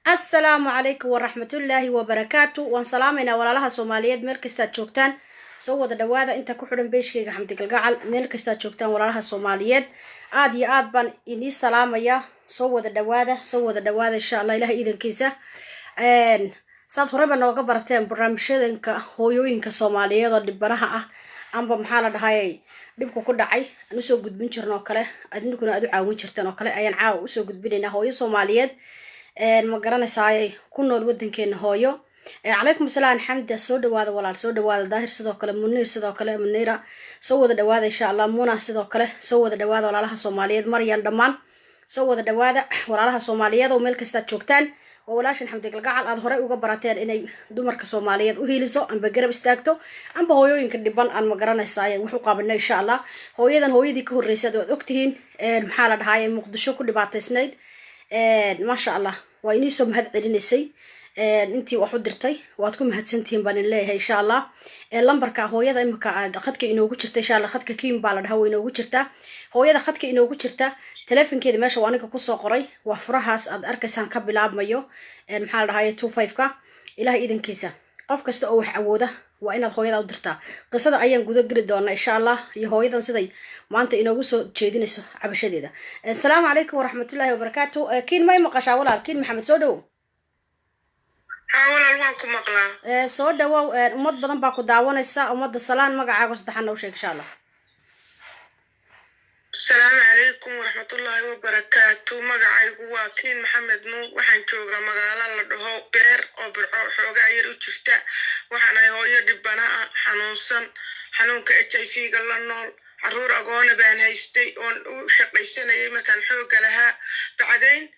السلام عليكم ورحمة الله وبركاته وان سلامنا ولا لها صوماليات ملكستا جوكتان سو ودا دوادا انت كحرن بيشكيغا حمدي قلقعل ملكستا جوكتان ولا لها صوماليات آد بان إني سلاميا سو ودا دوادا إن شاء الله إله إذن كيسا صاد هربا نوغا برتين برامشيدنكا هويوينكا صوماليات ودبناها amba maxaa la dhahay dibku ku dhacay anu soo gudbin jirno kale adinkuna aad u caawin jirteen oo kale ayaan caaw u soo gudbinaynaa hooyo Soomaaliyeed ma garanaysaay ku nool wadankeena hooyo calaykum salaam xamda soo dhawaada walaal soo dhawaada daahir sidoo kale muniir sidoo kale muniira soo wada dhawaada insha Allah muna sidoo kale soo wada dhawaada walaalaha Soomaaliyeed maryan dhamaan soo wada dhawaada walaalaha Soomaaliyeed oo meel kasta joogtaan ولاش الحمد لله قاعد أظهر وجا براتين إني دمر كصوماليات وهي لسه أم بجرب استاكتو أم بهويو يمكن دبان أن مقرنا الساعة وحقابلنا إن شاء الله هو يدي كهر ريساد وأكتهين المحالة هاي مقدشو كل بعض سنيد ما شاء الله وإني سو مهد علينا السي أنتي وحضرتي واتكم مهد سنتين بان الله إن شاء الله لمبركا هو يدا إمك خدك إنه وجرت إن شاء الله خدك كيم بالد هو إنه وجرته هو يدا خدك إنه وجرته تلفن كده ماشي وأنا كقصة قري وفرحاس أركسان كبل عب مايو المحل هاي 25 كا إلى إذن كيسة قف كست أوح عوده وإن الخويضة ودرتا قصة أيام جودة جردنا إن شاء الله يهويدا صدي ما أنت إنه وصل شيدين عب شديدة السلام عليكم ورحمة الله وبركاته كين ما يمقش ولا كين محمد سودو حاول الواكم مقلا سودو أمد بدن باكو دعوانا الساعة أمد الصلاة مقع عقص دحنا وشيء إن شاء الله السلام عليكم ورحمة الله وبركاته مقعي واكين محمد نو وحن جوغا مقالا لدهو بير أو برعو حوغا يرو جفتا وحن هايو دبانا حنوصا حنونك HIV قال النول عرور أقوانا بان هايستي اون شقيسانا يمكان حوغا لها بعدين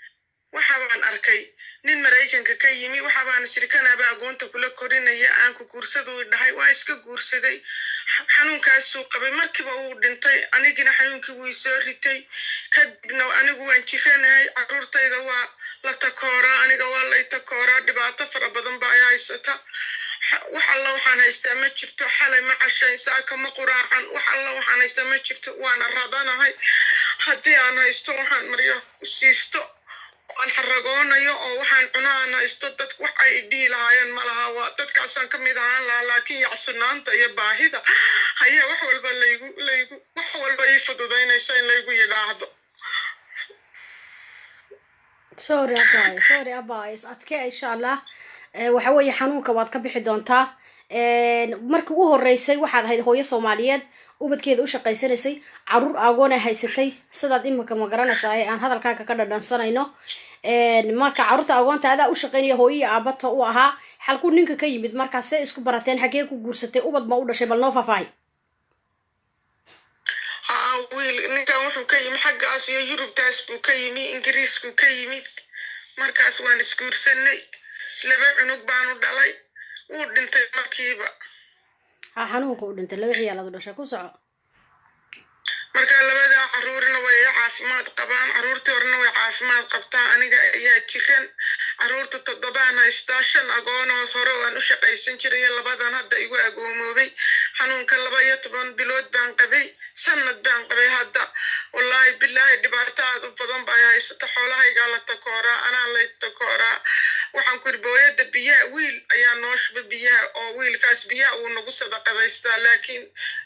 وحابان أركي nin Mareykanka ka yimi waxa baan shirkanaaba aqoonta kula korinaya aan ku guursado dhahay waa iska guursaday xanuunkaas uu qabay markiiba uu dhintay anigina xanuunkii wuu soo ritay kadibna anigu waan jiranahay carruurtayda waa la takoora aniga waa la takoora dhibaato fara badan baa ay haysata wax alla waxaan haystaa ma jirto xalay ma cashayn saaka ma quraacan wax alla waxaan haystaa ma jirto waana radanahay haddii aan haysto waxaan mariyo ku siisto aan xaragoonayo oo waxaan cunaana isto dad wax ay dhiilaayeen malaha waa dadkaasaan ka mid ahaan lahaa laakiin yacsanaanta iyo baahida haya wax walba laygu wax walba ii fududaynaysa in laygu yidhaahdo sorry abay adke insha Allah waxa weeye xanuunka waad ka bixi doontaa markii ugu horeysay waxaad ahayd hooyo Soomaaliyeed ubadkeeda u shaqaysanaysay caruur aagoon ay haysatay sidaad imika ma garanaysaa aan hadalkaaga ka dhadhansanayno marka caruurta aagoonta aad u shaqaynaya hooyo aabato u ahaa xalku ninka ka yimid markaas ay isku barateen xagee ku guursatay ubad ma u dhashay bal noo faafay wiil ninka wuxuu ka yimid xaggaas iyo Yurubtaas buu ka yimid Ingiriisku ka yimid markaas waan isguursanay laba cunug baanu dhalay wuu dhintay markiiba xanuunka u dhintay laba ciyaal aad dhashay ku soco marka labada caruurna way caafimaad qabaan caruurtii horna way caafimaad qabtaa aniga ayaa jiran caruurta todobaan haystaa 5 agoon oo hore waan u shaqaysan jiray labadan hadda igu agoomoobay xanuunka 12 bilood baan qabay sanad baan qabay hadda wallahi billahi dhibaato aad u badan baa haysata xoolahayga la takoora anaa la takoora waxaan ku ribooyada biyaha wiil ayaa noo shubay biyaha oo wiilkaas biyaha uu nagu sadaqadaystaa laakiin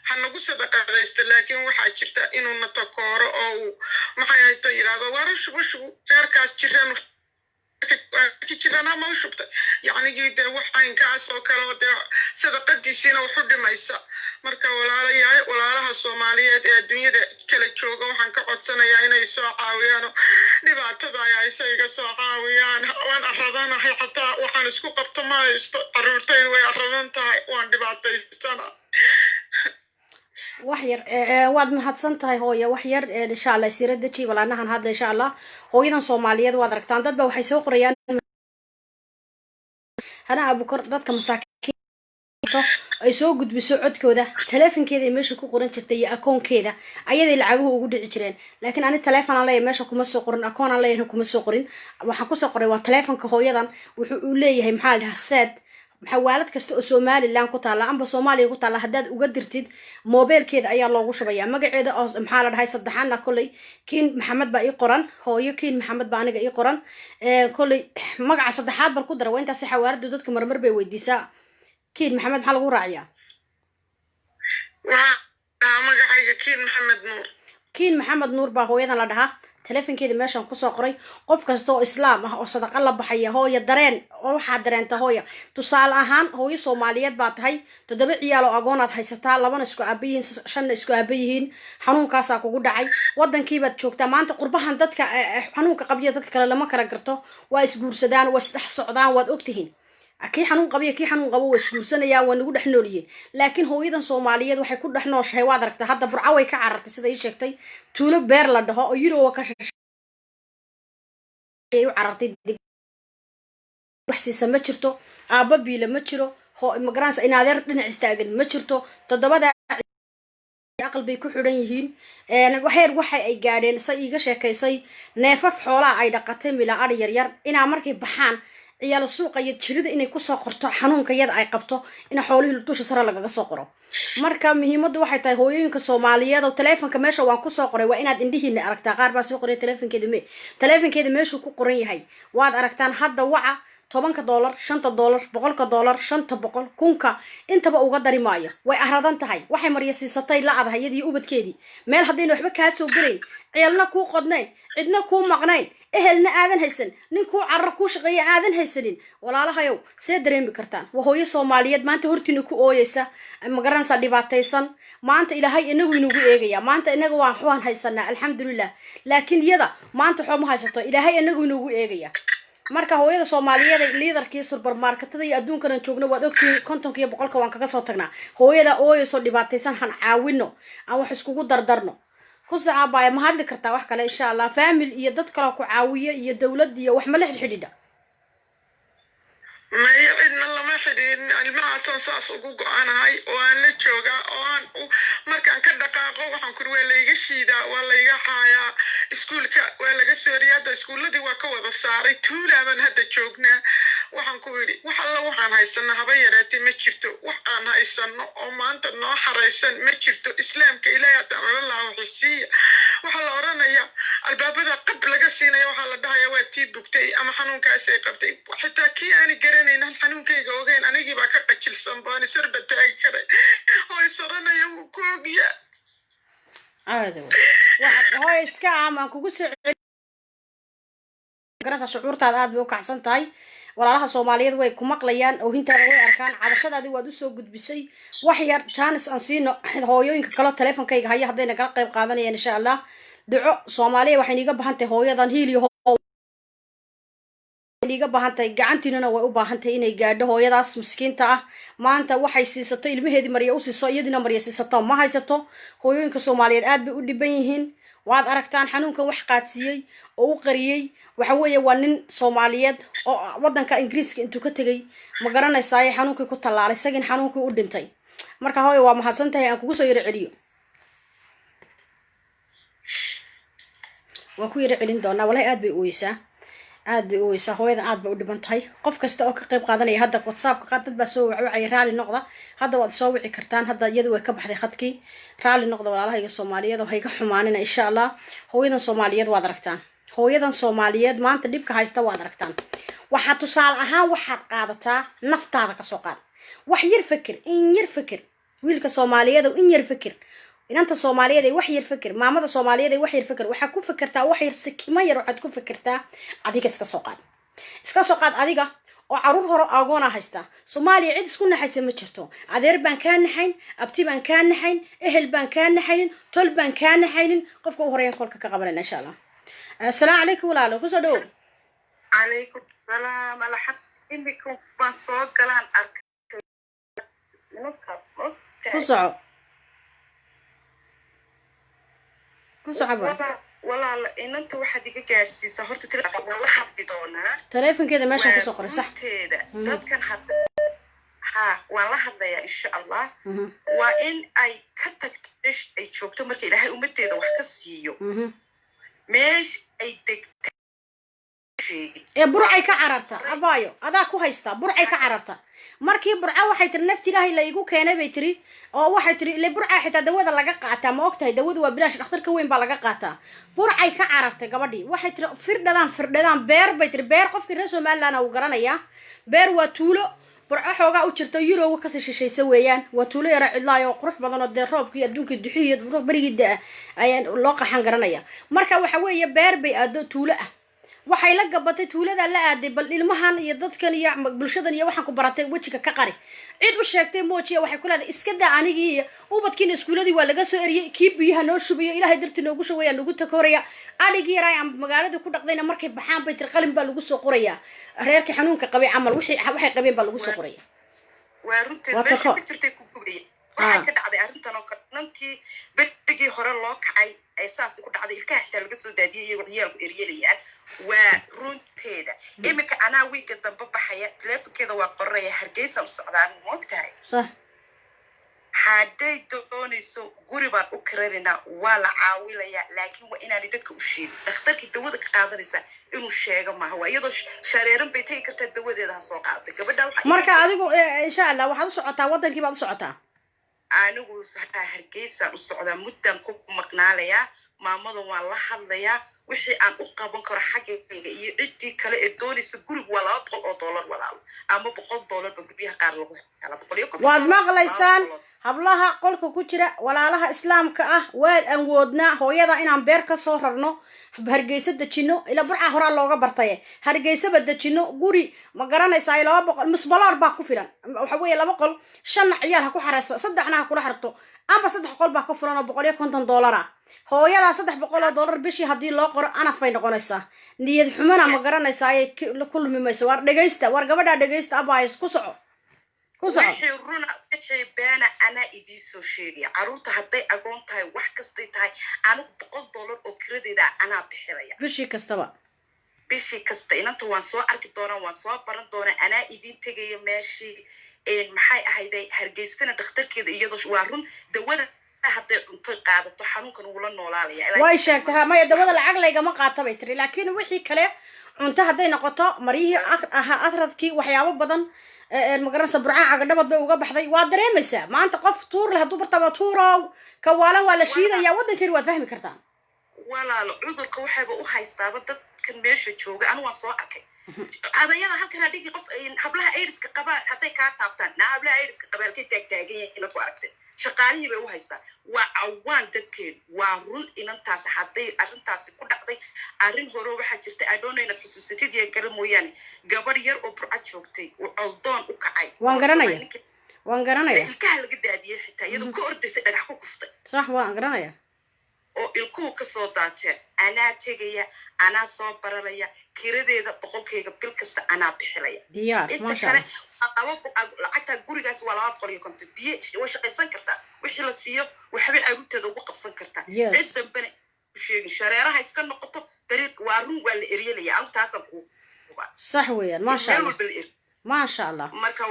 han nagu sadaqadaysta laakiin waxaa jirta inuu na takooro oo maxay hayto yiraahdo warashu reerkaas jirana ma shubta yani geeda waxaan kaas oo kale oo sadaqadiisina wuxuu dhimaysa marka walaalaha Soomaaliyeed ee adduunyada kala jooga waxaan ka codsanayaa inay soo caawiyaan dhibaatada ay isaga soo caawiyaan waan aradanahay xataa waxaan isku qabto ma haysto caruurtayda way aradan tahay waan dhibaataysana waxyar waad mahadsan tahay hooyo waxyar insha Allah siirada jiibalaanahan hadda insha Allah hooyadan Soomaaliyeed waad aragtaan dad ba waxay soo qorayaan hana abukar dadka masaakiin ay soo gudbiso codkooda telefonkeeda meesha ku qoran jirtay iyo akoonkeeda ayadii lacaguhu ugu dhici jireen laakiin ani telefoon aan leeyahay meesha kuma soo qorin akoon aan leeyahay kuma soo qorin waxaan ku soo qoray waa telefonka hooyadan wuxuu leeyahay maxaa la dhahaa saad محاولات كستو Somaliland ku taala amba Soomaaliya ku taala hadaad uga dirtid mobilkeeda ayaa loogu shubayaa magaceeda oo maxaa la dhahay saddexana kulay kiin Maxamed baa ii qoran hooyo kiin Maxamed baa aniga ii qoran kulay magaca saddexaad bal ku dara waa intaasi xawaaradu dadka marmar bay weydiisaa kiin maxamed maxaa lagu raaciyaa waa magacayga kiin maxamed nuur kiin maxamed nuur baa hooyadan la dhahaa telefonkeeda meeshan kusoo qoray qof kasta oo islaam ah oo sadaqa la baxaya hooya dareen oo waxaa dareenta hooya tusaale ahaan hooyo soomaaliyeed baa tahay 7 ciyaal oo agoonaad haysataa 2 isku aabayihiin 5 isku aabayihiin xanuunkaasaa kugu dhacay wadankiibaad joogtaa maanta qurbahan dadka xanuunka qabiya dadka kale lama kala garto waa isguursadaan waa isdhex socdaan waad ogtihiin kii xanuun qabiya kii xanuun qabo waa isguursanayaan waa nagu dhex noolyihiin laakiin hooyadan soomaaliyeed waxay ku dhex nooshahay waad aragtaa hadda burco way ka carartay sida ii sheegtay tuulo beer la dhaho oo yurowa ka u carartay wax siisa ma jirto aabba biila ma jiro immigrants in adeer dhinac istaagan ma jirto 7 aqal bay ku xidhan yihiin waxa ay gaadheen say iiga sheekaysay neefaf xoolaha ay dhaqatay milaa adhi yaryar inaa markay baxaan ciyaal suuqa iyo jirida inay kusoo qorto xanuunka yada ay qabto in xoolihii dusha sare lagaga soo qoro marka muhiimadu waxay tahay hooyooyinka Soomaaliyeed oo telefonka meesha waan ku soo qoray waa inaad indhihiina aragtaa qaar baa soo qoray telefonkeeda meeshu ku qoran yahay waad aragtaan hadda waca $10 $5 $100 $500 kunka intaba uga dari maayo way aradan tahay waxay mariya siisatay la adhayadii ubadkeedii meel hadeen waxba ka soo galay ciyalna ku qodnayn cidna ku maqnayn ehelna aadan haysan ninku carra ku shaqeeya aadan haysanin walaalahayow see dareemi kartaan waa hooyo Soomaaliyeed maanta hortiina ku ooyeysa ma garanaysa dhibaataysan maanta ilaahay inagu inagu eegaya maanta inaga waan xuwan haysanaa alxamdulillah laakiin yada maanta xuma haysato ilaahay inagu inagu eegaya marka hooyada Soomaaliyeed ee leaderkii supermarketada iyo adduunkan joogno waad ogtiin 50 iyo 100 waan kaga soo tagnaa hooyada ooyeyso dhibaataysan han caawino aan wax iskugu dardarno ku saabay ma hadli kartaa wax kale insha Allah family iyo dad kale ku caawiyo iyo dawlad iyo wax ma la xidhiidha ما يعدنا الله ما يحدين المعصن صاص وقوقعنا هاي وأنا شوقا وأنا مركان كدقاقة وحن كروي اللي يشيدا ولا يحيا سكولك ولا جسوريا ده سكول دي وكوا الصاري تولا من هذا شوقنا وحن كوري وحلا وحن هاي السنة هبيرتي ما شفتو وحن هاي السنة وما أنت ناحر السنة ما شفتو إسلام كإلهي تعالى الله وحسية وحلا ورانا يا الباب ده قبل جسينا وحلا ده يا واتي بكتي أما حنون كاسي قبتي وحتى كي أنا جرينا إن حنون كي جوجين أنا جيب أكتشل سنباني سربة تاجر هاي صرنا يوم كوجيا هذا هاي إسكام أنكو قصة قرصة شعور تاعد بوكعسن تاي walaalaha Soomaaliyeed way ku maqlayaan oo hintaada way arkaan cabashadaadii waad u soo gudbisay wax yar chance aan siino hooyooyinka kale telefonkayga haya hadayna kala qayb qaadanayaan insha Allah duco Soomaaliyeed waxay niga baahantahay hooyadan hiiliyo niga baahantahay gacantiinana way u baahantahay inay gaadho hooyadaas miskiinta ah maanta waxay siisato ilmaheedii Mariya u siiso iyadina Mariya siisato ma haysato hooyooyinka Soomaaliyeed aad bay u dhiban yihiin waad aragtaan xanuunkan wax qaadsiiyay oo u qariyay waxa weeye waa nin Soomaaliyeed oo wadanka Ingiriiska intuu ka tagay ma garanaysaa xanuunkii ku talaalay sagin xanuunkii u dhintay marka hooyo waa mahadsantahay aan kugu soo yiri celiyo waa ku yiri celin doona walaa aad bay ooyeysaa hooyadan aad bay u dhiban tahay qof kasta oo ka qayb qaadanaya hadda WhatsApp ka dad baa soo wacay raali noqda hadda waad soo wici kartaan hadda iyadu way ka baxday khadkii raali noqda walaalahayga Soomaaliyeed oo hayga xumaanina insha Allah hooyadan Soomaaliyeed waad aragtaan hooyadan Soomaaliyeed maanta dhibka haysta waad aragtaan waxa tusaale ahaan waxaad qaadataa naftaada ka soo qaad wax yar fikir wiilka Soomaaliyeed oo in yar fikir inanta Soomaaliyeed ay wax yar fikir maamada Soomaaliyeed ay wax yar fikir waxa ku fikirtaa wax yar sikima yar waxaad ku fikirtaa adiga iska soo qaad adiga oo caruur hore agoona haysta Soomaaliya cid isku naxaysa ma jirto adeer baan ka naxayn abti baan ka naxayn ehel baan ka naxayn tol baan ka naxayn qofka u horeeyay kolka ka qabanayna insha Allah السلام عليكم ولا عليكم صدو عليكم السلام على حق إنكم فاسوق كلام أرك كوسع ولا إن أنت واحد يجالس سهرت تلقى والله حطي دونا تلفون كذا ماشي كوسع قري صح ده كان حط ها والله هذا إن شاء الله وإن أي كتك إيش أي شوكتو مركي لها أمتي ده وحكسيو مش أي sheegin burcay ka cararta abaayo adaa ku haysta burcay ka cararta markii burca waxay tiri nafti ilaahay la igu keenay bay tiri oo waxay tiri ile burca xitaa dawada laga qaataa ma ogtahay dawadu waa bilaash dhakhtarka weyn baa laga qaataa burcay ka carartay gabadhii waxay tiri firdhadaan beer bay tiri beer qofkii reer Soomaaliland uu garanaya beer waa tuulo burca xoogaa u jirta Euro ka sii shishaysa weeyaan waa tuulo yara cidlaayo qurux badan oo dee roobkii adduunka duxiyo barigida ayaan loo qaxan garanaya marka waxa weeye beer bay aado tuulo ah waxay la gabatay tuulada la aaday bal ilmahan iyo dadkan iyo bulshadan iyo waxaan ku baratay wajiga ka qari cid u sheegtay moojiya waxay ku leedahay iska daa anigii ubadkiina iskuuladii waa laga soo eriyay kii biyaha noo shubiyo ilaahay dartii noogu shawaya nagu takooraya adhigii yaray aan magaalada ku dhaqdayna markay baxaan bay tir qalin baa lagu soo qoraya reerkii xanuunka qabay camal waxay qabeen baa lagu soo qoraya waa runtii meesha ku jirtay ku gubay waxaa ka dhacday arrintan oo nantii beddigii hore loo kacay ay saas ku dhacday ilkaha xitaa laga soo daadiyay iyagoo ciyaalku eryelayaan waa runteeda imika anaa wiiga dambe baxaya teleefonkeeda waa qoraya Hargeysa u socdaan moogtahay صح hadday doonayso guri baan u kararinaa waa la caawilaya laakiin waa inaan dadka u sheegin dhakhtarkii dawada ka qaadanaysa inuu sheego maaha waa iyadoo shareeran bay tagi kartaa dawadeeda ha soo qaatay gabadha waxa marka adigu insha Allah waxaad u socotaa wadankii baad u socotaa anigu Hargeysa u socdaa muddan ku maqnaalayaa maamada waan la hadlayaa wixii aan u qaban karo xaggayga iyo cidii kale ee doonaysa guriga waa $200 walaal ama $100 ba guryaha qaar lagu hela waad maqlaysaan hablaha qolka ku jira walaalaha islaamka ah waad awoodnaa hooyada inaan beer ka soo rarno Hargeysa dajino ila burca hore looga bartay Hargeysa badajino guri ma garanaysaa 200 misbalaar baa ku filan waxa weeye 2 qol 5 ciyaal ha ku xareyso saddexna ha kula xirto amba 3 qol baa ku filan oo $150 hooyada $300 bishii hadii loo qoro ana fay noqonaysaa niyad xumana ma garanaysaa ay kulmimayso war dhageysta war gabadha dhageysta abaayis ku soco wixii beena ana idin soo sheegay caruurta hadday agoon tahay wax kastay tahay anigu $100 oo kiradeeda ana bixiraya bishii kasta inanta waan soo arki doonaa waan soo baran doonaa ana idin tagayo meeshii maxay ahayday Hargeysana dhakhtarkeeda iyadoo waa run dawada hadday cunto qaadato xanuunkan uu la noolaalaya way sheegtay ma dawada lacag laygama qaato bay tiri laakiin wixii kale cunto hadday noqoto marihii adradkii waxyaabo badan ma garanaysa burca cagadhabad bay uga baxday waa dareemaysaa maanta qof tuur leh haduu bartaba tuurow ka waalan waa la shiidaya wadankeena waad fahmi kartaa walaalo cudurka waxayba u haystaaba dadkan meesha jooga anu waan soo arkay adayada halkan dhigi qof hablaha AIDS-ka qaba hadday ka taabtaan hablaha AIDS-ka qaba halkay taagtaagan inaad ku aragtay shaqaalihii bay u haystaan waa awaan dadkeen waa run inantaas hadday arrintaasi ku dhacday arrin hore waxaa jirta I don't know inaad xusuusatid iyo kale mooyaane gabadh yar oo burca joogtay oo coddoon u kacay waan garanaya ilkaha laga daadiyay xitaa iyadoo ka ordaysay dhagax ku kuftay sax waan garanaya oo ilkuhu ka soo daateen anaa tegaya anaa soo baralaya kiradeeda boqolkayga bil kasta anaa bixilaya diyaar masha Allah lacagta gurigaas waa $250 biye way shaqaysan kartaa wixii la siiyo waxba caruurteeda ugu qabsan kartaa cid dambana sheegin shareeraha iska noqoto dariiq waa run waa la eriyelaya anu taasan ku صح weeyaan ما شاء الله marka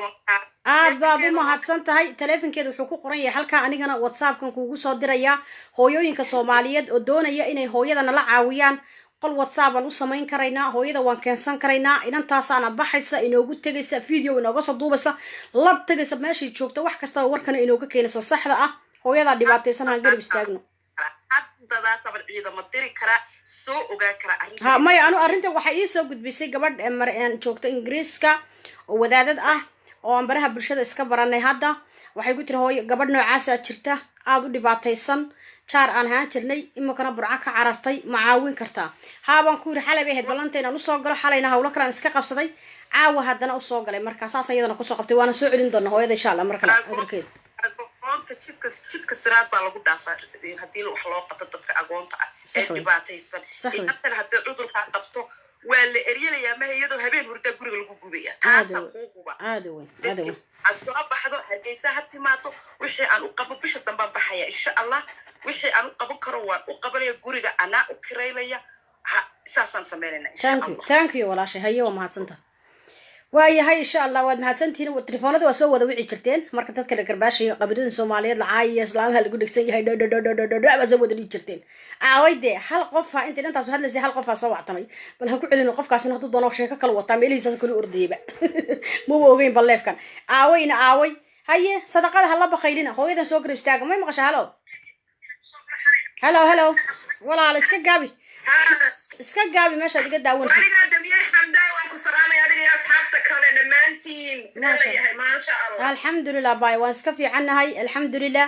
aad baad u mahadsan tahay telefonkeedu wuxuu ku qoran yahay halka anigana WhatsApp-kan kuugu soo diraya hooyooyinka Soomaaliyeed oo doonaya inay hooyadana la caawiyaan qol WhatsApp aan u samayn karaynaa hooyada waan keensan karaynaa inantaasana baxaysa inoogu tagaysa video inooga soo duubaysa la tagaysa meeshii joogto wax kasta oo warkana inooga keenaysa saxda ah hooyada dhibaataysan aan garab istaagno hadda sabar ciidamo diri kara soo ogaan kara arrinta ha may anu arrinta waxa ii soo gudbisay gabadh mareen joogta Ingiriiska oo wadaadad ah oo aan baraha bulshada iska baranay hadda waxay ku tiri hooyo gabadh noocaas ah jirta aad u dhibaataysan jaar aan haan jirnay imikana burca ka carartay ma caawin kartaa haabaan ku yiri xalay bay ahayd ballanteena u soo galo xalayna hawlo kale iska qabsaday caawa haddana u soo galay marka saas ayadana ku soo qabtay waana soo celin doonaa hooyada insha Allah markale adeerkeed agoonta jidka siraad baa lagu dhaafaa hadii wax loo qabto dadka agoonta ah ee dhibaataysan inta hadii cudurka qabto waa la eriyalayaa ma iyadoo habeen hurda guriga lagu gubaya taasa ku huba aad weyn asoo baxdo Hargeysa ha timaado wixii aan u qaban bisha dambe baxaya insha Allah wixii aan u qaban karo waan u qabanaya guriga ana u kireylaya saasan sameeynaa thank you walaashay hayo mahadsantahay waayahay insha allah waad mahadsantihiin telefoonada waa soo wada wici jirteen marka dadka la garbaashayo qabiilada Soomaaliyeed lacaayo islaamaha lagu dhigsan yahay baa soo wada dhigi jirteen aawayde hal qof inta intaas hadlaysay hal qof soo wactamay bal ha ku celino qofkaasina haduu doono sheeko kala wataa meelihiisa kala ordayba ma ogeyn baleefkan aawayna aaway haye sadaqada hala baqaylina hooyadan soo garab istaaga ma maqasha halo walaal iska gaabi meesha diga daawan wariga damiyay xamdaa waan ku salaamay adiga iyo asxaabta kale dhamaantiin sidee ma sha Allah alxamdulillah baay waan iska fiicanahay alxamdulillah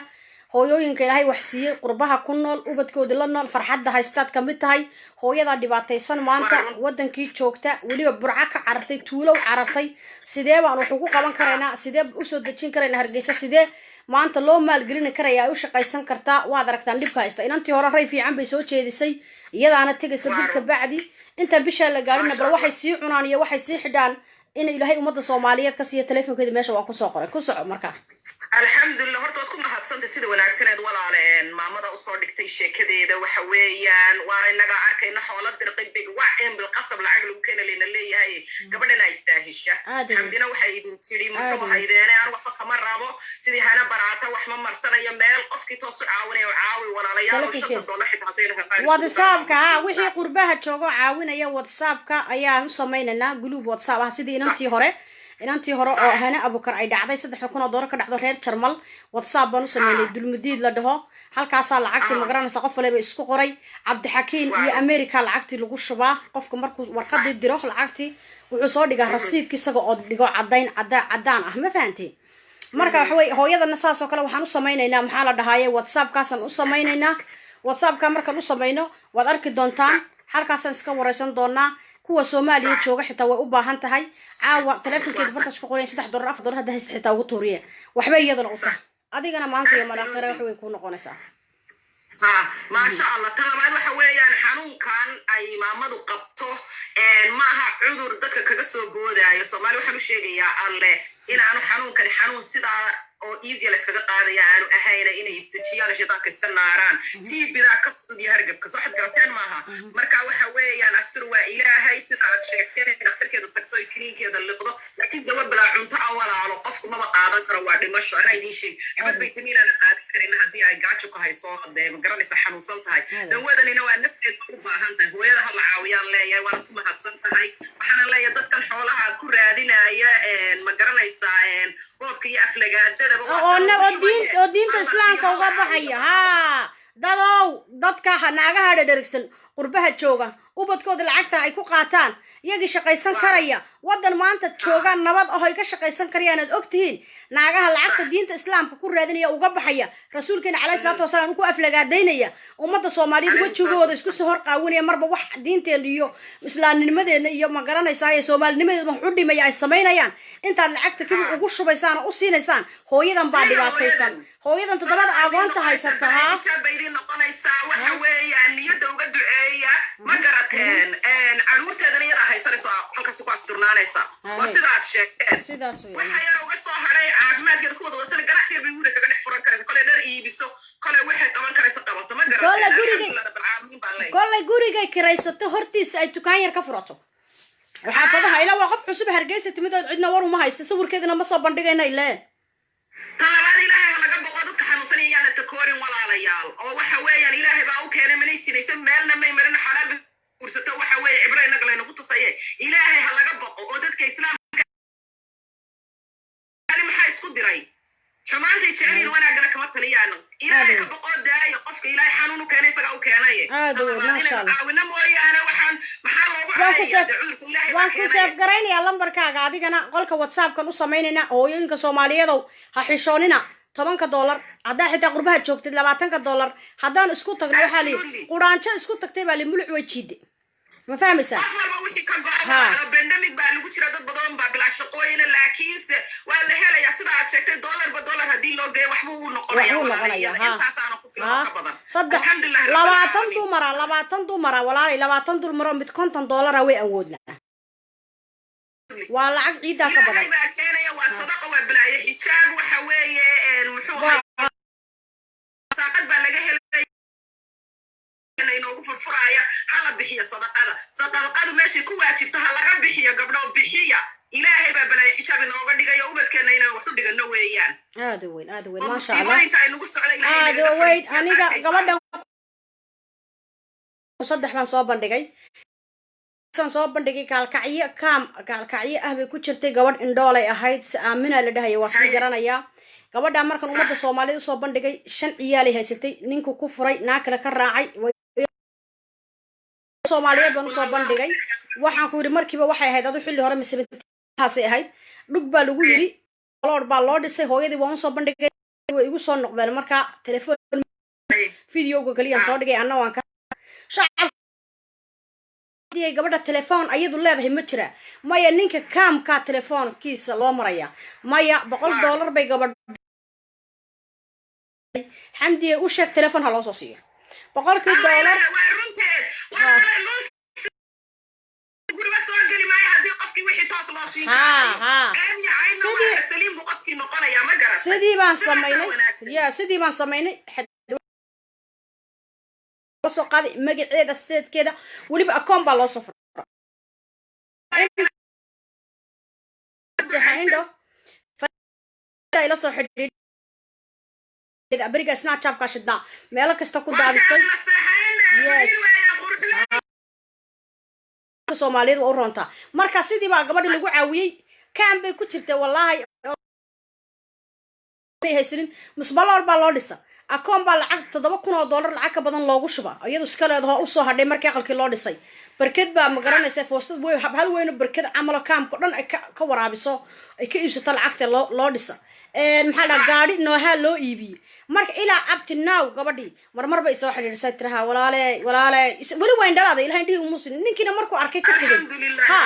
hooyooyinka ilaahay wax siiyay qurbaha ku nool ubadkooda la nool farxadda haystaad kamid tahay hooyada dhibaataysan maanta wadankii joogta waliba burca ka carartay tuulo carartay sidee baan wax ugu qaban karaynaa sidee u soo dejin karaynaa Hargeysa sidee maanta loo maalgelin karayaa u shaqaysan kartaa waad aragtaan dhibka haysta inantii hore ray fiican bay soo jeedisay iyadaana tagaysa dilka bacdi inta bisha la gaarina bal waxay sii cunaan iyo waxay sii xidhaan in ilaahay umada Soomaaliyeed ka siiyo telefoonkeeda meesha waan ku soo qoray ku soco markaa alxamdulillah horta waad ku mahadsantahay sida wanaagsaneed walaaleen maamada u soo dhigtay sheekadeeda waxa weeyaan waa inaga arkayna xoolo dirqibig wax bil qasab lacag lagu keenay leeyahay gabadhana istaahisha xamdina waxay idin tiri muxuu haydeen aan wax kama rabo sidii hana baraata wax ma marsanayo meel qofkii toos u caawinayo caawi walaalayaal oo shaqada doona xitaa WhatsApp-ka wixii qurbaha joogo caawinaya WhatsApp-ka ayaan u sameeynaa group WhatsApp sidii inantii hore oo hana abukar ay dhacday $3,000 ka dhacdo reer Jarmal WhatsApp baan u sameeyay dulmudiid la dhaho halkaas lacagtii magaranaysa qof walba isku qoray Cabdixakiin iyo America lacagtii lagu shubaa qofka markuu warqad diro lacagtii wuxuu soo dhigaa rasiidkii isaga oo dhigo cadaan ah ma fahantii marka waxa way hooyadana saas oo kale waxaan u sameynaynaa maxaa la dhahaayay WhatsApp kaasan u sameynaynaa WhatsApp ka marka u sameyno waad arki doontaan halkaasaan iska wareysan doonaa kuwa Soomaaliya jooga xitaa way u baahan tahay caawa telefoonkeeda bartaas ku qoray $3 $4 hada haysta xitaa ugu tuuriye waxba iyadana u tahay adigana maanta iyo malaakhira wax way ku noqonaysaa ma sha Allah talabaad waxa weeyaan xanuunkan ay maamadu qabto ma aha cudur dadka kaga soo boodaayo Soomaaliya waxa uu sheegayaa alle in aanu xanuunkan xanuun sida oo easy la iskaga qaadaya aanu ahayna inay istijiyaan shaytaanka iska naaraan tiibida ka fudud iyo hargabka soo xad garateen maaha marka waxa weeyaan astur waa ilaahay sida aad sheegteen dhakhtarkeeda tagto kiniinkeeda liqdo laakiin dawa bilaa cunto walaalo qofku ma qaadan karo waa dhimasho ana idin sheeg xabad vitamin aan qaadan karin haddii ay gaajo ka hayso hadee ma garanaysa xanuunsan tahay dawadanina waa nafteed u baahan tahay hooyada hal caawiyaan leeyahay waan ku mahadsan tahay waxaan leeyahay dadkan xoolaha ku raadinaya ma garanaysa boobka iyo aflagaada oo diinta islaamka uga baxaya dadka naagaha dhadharigsan qurbaha jooga ubadkooda lacagta ay ku qaataan iyagii shaqaysan karaya wadan maanta joogaan nabad oo ay ka shaqaysan karayaan aad ogtihiin naagaha lacagta diinta islaamka ku raadinaya uga baxaya rasuulkeena Calays salaatu wasalaam ku aflagaadeynaya ummada Soomaaliyeed wajigooda isku soo hor qaawinaya marba wax diinteena iyo islaamnimadeena iyo ma garanaysaa ee Soomaalinimadeena wax u dhimaya ay sameynayaan inta lacagta kib ugu shubaysaan oo u siinaysaan hooyadan baa dhibaataysan hooyadan todobada aagoonta haysata baydi noqonaysaa waxa weeyaan niyada uga duceeya ma garateen caruurteedana iyada haysanayso halkaas ku asturnaanaysa waa sida aad sheegteen waxa yar uga soo haray caafimaadkeeda ku wada wadsan ganacsiga bay guriga kaga dhex furan karaysa kole dhar iibiso kole waxay qaban karaysa qabato ma garateen kole guriga kiraysato hortiisa ay dukaan yar ka furato waxa fadaha ila waa qof cusub Hargeysa timid cidna war uma haysto sawirkeedana ma soo bandhigayna ilaa talabaad ilaahay laga boqo dadka xanuunsan iyana takoorin walaalayaal oo waxa weeyaan ilaahay baa u keenay manaysinaysan meelna may marin xalaal kursato waxa weey ibrahim nagaleena ku tusayay ilaahay ha laga boqo oo dadka islaamka maxay isku diray xumaanta jeceliin wanaagana kama taliyaan ilaahay ka boqo daayo qofka ilaahay xanuun u keenay isaga u keenay caawina mooyaane waxaan maxaa loogu caawiyaa cudurka ilaahay waan ku saf garaynaya lambarkaaga adigana qolka WhatsApp-kan u sameynayna hooyooyinka Soomaaliyeed ha xishoonina $10 hadaa xitaa qurbaha joogtid $20 hadaan isku tagno waxa li quraanjo isku tagtay baa li muluc wajiide ma fahmaysaa wixii ka go'an pandemic baa lagu jira dad badan baa bilaa shaqooyin laakiin waa la helaya sida aad sheegtay $1 hadii loo geeyo waxba uu noqonayaa intaas aan ku filan ka badan alxamdulillah 20 dumara walaalay 20 dumaro mid $50 way awoodna waa lacag ciida ka badan baa keenaya waa sadaqa waa bilaa xijaab waxa weeye muxuu saaqad baa laga helay inuu furfuraya hala bixiyo sadaqada meeshii ku waajibta ha laga bixiyo gabdho bixiya ilaahay baa balay xijaab inooga dhigayo ubadkeena inaan wax u dhigano weeyaan aad weyn ma sha Allah aynu ku socday ilaahay aad weyn aniga gabadhan saddex baan soo bandhigay kaalkacyo ah bay ku jirtay gabadh indhoolay ahayd si aamina la dhahayo waa sii garanayaa gabadha markan ummadda Soomaaliyeed soo bandhigay 5 ciyaal ay haysatay ninku ku furay naakala ka raacay Soomaaliyeed baan soo bandhigay waxaan ku yiri markiiba waxay ahayd adu xilli hore masabtaasay ahayd dhug baa lagu yiri lord baa loo dhisay hooyadii waan soo bandhigay way igu soo noqdeen marka telefoon video-ga kaliya soo dhigay anna waan ka shacab diyay gabadha telefoon ayadu leedahay ma jira maya ninka kaamka telefoonkiisa loo maraya maya $100 bay gabadh xamdiye u sheeg telefoon ha loo soo siiyo $100 sidii baan samaynay soo qaaday magaceeda seedkeeda waliba akoon baa loo soo furay ila soo xidhiidh abariga Snapchat ka shidnaa meel kasta ku daadisay yes Soomaaliyeed oo roonta marka sidii baa gabadha lagu caawiyay kaan bay ku jirtay wallahi bay haysanin musbaloor baa loo dhisa akoon baa lacag $7,000 lacag ka badan loogu shuba iyadu iska leedahay u soo hadhay markii aqalkii loo dhisay barkad baa ma garanaysaa foostad way hal weyn barkad amalo kaamka dhan ay ka waraabiso ay ka iibsato lacagta loo dhisa maxaa la gaari nooha loo iibiyay marka ilaa abti now gabadhii marmar bay soo xiriirsay tiraha walaale wali wayn dhalaada ilaahay dhigi muusin ninkina markuu arkay ka tagay ha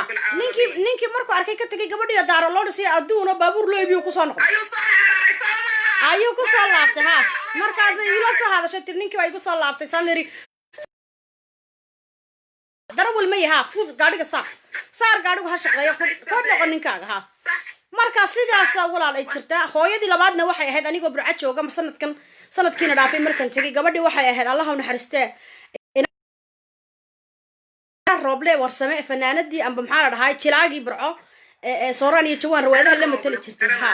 ninkii markuu arkay ka tagay gabadhii daaro loo dhisay adduuna baabuur loo iibiyo ku soo noqday ayuu ku soo laabtay ha markaas ila soo hadashay tir ninkii way ku soo laabtay saniri darawal ma yaha fud gaadhiga saar gaadhigu ha shaqeeyo ku noqon ninkaaga ha marka sidaas walaal ay jirtaa hooyadii labaadna waxay ahayd anigoo burca jooga sanadkiina dhaafay markan tagay gabadhii waxay ahayd Allah u naxariistee rooble warsame fanaanadii amba maxaa la dhahay jilaagii burco sooraan iyo jawaan rawaadaha la matali jirtay ha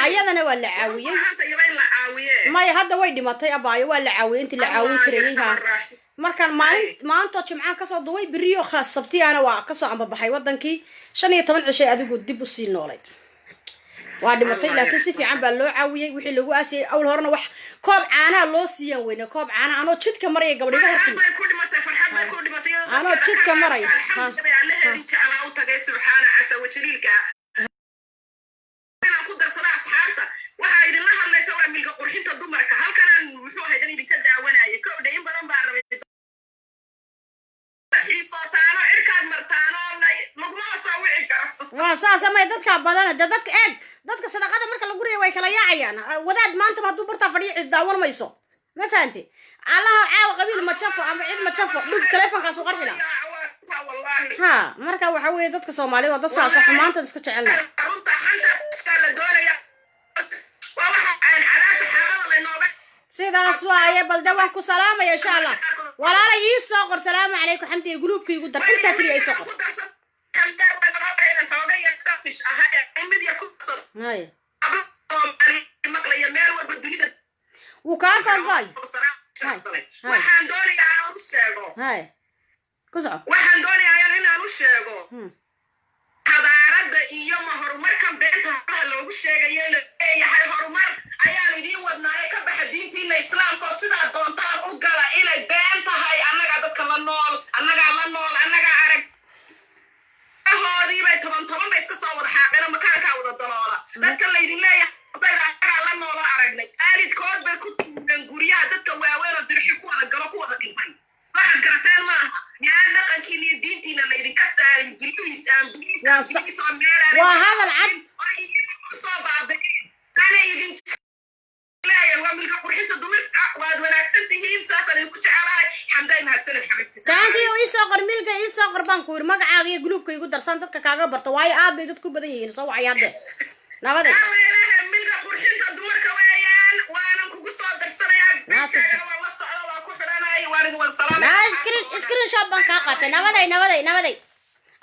ayadana waa la caawiyay maya hadda way dhimatay abaayo waa la caawiyay intii la caawin karayay ha markan maanta jimcaan ka soo duway biriyo khaas sabtiyaana waa ka soo ambabaxay wadankii 15 cishay adigu dib u sii noolayd waa dhimatay laakiin si fiican baa loo caawiyay wixii lagu aasay awl horna wax koob caana loo siiyay weyna koob caana anoo jidka maraya gabadhiga hortii farxad ku dhimatay anoo jidka maraya Allaheedi jeclaa u tagay subxaana casa wajililka ku darsada asxaabta waxa idin la hadlaysa waa milka qurxinta dumarka halkan wuxuu ahayd in idinka daawanaya kowda in badan baa rabay xiisotaano irkaad martaano magma soo wici karo waa saasama dadka badan dadka sadaqada marka lagu reeyay way kala yaacayaan wadaad maanta haduu barta fadhiyo daawan mayso ma fahanti Allah caawa qabiil ma jafo ama cid ma jafo dhig telefoonkaas u qarxila ha marka waxa weeye dadka Soomaaliyeed waa dad saas xumaanta iska jecelna runta xanta iska la doonaya waa waxa aan cadaabta xaalada la inooga sidaas waaye bal dawaan ku salaamaya insha Allah walaala ii soo qor salaamu calaykum xamdi guluubkii ugu dar inta kaliya ii soo qor هاي وكان باي waxaan doonayaa inaan u sheego waxaan doonayaa inaan u sheego xadaarada iyo horumarkan beenta loogu sheegayo leeyahay horumar ayaan idin wadnaa ka baxa diintiina islaamka sidaa doontaan u gala inay been tahay annaga dadka la nool annaga arag ahoodii bay toban bay iska soo wada xaaqeen makaanka wada daloola dadka la idin leeyahay la nool aragnay aalidkood bay ku tuuran guryaha dadka waaweyn oo dirxi ku wada galo ku wada dhintay waxa garateen ma yaa dhaqankiina iyo diintiina la idin ka saarin guryihiis aan waa hadal cad soo baabday kana idin leeyahay waa milka qurxinta dumarka waad wanaagsan tihiin saasaan ku jecelahay xamday mahadsanid xabibti taanki oo isoo qor milka isoo qor baan ku magacaaga iyo guluubka igu darsan dadka kaaga barto waayo aad bay dad ku badan yihiin soo wacayaade nabad milka qurxinta dumarka weeyaan waana kugu soo darsanayaa bishaga waa la socdo waa ku xiranay waarid wal salaam screen shot baan ka qaatay nabaday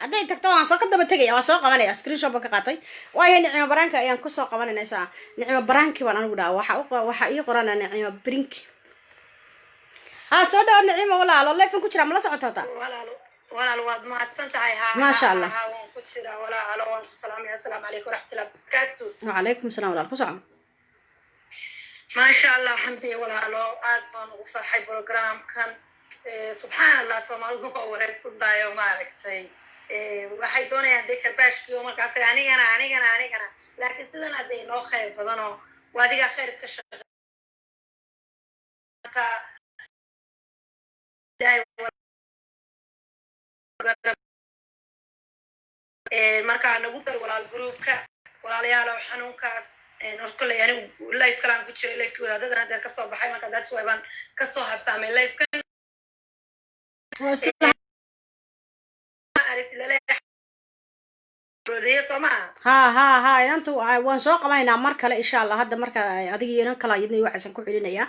hadday tagto waan soo ka daba tegaya waa soo qabanaya screenshot ba ka qaatay waayo nicmo baraanka ayaan ku soo qabanaysaa nicmo baraanki baan anigu dhaha waxa ii qorana nicmo brinki soo dhaw nicmo walaalo leefan ku jira ma la socotaa walaal waad mahadsantahay ما شاء الله waan ku jira walaalo waan ku salaamay assalaamu calaykum waraxmatullahi wabarakaatu وعليكم السلام walaal ku soco ما شاء الله xamdi walaalo aad baan ugu farxay programkan subxaanallah soomaalidu waa wareeg fudaayo maaragtay waxay doonayaan dee karbaashkiyo markaas anigana laakiin sidan hadday noo khayr badanoo waa adiga khayr ka shaqeynka markaa nagu dar walaal groupka walaalayaal xanuunkaas horkale anigu live kalaan ku jiray livekii wadaadadan haddeer kasoo baxay marka that's why baan kasoo habsaamay livekan ها inantu waan soo qabanaynaa mar kale insha Allah hadda marka adiga inan kala yidnay waxaan ku xilinayaa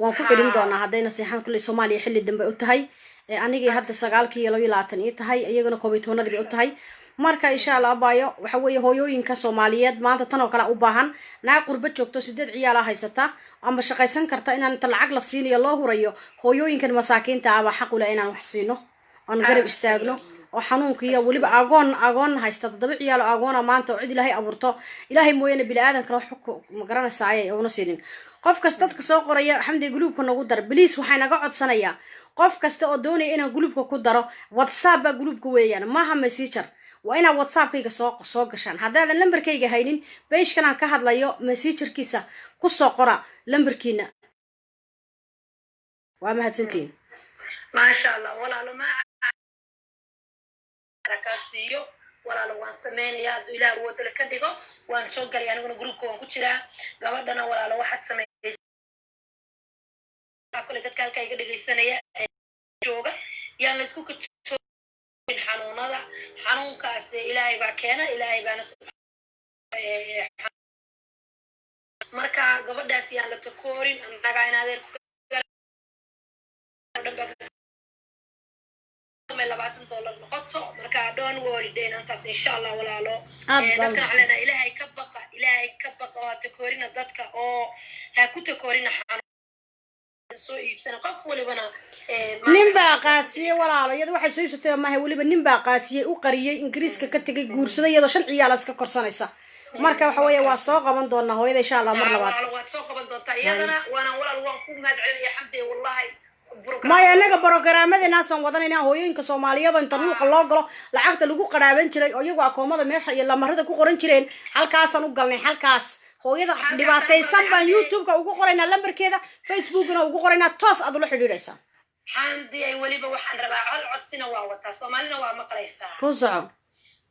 waan ku xilin doonaa hadayna siixan kulli Soomaaliya xilli dambe u tahay anigii hadda 9 iyo tahay iyaguna 12 u tahay marka insha Allah baayo waxa weeye hooyooyinka Soomaaliyeed maanta tan oo kale u baahan naa qurba joogto 8 ciyaal haysata ama shaqaysan karta inaan inta lacag la siinayo loo hurayo hooyooyinkan masaakiinta ah xaq u leh inaan wax siino aan garab istaagno oo xanuunka iyo waliba agoon haysta 7 ciyaal agoona maanta oo cid Ilaahay abuurto Ilaahay mooyana bini aadan kale wax ma garanaysaa oo na siinin qof kasta dadka soo qoraya xamdi guluubka nagu dar please waxay naga codsanayaa qof kasta oo doonaya inaan guluubka ku daro WhatsApp ba guluubka weeyaan maaha messenger waa ina WhatsApp-kayga soo gashaan haddaadan lambarkayga haynin page-kan aan ka hadlayo messenger-kiisa ku soo qora lambarkiina waa mahadsantiin ما شاء الله walaalo ma arakaasiyo walaalo waan sameeynaya haduu Ilaahay wadada ka dhigo waan soo galay aniguna groupka waan ku jiraa gabadhana walaalo waxaad sameeyay kule dadka halka iga dhageysanaya jooga yaan la isku xanuunada xanuunkaas Ilaahay baa keena Ilaahay baana marka gabadhaas yaan la takoorin anaga inaadeer $20 noqoto marka don't worry intaas insha Allah walaalo dadka xalena Ilaahay ka baqa oo takoorina dadka oo ha ku takoorina soo iibsana qof walibana ninba qaadsiye walaalo iyada waxay soo iibsatay ma hay waliba ninba qaadsiye u qariyay ingiriiska ka tagay guursaday iyadoo 5 ciyaal iska korsanaysa marka waxa weeye waa soo qaban doonaa hooyada insha Allah mar labaad waa soo qaban doontaa iyadana waana walaal waan ku mahadcelinayaa xamdi wallahi ما ينقى برنامج ناس وضعنا هويين كصومالية وانترنوق الله قلا لعقد لجو قرابين شري أو يجوا كومة ماشي يلا مرة كو قرن شرين حلقاس نقولنا حلقاس هويدا دبعتي سبعة يوتيوب كأو قرنا لمبر كذا فيسبوك أو قرنا توس أدول حديريسا حمدي أي ولي بوحن ربع على عدسنا وعوتا صومالنا ومقليستا كوزع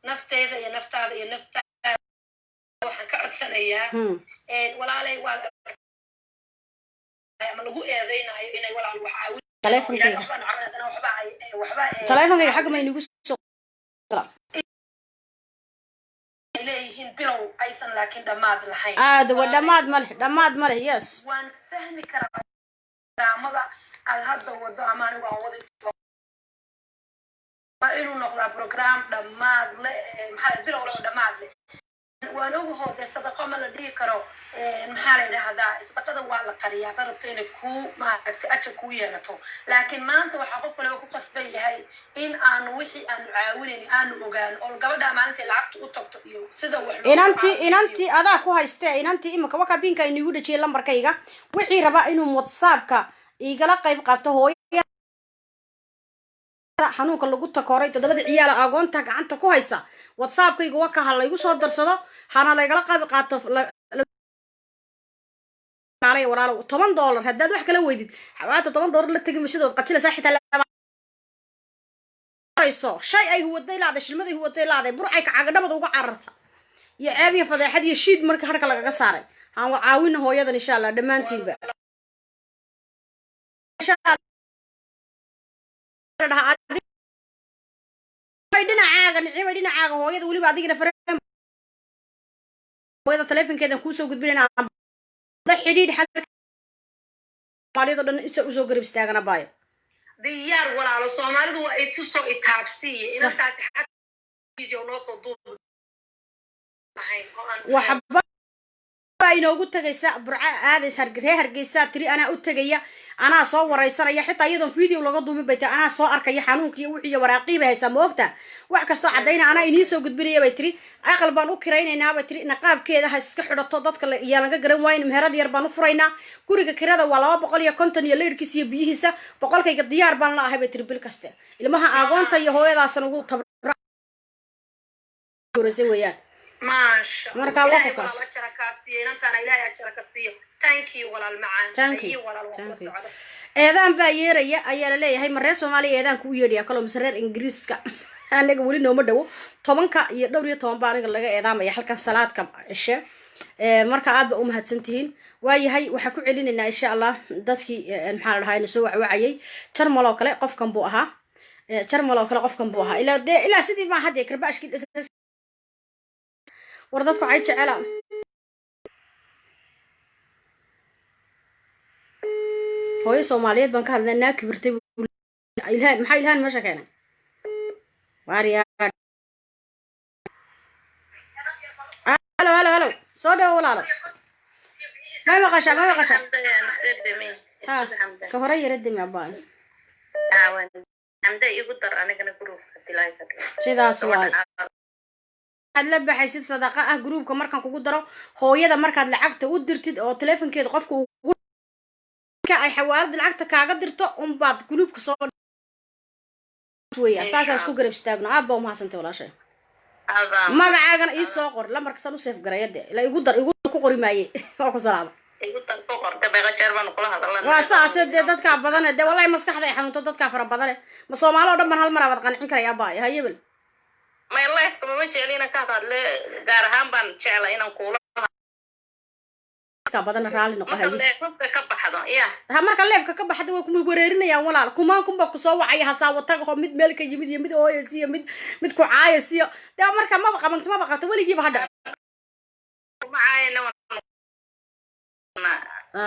نفط هذا يا نفط هذا يا نفط وحن كعدسنا يا ولا علي ولا ما لقوا إيدينا إني ولا الوحاول تلفونك حق ما ينقص إليهن بلو أيضا لكن دماد الحين دماد مله يس وان فهمي كرام ماذا الهذا وضع أمان وعوضي ما إلو نقطة برنامج دماد له محل بلو ولا دماد له وأنا هو ده صدقة ما لديه كرو محل هذا صدقة ولا قرية تربطين كو ما أتكويه لتو لكن ما أنت وحقوق لو كقصبي هاي إن أنا وحي أنا عاونني أنا وجان أو الجودة ما أنت لعبت وطبط يو سدوا إن أنت هذا كوه يستاء إن أنت إما كوكا بينك إنه يقول شيء لمبر كيجا وحي ربع إنه متصابك يجلا قيب قبته هو حنوك اللي قلت كوريت ده بدي عيال أقونتك عنك كويسة واتساب كي جواك هلا يقول صدر صدا حنا لا يقلق بقاطف عليه وراله $8 هداد واحد كله ويدي حوالي $8 اللي تجي مشيت وقتله ساحة لا رئيسه شيء أي هو الدليل هذا الشيء الماذا هو الدليل هذا برعيك عقدة بدو عرته يا عابي فضيحة يشيد مرك حركة لك قصاري هو عاون هو يدا إن شاء الله دمانتي بقى إن شاء الله دينا عاقة نعيمة دينا عاقة هو يدا ولي بعدين فرق هو يدا تلفن كذا كوسو قد بينا ده حديد حلقة مالي ضدنا إسو قريب استاغنا باي ديار ولا على صومالي دو إتوسو إتابسي إن تاسي video noo soo duub waxba inoogu tagaysa burca aadays hargeysa tiri anaa u tagaya anaa soo waraysanaya xitaa iyadoon video laga duubin bay tahay anaa soo arkaya xanuunkii wixii waraaqiiba haysaa ma ogta wax kastoo cadayna anaa inii soo gudbinaya bay tiri aqal baan u kiraynaynaa bay tiri naqaabkeeda ha iska xidhato dadka yaa laga garan waayin meherad yar baan u furaynaa guriga kirada waa 250 iyo leerkiisa iyo biyihiisa boqolkayga diyaar baan la ahay bay tiri bil kaste ilmaha aagoonta iyo hooyadaasna ugu tabrasay weeyaan maasha marka waxa kaas ilaahay ajarka siiyo thank you walaal macaan eedaan baa yeeraya ayaa la leeyahay mareer Soomaaliya eedaan ku yeedhiya kala masareer Ingiriiska anaga wali nooma dhawo 10 iyo dhowr iyo 10 baa aniga laga eedaamaya halkan salaadka cishe marka aad u mahadsantihiin waayahay waxa ku celinaynaa insha Allah dadkii maxaa la dhahaa soo wacayay jarmal oo kale qofkan buu ahaa ilaa sidii ma hadda karbaashkii war dadku ay jecelaan hooyo Soomaaliyeed baan ka hadlaynaa kibirtay ilhaan maxay ilhaan meesha keenay wariya halo soo dhaw walaalo ma qasha ka hore yaradimi abaan amda igu dar anigana gruupka dilayta sidaas waay la baxaysid sadaqa ah groupka markaan kugu daro hooyada markaad lacagta u dirtid oo telefonkeeda qofka ka ay xawaalad lacagta kaaga dirto baad groupka soo weeyaan saas isku garab istaagno aad baa u mahadsantahay walaashay magacaagana ii soo qor lambarka san u save garayade ila igu dar ku qori maayay oo ku salaam igu dar ku qor dabeeqa jeer baan kula hadalnaa waa saas dadka badan wallahi maskaxda ay xanuunto dadka fara badan ma Soomaaliya oo dhan hal mar aad qancin karaya baa hayebel my life kama jecelina ka hadle gaar ahaan baan jeclaa inaan kula ka badan raali noqohay leefka ka baxdo marka leefka ka baxdo way kuma wareerinayaan walaal kumaan kunba ku soo wacay hasaabo tag oo mid meel ka yimid iyo mid ooyasiyo mid ku caayasiyo marka ma qabto waligiiba hadda ma caayna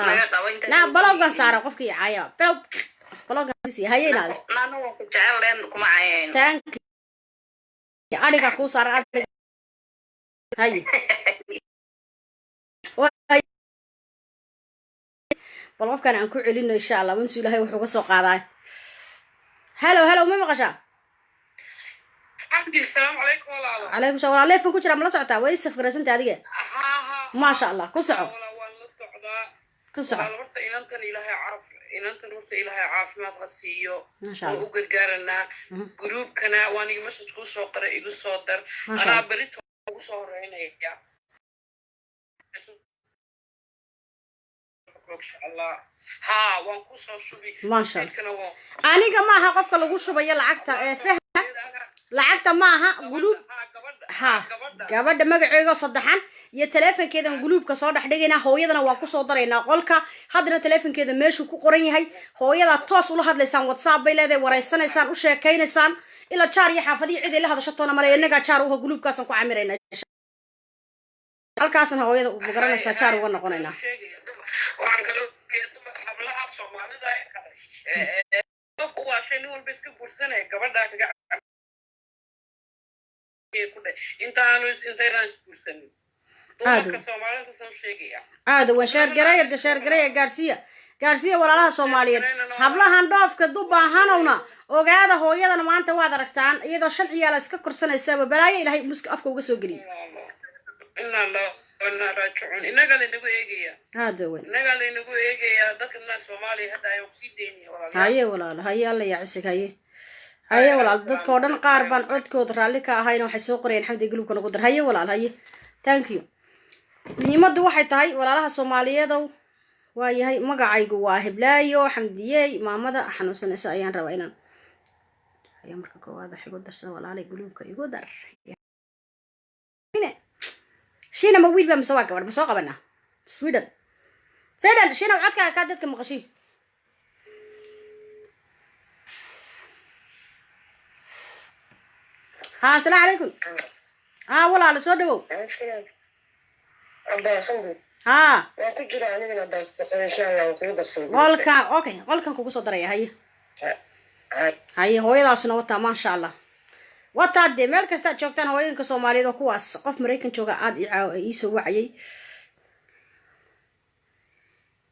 naga qabaynta balowgan saara qofkii caaya balowgan si hayeenaad nano ku jeclaan kuma caayeen adiga ku saar hay qofkan aan ku celino insha Allah inuu Ilaahay wuxuu ka soo qaaday hello ma maqashaa abdi assalamu alaykum walaalo alaykum salaam walaalo leefan ku jira ma la socotaa way safgaraysan adiga ma sha Allah ku soco horta inantan horta ilaahay caafimaad ha siiyo oo u gargaarana groupkana waan iga message ku soo qoray igu soo dar ana barito ugu soo horeynaya inshallah waan ku soo shubi aniga ma aha qofka lagu shubayo lacagta lacagta ma aha group gabadha magaceega saddexan iyo telefonkeedan guluubka soo dhaxdhigayna hooyadana waan ku soo daraynaa qolka hadana telefonkeeda meeshu ku qoran yahay hooyada toos ula hadlaysaan WhatsApp bay leedahay wareysanaysaan u sheekaynaysaan ila jaar iyo xaafadii cid ay la hadasho toona male inaga jaar uga guluubkaas ku camirayna halkaasna hooyada u garanaysa jaar uga noqonayna waxaan kale hablaha Soomaalida qofku waa shay walba iska bursanay gabadha kaga intaanu bursanin aada waa sheergareeya gaarsiya walaalaha Soomaaliyeed hablahan dhoofka dubaahanowna ogaada hooyadana maanta waad aragtaan iyadoo 5 ciyaal iska korsanaysa balaayo Ilaahay muska afka uga soo geliyo inaga la nagu eegaya dadka Soomaaliya hadda ay ku sii deynayaan walaal haye alla ya cisig haye walaal dadka oo dhan qaar baan codkooda raali ka ahayn waxay soo qoreen xamdi gulubka nagu dar haye walaal haye thank you niimadu waxay tahay walaalaha Soomaaliyeed waa yahay magacaygu waa Hiblaayo Xamdiyey maamada xanuunsanaysa ayaan rabaa inaan marka koowaad xigo darsan walaalay gulubka igu dar شينا مويل بمسواك ولا مسواك بنا سويدن شينا وعدك كادتك مقشي السلام عليكم والله على صدقوا قولكان كوكو صدريا هاي هويداسنا وتا ما شاء الله وتعدي مالك استاد شوكتان هواين كصومالي ذو كواس قف مريكن شوكا عاد يسوي وعي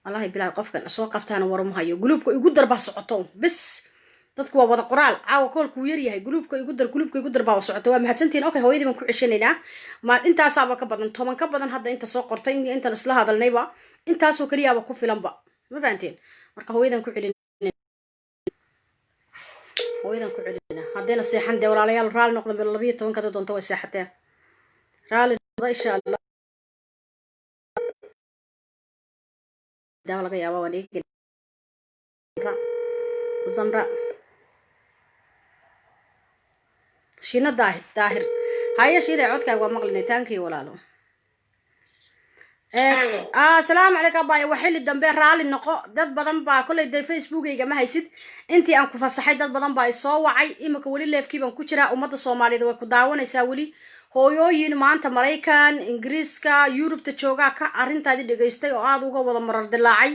الله يبلا قف كان سو قفتان ورم هايو قلوبكو يقدر با سقطون بس dadku waa wada qoraal caawa koolku yar yahay guluubka igu dar baa socoto waa mahadsantiin okay hooyadii baan ku cishanaynaa ma intaasaaba ka badan 10 ka badan hadda inta soo qortay inta isla hadalnayba intaasoo kaliya ku filanba ma fahanteen marka hooyadan ku celinaa haddana seexan de walaalayaal raali noqdo meel 12 ka doonto way seexateen raali insha Allah daawa laga yaabo waan eegin وزنرا شينا داهر هاي شيء عودك ومقلني تانكي ولا له السلام عليكم اباي وحيل الدنبه رالي نقو dad badan baa kulay day facebookayga ma haysid intii aan ku fasaxay dad badan baa soo wacay imika wali leefkii baan ku jiraa umada Soomaaliyeed way ku daawanaysaa wali hooyooyin maanta Mareykan Ingiriiska Yurub ta jooga ka arintaadi dhageystay oo aad uga wada marar dilaacay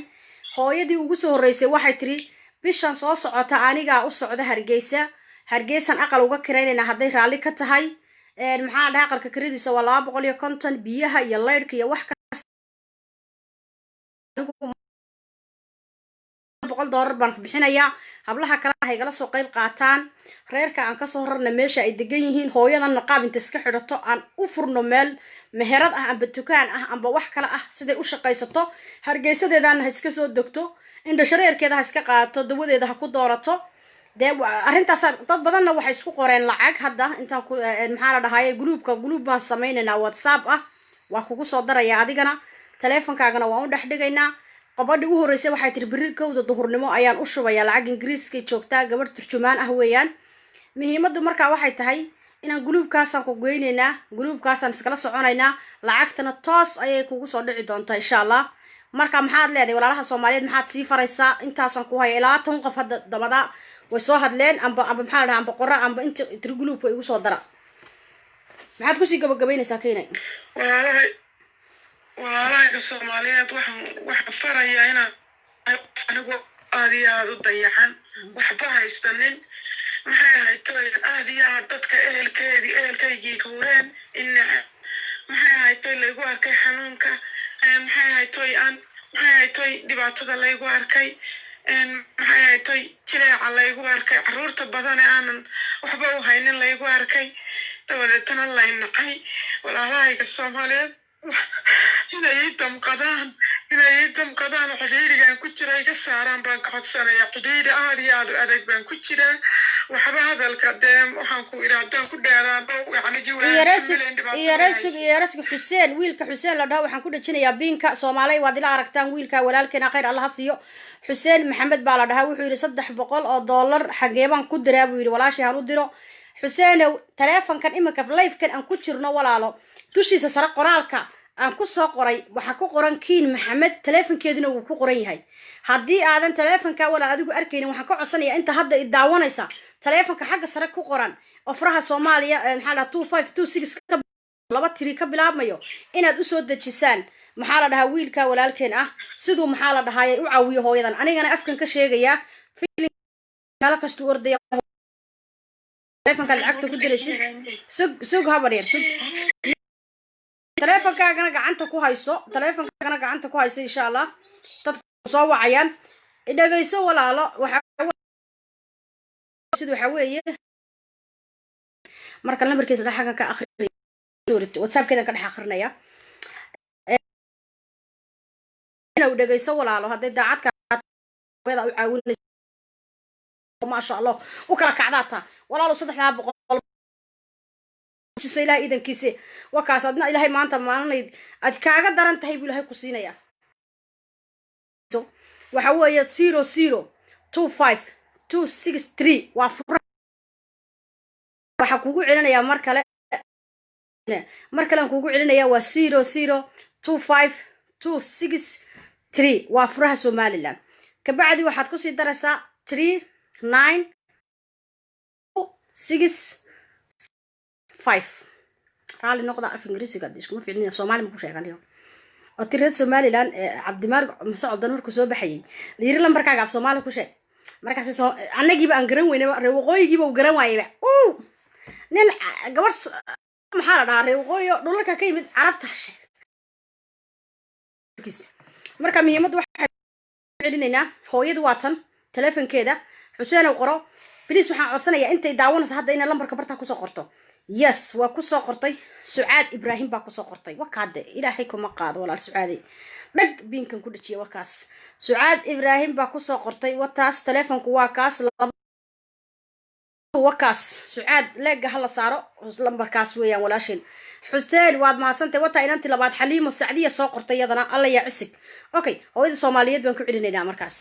hooyadii ugu soo horeysay waxay tiri bishan soo socota aniga u socda hargeysan aqal uga kireynayna haday raali ka tahay maxaa dhahay aqalka kiradiisa waa 250 biyaha iyo leydhka iyo wax kasta $100 baan bixinayaa hablaha kale ay gala soo qayb qaataan reerka aan ka soo rarna meesha ay degan yihiin hooyadan qaab inta iska xidhato aan u furno meel meherad ah amba dukaan ah amba wax kale ah siday u shaqaysato hargeysadeedana ha iska soo degto inda shareerkeeda ha iska qaato dawadeeda ha ku doorato de arintaas dad badanna waxay isku qoreen lacag hadda intaan ku maxaa la dhahaye group baan sameeynaa WhatsApp ah waa kugu soo daraya adigana teleefankaagana waan u dhaxdhigaynaa qabadhi ugu horeysay waxay tiri birirkooda duhurnimo ayaan u shubaya lacag Ingiriiska joogta gabar turjumaan ah weeyaan muhiimadu marka waxay tahay inaan group-kaasaan ku goynaynaa group-kaasaan iskala soconaynaa lacagtana toos ayay kugu soo dhici doontaa insha Allah marka maxaad leedahay walaalaha Soomaaliyeed maxaad sii faraysaa intaasan ku hay ilaa 10 qof hadda dabada way soo hadleen amba maxaa la dhahaa amba qora amba inta group-ka igu soo dara maxaad ku sii gabagabeynaysaa keenay walaalaha Soomaaliyeed waxaan farayaa inaan anigu aad iyo aad u dayaxan waxba haysanin maxay ahayd aad iyo aad dadka ehelkaygii kuureen maxay ahayd laygu arkay xanuunka maxay ahayd dhibaatada laygu arkay maxay ahayd jileeca laygu arkay caruurta badan ee aanan waxba u haynin laygu arkay dabadeetana lay nacay walaalahayga Soomaaliyeed inay damqadaan xidhiidhigan ku jira iga saaraan baan ka codsanayaa xidhiidhi aad iyo aad u adag baan ku jiraa waxba hadalka dee waxaan ku iraadaan ku dheeraan iyarasig Xuseen wiilka Xuseen la dhaho waxaan ku dhajinayaa biinka Soomaaliyeed waad ila aragtaan wiilka walaalkeena khayr Allah siiyo Xuseen Maxamed baa la dhahaa wuxuu yiri $300 xageebaan ku diraa buu yiri walaashay aan u diro Xuseen teleefankan imika live-kan aan ku jirno walaalo dushiisa sare qoraalka aan ku soo qoray waxa ku qoran Kiin Maxamed teleefankeedina uu ku qoran yahay hadii aadan teleefanka wala adigu arkaynin waxaan ka codsanayaa inta hadda i daawanaysa teleefanka xagga sare ku qoran ofraha Soomaaliya maxaa la 2526 laba tiri ka bilaabmayo inaad u soo dajisaan maxaa la dhahaa wiilka walaalkeen ah sidoo maxaa la dhahaayay u caawiyo hooyadan anigana afkan ka sheegaya kala kastu ordaya teleefanka lacagta ku diraysid sug habar yar sug teleefankaagana gacanta ku hayso insha Allah dad soo wacayaan idagayso walaalo waxa weeye marka lambarkiisa dhaxaga ka akhriyo WhatsApp keeda ka dhax akhrinaya inuu idagayso walaalo haday daacadka wada u caawinayso ma sha Allah u kala kacdaata walaalo 300 jisayla idankiisa wakaas adna Ilaahay maanta maalinayd ad kaaga daran tahay buu Ilaahay ku siinaya waxa weeye 0025263 waa fura waxa kugu celinaya mar kale aan kugu celinaya waa 0025263 waa furaha Somaliland ka bacdi waxaad ku sii daraysaa 3965 raali noqda af Ingiriisiga isku fiicnaa Soomaali ma ku sheeganayo أتريد سومالي لان عبد المالك مسعود دنور كسب حي لير لمبر كعب سومالي كوشة مركز أنا جيب أنجرم وين روقي جيب وجرم وايبه nin gabadh maxaa la dhahaa reeqooyo dhulalka ka yimid carabta hashe marka muhiimaddu waxay celinaynaa hooyadu waa tan telefonkeeda xuseen oo qoro please waxaan codsanayaa intay daawanayso hadda inay lambarka barta kusoo qorto yes waa kusoo qortay sucaad ibraahim baa kusoo qortay wakaade ilaahay kuma qaado walaal sucaadi dhag biinkan ku dhajiya wakaas sucaad ibraahim baa kusoo qortay wataas telefonku waa kaas wakaas sucaad leega hala saaro lambarkaas weeyaan walaasheen xuseen waad mahadsantahay wata inantii labaad xaliimo sacdiya soo qortay yadana alla yaa cusub okay hooyada Soomaaliyeed baan ku celinaynaa markaas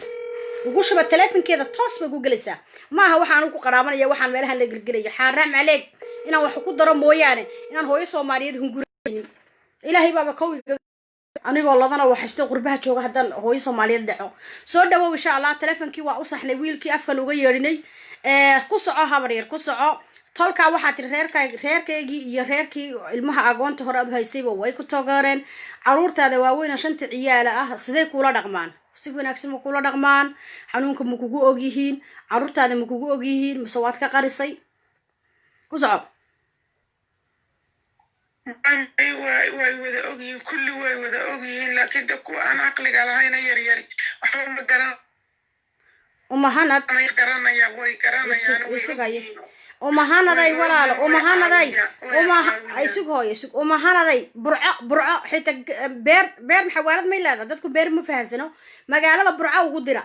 ugu shuba telefonkeeda toos bay ku galaysaa maaha waxaan ku qaraabanaya waxaan meelahan la gelgelayo xaraam caleeg inaan wax ku daro mooyaane inaan hooyo Soomaaliyeed hunguraynin ilaahay baaba kowga anigoo ladana waxaysto qurbaha jooga hadan hooyo Soomaaliyeed dhaco soo dhawow insha Allah telefonkii waa u saxnay wiilkii afkan uga yeerinay ku soco habar yar ku soco tolka waxa tir reerkaygii iyo reerkii ilmaha agoonta hore aad haystayba way ku toogaren caruurtaada waaweyn shanta ciyaala ah sidee kula dhaqmaan si wanaagsan ma kula dhaqmaan xanuunka ma kugu og yihiin caruurtaada ma kugu og yihiin mise waad ka qarisay ku soco way wada og yihiin kulli way wada og yihiin laakiin dadku aan aqliga lahayn yar waxba ma garan umahanad garanaya way garanayaan umahanaday walaalo umahanaday umahanaday burco xita beer maxawaalad ma ilaada dadku beer ma fahansano magaalada burco ugu dira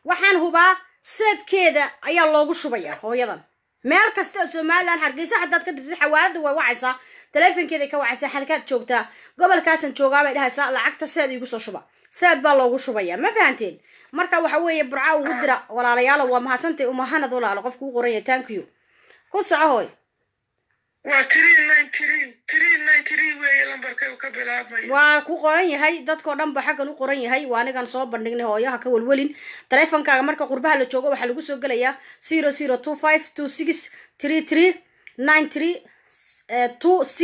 waxaan hubaa seedkeeda ayaa loogu shubaya hooyadan meel kasta Soomaaliland Hargeysa haddaad ka dirtid xawaalada way wacaysaa telefonkeeda ka wacaysaa halkaad joogtaa gobolkaasan joogaa bay dhahaysaa lacagta seed igu soo shuba seed baa loogu shubaya ma fahanteen marka waxa weeye burco ugu dira walaalayaal waa mahadsantahay umahanad walaalo qofku u qoran yahay thank you ku socoy waa 393 weeye lambarka uu ka bilaabmay waa ku qoran yahay dadkoo dhan ba xagan u qoran yahay waa anigan soo bandhignay hooyaha ka walwalin telefonkaaga marka qurbaha la joogo waxa lagu soo galayaa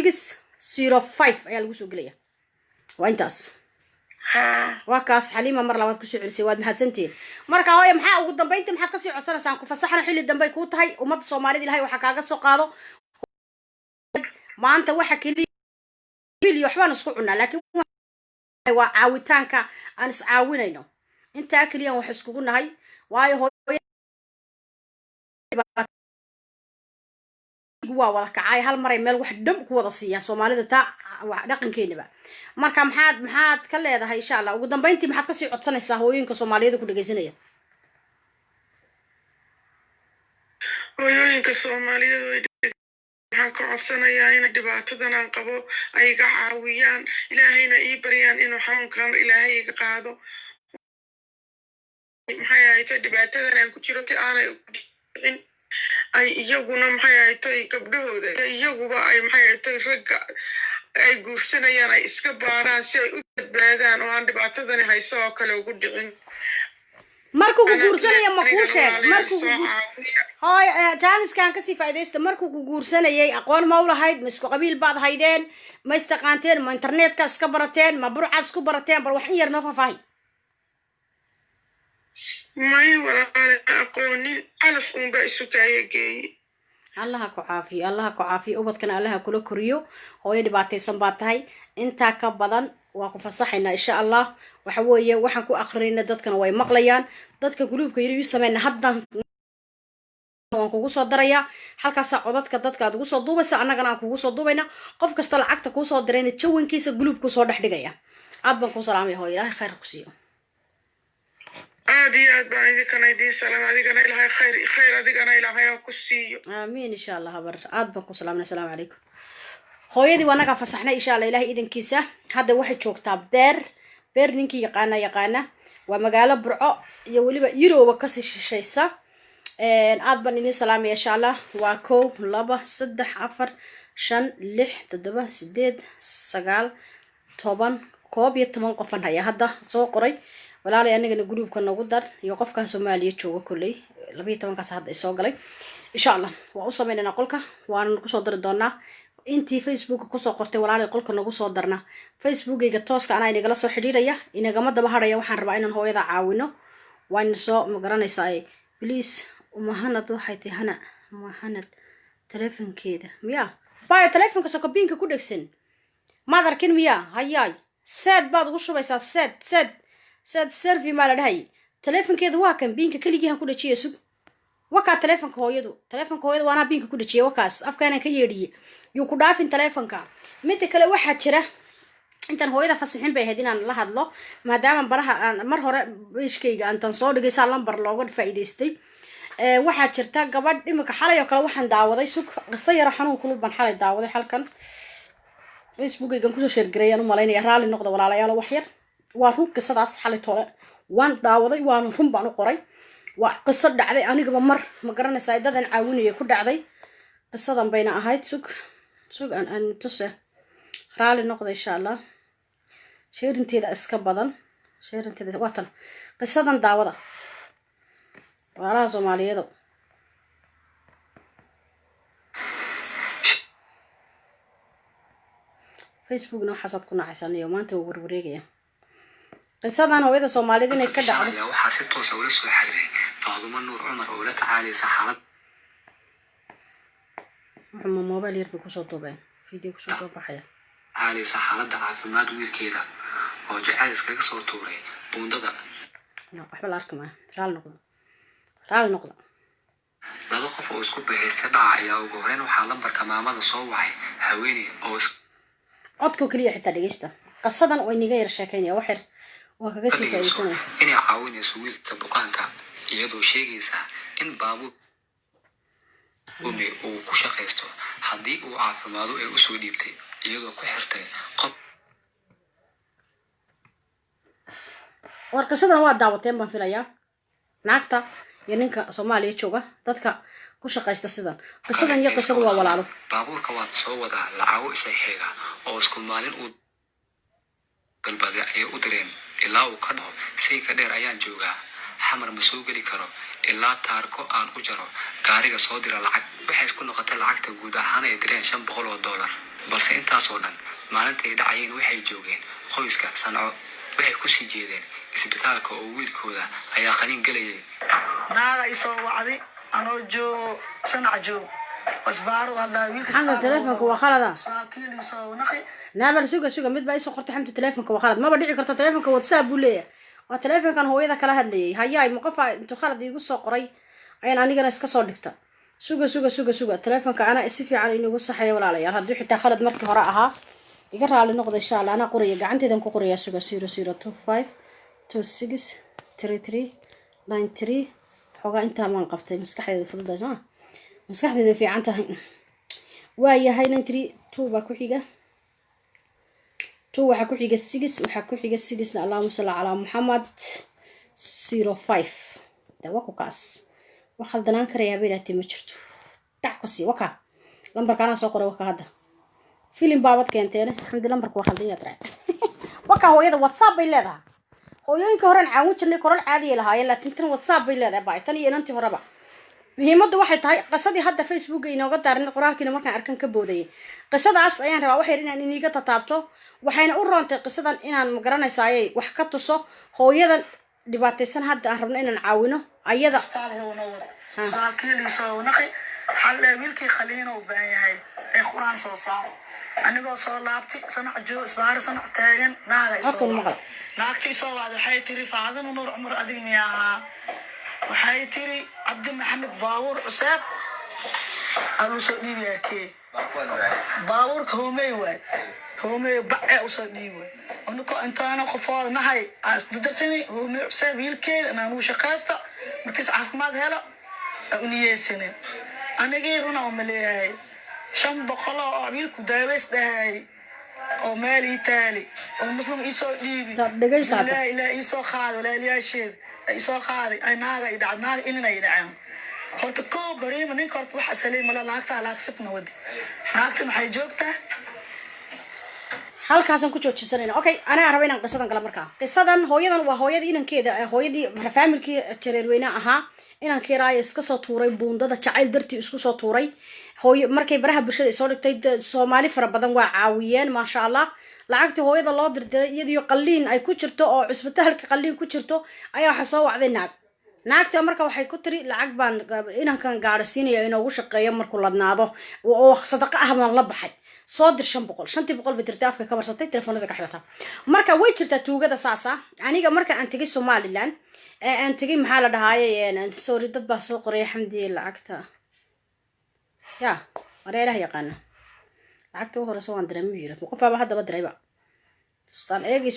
00252633932605 ayaa lagu soo galayaa waa intaas waa kaas xaliima mar labaad ku soo celisay waad mahadsantiin marka hooyo maxaa ugu dambeyntii maxaad ka sii codsanaysaa ku fasaxna xilli dambe ku tahay ummadda Soomaaliyeed ilaahay waxa kaaga soo qaado maanta waxa kaliya waxbaan isku cunaa laakiin waa caawitaanka aan is caawinayno inta kaliya wax iskugu nahay waayo hooyo waa wada kacay hal mar ay meel wax dhab ku wada siiyaan Soomaalida taa dhaqankeena marka maxaad ka leedahay insha Allah ugu dambeyntii maxaad ka sii codsanaysaa hooyinka Soomaaliyeed ku dhageysanaya hooyinka Soomaaliyeed waxaan ka codsanayaa in dhibaatadan aan qabo ay iga caawiyaan ilaahayna ii baryaan inuu xanuunkan ilaahay iga qaado maxay ahayd dhibaatadan aan ku jiro si aanay ay iyaguna maxay ahayd gabdhahooda iyaguba ay maxay ahayd ragga ay guursanayaan ay iska baaraan si ay u badbaadaan oo aan dhibaatadan hayso oo kale ugu dhicin markuu guursanaya ma ku sheeg markuu hooy jaaniskan ka sii faa'iideysta markuu guursanayay aqoon ma u lahayd ma isku qabiil baad haydeen ma istaqaanteen ma internetka iska barateen ma burcad isku barateen bal wax in yar noo faahfaahin may walaal aqoonin alaf unba isu kaayagay Allah ku caafiyo ubadkana Allah kula koriyo hooyo dhibaataysan baad tahay inta ka badan waa ku fasaxayna insha Allah waxa weeye waxaan ku akhrinayna dadkana way maqlayaan dadka guluubka yiri sameeyna hadda waan kugu soo daraya halkaas codadka dadka aad ugu soo duubaysa annagana aan kugu soo duubayna qof kasta lacagta ku soo dirayna jawankiisa guluubku soo dhex dhigaya aad baan ku salaamay hooyo ilaahay khayr ku siiyo aad baan idinka idin salaam adigana ilaahay khayr adigana ilaahay ku siiyo amiin insha Allah habar aad baan ku salaamay assalaamu calaykum hooyadii wanaga fasaxnay insha Allah ilaahay idinkiisa hadda waxay joogtaa beer ninkii yaqaana waa magaalo burco iyo waliba Yurooba ka sii shishaysa aad baan idin salaamay insha Allah waa 1 2 3 4 5 6 7 8 9 10 qofan haya hadda soo qoray walaalay anigana groupka nagu dar iyo qofka Soomaaliya jooga kulay 12 kaas hadda soo galay insha Allah waa u sameeynaa qolka waan ku soo dari doonaa intii Facebook ku soo qortay walaalay qolka nagu soo darna Facebookayga tooska ana inagala soo xiriiraya inagama daba haraya waxaan rabaa inaan hooyada caawino waan soo ma garanaysaa please umahanad waxay tahay hana umahanad تليفون كده ميا باي تليفون كسوق بينك كودكسن ما دركين ميا هياي ساد بعض وشو بس ساد سيرفي مال هاي تليفون كده واكن بينك كل جهة كل شيء سوق وكا تليفون كهويدو وانا بينك كل شيء وكاس أفكارنا كيري يوكودافين تليفون كا متى كلا واحد شره انت هويدا فصيحين bay ahayd inaan la hadlo maadaama baraha aan mar hore wiishkayga aan tan soo dhigay lambar looga faa'iideystay waxa jirta gabadh imika xalay oo kale waxaan daawaday sug qisa yar xanuun kulub ban xalay daawaday halkan Facebook-aygan ku soo share gareeyaan u maleynaya raali noqdo walaalayaal wax yar waa run qisadaas xalay toole waan daawaday waan run baan u qoray waa qiso dhacday aniga mar ma garanaysaa dadan caawinaya ku dhacday qisadan bayna ahayd sug aan tusay raali noqdo insha Allah شيرنتيدا اسكا بدن شيرنتيدا واتن قصدان داودا ولا Soomaaliyeed Facebook no xasad ku naxaysanay maanta uu warwareegaya qisadan hooyada Soomaaliyeed inay ka dhacdo waxa si toos ah u soo xiriiray Faadumo Nuur Cumar oo la tacaalaysa xaalad waxuma mobile yar ku soo duubeen video ku soo baxaya عاليسة حالة عافماد ويلكيدا oo jacayl iskaga soo tuuray buundada waxba la arkama raal noqdo laba qof oo isku bahaystay dhacaya ugu horeen waxa lambarka maamada soo wacay haweeney oo codku kaliya xitaa dhageysta qasadan oo iniga yar sheekaynaya wax yar waa kaga sii faa'iideysanay inay caawinayso wiilka bukaanka iyadoo sheegaysa in baabuur uu ku shaqeysto haddii uu caafimaado ay u soo dhiibtay iyadoo ku xirtay qof warqasadan waa daawateen baan filayaa naagta iyo ninka Soomaaliya jooga dadka ku shaqeysta sidan qisadan iyo qisadu waa walaalo baabuurka waa soo wada lacago isaxiiga oo isku maalin uu dalbaday ay u direen ilaa uu ka dhaho si ka dheer ayaan joogaa xamar ma soo gali karo ilaa taarko aan u jaro gaariga soo dira lacag waxay isku noqotay lacagta guud ahaan ay direen $500 balse intaas oo dhan maalintii dhacayeen waxay joogeen qoyska Sanco waxay ku sii jeedeen isbitaalka oo wiilkooda ayaa qalin galayay naaga isoo wacday anoo joogo Sanco wasbaaro hada wiilka telefoonka waa khalada saakiil isoo naqi naabal suga mid baa isoo qortay xamtu telefoonka waa khalad ma dhici karto telefoonka WhatsApp buu leeyahay waa telefoonkan hooyada kala hadlayay hayaay ma qof intu khalad igu soo qoray ayaan anigana iska soo dhigta suga telefoonka ana si fiican inagu saxay walaalayaal haddii xitaa khalad markii hore ahaa iga raali noqdo insha Allah ana qoriya gacanteedan ku qoriya suga 0025263393 xogaa inta maan qabtay maskaxdeeda fududaysa maskaxdeeda fiican tahay waayahay 932 baa ku xiga 2 waxa ku xiga 6 waxa ku xiga 6 Allahumma salli ala Muhammad 05 dawa ku kaas waxa danaan karaya beerati ma jirto taxkusi waka lambarkana soo qoray waka hadda filim baabad keenteen alxamdulillah lambarku waa khaldan yahay waka hooyada WhatsApp bay leedahay hooyooyinka horan caawin jirnay koral caadi lahaayeen laakiin tan WhatsApp bay leedahay baaytan iyo inantii horeba muhiimadu waxay tahay qisadii hadda Facebook inooga daarnay qoraalkiina markaan arkan ka boodayay qisadaas ayaan rabaa wax yar inaan iniga taabto waxayna u roontay qisadan inaan ma garanaysay wax ka tuso hooyadan dhibaataysan hadda aan rabno inaan caawino ayada saakiil isoo naqi hal wiilkii qaliin oo baan yahay ee quraan soo saar anigoo soo laabtay Sanco isbaar Sanco taagan naaga isoo naagtii soo waxay tiri Faadumo Nuur Cumar adimiyaha waxay tiri Cabdi Maxamed Baawur Cusaab aanu soo dhiibiyay baawur hoomay baa u soo dhiibay anko intaana qofood nahay dadasani hoomay Cusaab wiilkeeda aanu shaqaysta markiis caafimaad helo uniyeesane anigii runa oo maleeyahay 500 oo wiilku daaweys dhahay oo meel Itaali oo muslim isoo dhiibi ilaa isoo qaado laaliyaasheed isoo qaaday ay naaga idacnaaga inay dhacaan horta ko bariima nin kort wax asalay mala laagta fitna wadi naagtan waxay joogtaa halkaasan ku joojisanayn okay ana rabo inaan qisadan kala markaa qisadan hooyadan waa hooyadii inankeeda hooyadii familkii jareerweyna ahaa inankii raay iska soo tuuray buundada jacayl dartii isku soo tuuray hooyo markay baraha bulshada soo dhigtay Soomaali fara badan waa caawiyeen ma sha Allah lacagtii hooyada loo dirdiray iyadoo qalliin ay ku jirto oo cisbitaalka qalliin ku jirto ayaa waxa soo wacday naagta marka waxay ku tiri lacag baan inankan gaarsiinaya inoogu shaqeeyo markuu ladnaado oo sadaqa ah baan la baxay soo dir 500 bay dirtay afka ka barsatay telefoonada ka xidhata marka way jirtaa tuugada saasa aniga marka aan tagay Somaliland aan tagay maxaa la dhahaayay sorry dad baa soo qoray xamdi lacagta ya wareeraha yaqaan lacagta hore soo aan dareemay yiri qof baa hadda badrayba saan eegi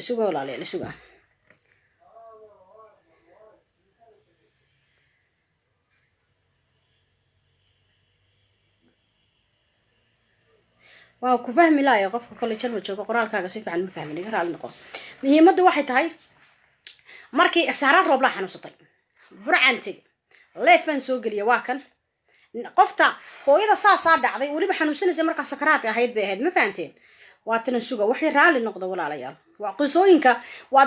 isuga walaalayaal isuga waa ku fahmi laaya qofka kale jalba jooga qoraalkaaga si fiican ma fahmin iga raali noqon muhiimaddu waxay tahay markii Sahra Roob la xanuunsatay burcantay leefan soo galiya waa kan qofta hooyada saasaa dhacday waliba xanuunsanaysa marka sakaraad ahayd bay ahayd ma fahanteen waa tan suga waxay raali noqdo walaalayaal waa qisooyinka waa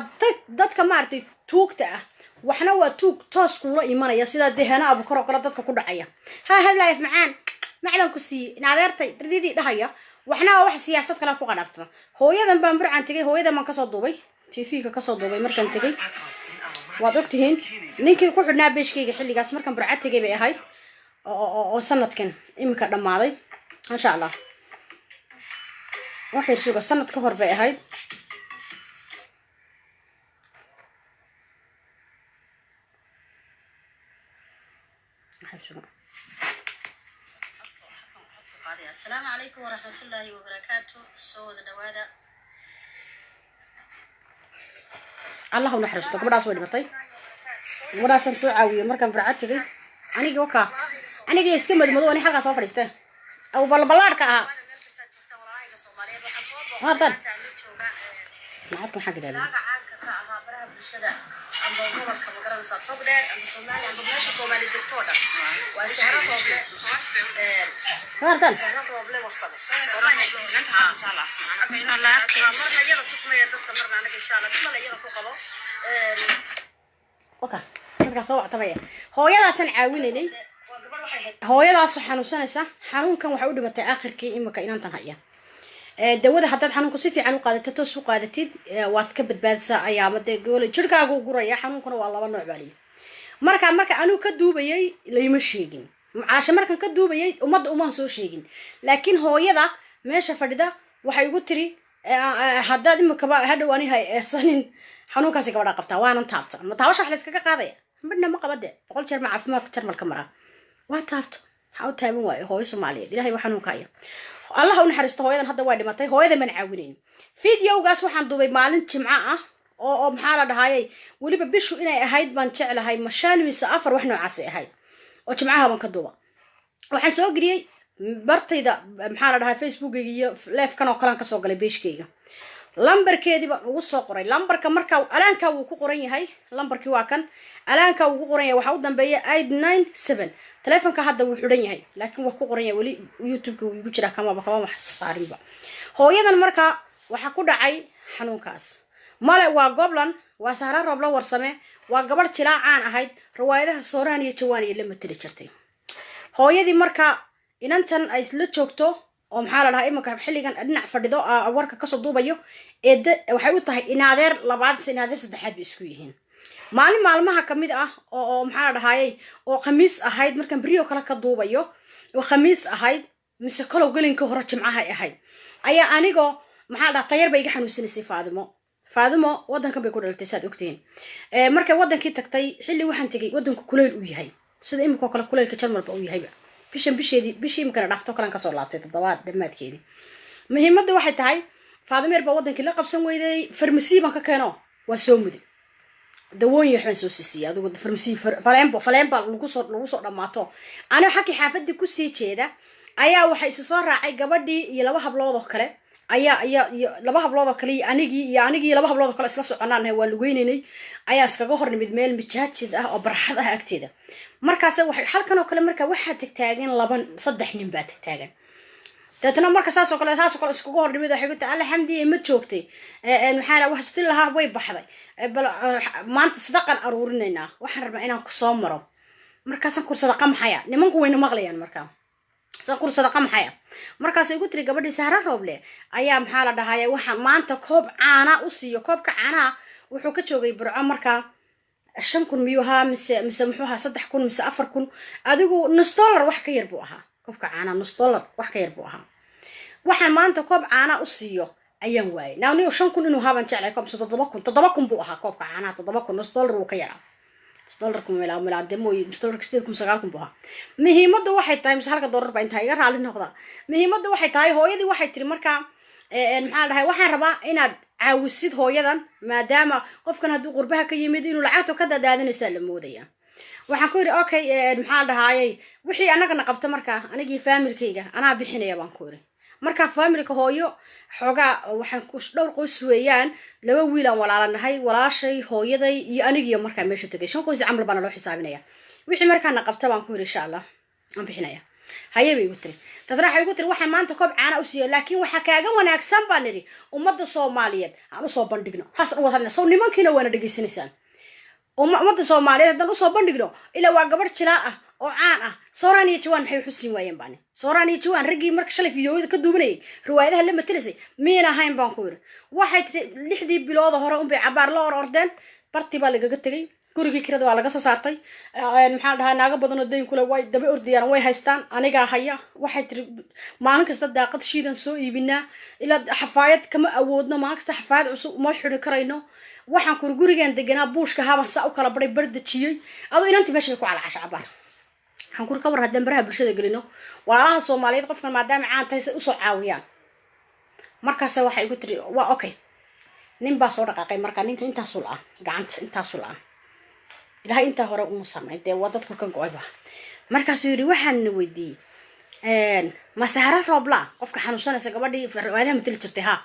dadka maartay tuugta ah waxna waa tuug toos kula imanaya sida dehana abu karo kala dadka ku dhacaya ha hablaayf macaan ku sii naadeertay rididi dhahaya waxna wax siyaasad kala ku qadabta hooyadan baan burcan tagay hooyadan man ka soo duubay TV-ga ka soo duubay markan tagay waad ogtihiin ninkii ku xidhnaa beeshkayga xilligaas markan burcan tagay bay ahayd oo sanadkan imika dhamaaday insha Allah waxay suuga sanad ka hor bay ahayd السلام عليكم ورحمة الله وبركاته سود نوادا الله نحرسته قبل أسود بطي قبل أسود سعوية مركب برعتي لي أنا جوكا أنا جي اسكمل مدوني حاجة صفرسته أو بالبلار كها هذا معكم حاجة ده عند الغرب كمقرن صوب ده عند الصومالي عند بلاش الصومالي دكتور وسهرة طوبلة هذا سهرة طوبلة وصل ننتهى صلاة أنا لا مرنا يلا تسمى يا دكتور مرنا عندك إن شاء الله ثم لا يلا تقبل أوكي مرة صوّع طبيعي هو يلا سن عاونني هو يلا صح حنوسنسة حنون كان وحود متى آخر كي إما كائنان تنهاية dawada haddaad xanuunku si fiican u qaadato toos u qaadatid waad ka badbaadsaa ayaamada gool jirkaaga ugu raya xanuunkuna waa laba nooc bali marka anu ka duubayay leeyma sheegin macaasha markan ka duubayay umada uma soo sheegin laakiin hooyada meesha fadhida waxay ugu tiri haddaad imika hadhowaani haysanin xanuunkaasi gabadha qabtaa waanan taabta ma taawasha wax la iskaga qaadaya midna ma qabade 100 jeer ma caafimaadka jarmalka mara waa taabto waxa uu taaban waayo hooyo Soomaaliyeed ilaahay waxa xanuunkaya الله ونحرسته هويدا هذا واحد متى هويدا من عاونين فيديو قاس وحن دوبي مالين جمعة أو محالة هاي ولي ببشوا إنا هايد بنشعل هاي مشان ويسافر وإحنا عسى هاي وجمعها من كدوبة وحن سوق لي برتي ذا محالة هاي فيسبوك لاف كانوا كلام كسوق لي بيش كيجا لامبر كذي وصق قري لامبر كمركا الآن كوا كقري هاي لامبر كواكن الآن كوا كقري وحودا بيا 897 تلفون كهذا وحورين هاي لكن وحكو قرية ولي يوتيوب يقولش كما بقى ما حس صارين بقى هو يدا المركا وحكو دعي حنون كاس ماله وقبلن وسهرة ربلا ورسمه وقبل تلا عن هاي رواية صورانية جوانية اللي متريشرتي هو يدي مركا إن أنتن أيسلت شوكتو ومحال هاي مكان حلي كان أدنى فردو أورك كسر دوبيو إد وحيوتها إنادر لبعض سنادر سدحد بيسكويهن maalmaha kamid ah oo maxaa dhahaayay oo khamiis ahayd markan bariyo kala ka duubayo oo khamiis ahayd mise kala galinka hore jimcaha ahayd ayaa anigo maxaa dhahay tayar bay iga xanuunsanaysay faadimo wadankan bay ku dhalatay saad ogtiin markay wadankii tagtay xilli waxaan tagay wadanku kuleel u yahay sida imika kala kuleelka jarmalba u yahay bishii imika dhaafto kala ka soo laabtay toddobaad dhamaadkeedii muhiimaddu waxay tahay faadimo yar baa wadankii la qabsan weyday farmasi baan ka keeno waa soo muday دawooyin waxaan soo siisay adigu farmasi faleemba lagu soo dhamaato ana xaqi xaafadii ku sii jeeda ayaa waxa is soo raacay gabadhii iyo laba hablood oo kale ayaa laba hablood oo kale anigii laba hablood oo kale isla soconaan waa lugeynay ayaa iskaga hor nimid meel mijaajid ah oo barxad ah agteeda markaas waxay halkan oo kale marka waxa tagtaagan 2-3 nin baa tagtaagan dadna marka saasoo kale iskugu hor nimid waxay ku tahay alxamdiye ma joogtay maxaa wax sidii lahaa way baxday bal maanta sadaqan aruurinayna waxaan rabaa inaan ku soo maro markaas aan ku sadaqa maxaya nimanku wayna maqlayaan markaa san ku sadaqa maxaya markaas ay ku tiri gabadhii Sahra Rooble ayaa maxaa la dhahayaa waxa maanta koob caana u siiyo koobka caanaha wuxuu ka joogay burco markaa 5,000 miyuha mise muxuuha 3,000 mise 4,000 adigu $1 wax ka yar buu ahaa koobka caana $1 wax ka yar buu ahaa waxaan maanta koob caana u siiyo ayaan waayay naaniyo 5,000 inuu haaban jeclay koob 7,000 buu ahaa koobka caana $7,000 uu ka yaraa $1 meel demo $9,000 buu ahaa muhiimadda waxay tahay mise $1 baa inta iga raali noqda muhiimadda waxay tahay hooyadii waxay tiri markaa maxaa dhahay waxaan rabaa inaad caawisid hooyadan maadaama qofkan hadduu qurbaha ka yimid inuu lacagto ka dadaadinaysa la moodaya waxaan ku yiri okay maxaa dhahaayay wixii anagana qabta markaa anigii familkayga anaa bixinaya baan ku yiri marka familka hooyo xogaa waxaan ku dhowr qoys weeyaan 2 wiil aan walaalanahay walaashay hooyaday iyo anigiyo markaa meesha tagay 5 qoys camal baan loo xisaabinaya wixii markaana qabta baan ku yiri insha Allah aan bixinaya hayay igu tiri tadraxa igu tiri waxaan maanta koob caana u siiyo laakiin waxa kaaga wanaagsan baan niri ummadda Soomaaliyeed aan u soo bandhigno haas u wadana soo nimankiina waana dhageysanaysan ummadda Soomaaliyeed haddaan u soo bandhigno ila waa gabar jilaa ah oo caan ah Sooraan iyo Jawaan maxay xusin waayeen baan Sooraan iyo Jawaan ragii marka shalay fiidiyooda ka duubanay riwaayadaha la matalasay miina ahayn baan ku yiri waxay 6 bilood hore un bay cabaar la ordeen barti baa laga tagay gurigii kirada waa laga soo saartay maxaa dhahay naaga badan oo deyn kule way daba ordiyaan way haystaan aniga haya waxay tiri maalin kasta daaqad shiidan soo iibinaa ila xafaayad kama awoodno maalin kasta xafaayad cusub ma xiri karayno waxaan ku gurigan deganaa buushka haban saa u kala baray bardajiyay adoo inantii meesha ku calaash cabaar waxaan ku war haddaan baraha bulshada galino walaalaha Soomaaliyeed qofkan maadaama caan tahay u soo caawiyaan markaas waxay igu tiri waa okay nin baa soo dhaqaaqay marka ninka intaas ul ah gacanta intaas ul ah ilaahay inta hore uu sameeyay wadadku kan go'ayba markaas yiri waxaan weydiiyay ma sahara roobla qofka xanuunsanaysa gabadhii farwaadaha matal jirtay ha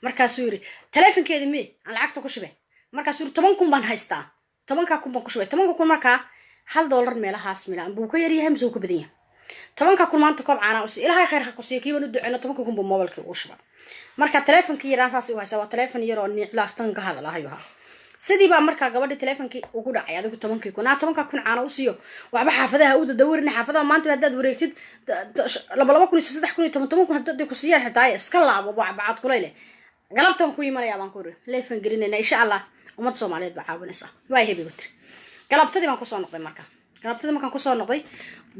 markaas yiri telefonkeeda mi aan lacagta ku shubay markaas yiri 10,000 baan haystaa 10,000 baan ku shubay 10,000 marka $1 meelahaas milaan buu ka yar yahay mise uu ka badan yahay 10,000 maanta koob caana u si ilaahay khayr ha ku siiyo kiiban u duceeno 10,000 buu mobilka ugu shubay marka telefonkii yaraan taas u haysa waa telefon yar oo niiclaaftan ka hadalahayo ha sidii baa markaa gabadhii telefonkii ugu dhacay adigu 10,000 caana u siiyo waxba xaafadaha u dadawarin xaafadaha maanta hadaad wareegtid 2,000 3,000 hadii ku siiyaan xitaa iska laabo bacad kuleyle galabtan ku yimaanaya baan ku ri leefan gelinayna insha Allah ummad Soomaaliyeed baa caawinaysa way hebi wati galabtadii baan ku soo noqday markaan ku soo noqday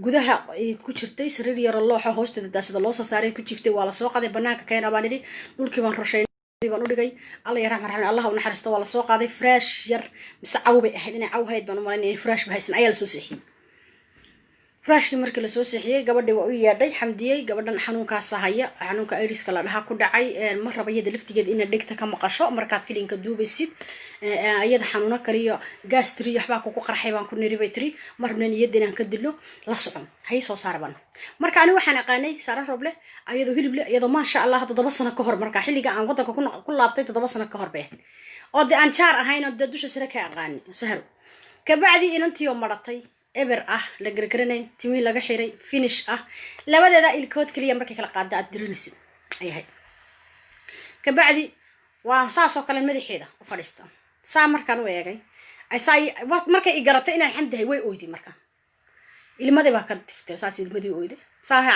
gudaha ay ku jirtay sariir yar looxa hoosteeda daasada loo soo saaray ku jiftay waa la soo qaday banaanka keenay baan idhi dhulkii baan rushay baan u dhigay Allah ya raxmaan Allah u naxariisto waa la soo qaaday fresh yar mise cawbay ahayd inay cawhayd baan u malaynay fresh bahaysan ayaa la soo seexiyay frashkii markii la soo seexiyay gabadhii waa u yeedhay xamdiyay gabadhan xanuunkaas haya xanuunka iriska la dhaha ku dhacay ma raba iyada laftigeed in dhigta ka maqasho marka filinka duubaysid iyada xanuuna kaliya gastri waxba ku qarxay baan ku niribay tiri marna niyad inaan ka dilo la socon hay soo saarban marka ani waxaan aqaanay Sara Roble ayadoo hilib leh iyadoo ma sha Allah 7 sano ka hor marka xilliga aan wadanka ku laabtay 7 sano ka hor bay oo aan jaar ahayn oo dusha sare ka aqaan sahal ka bacdi inantii oo maratay eber ah la gargaranayn timi laga xiray finish ah labadeeda ilkood kaliya markay kala qaada aad dirinaysid ayahay ka bacdi waa saasoo kale madaxeeda u fadhiista saa markaan u eegay ay saay markay igaratay inaan xamdahay way ooyday marka ilmadii baa ka tiftay saas ilmadii ooyday saaha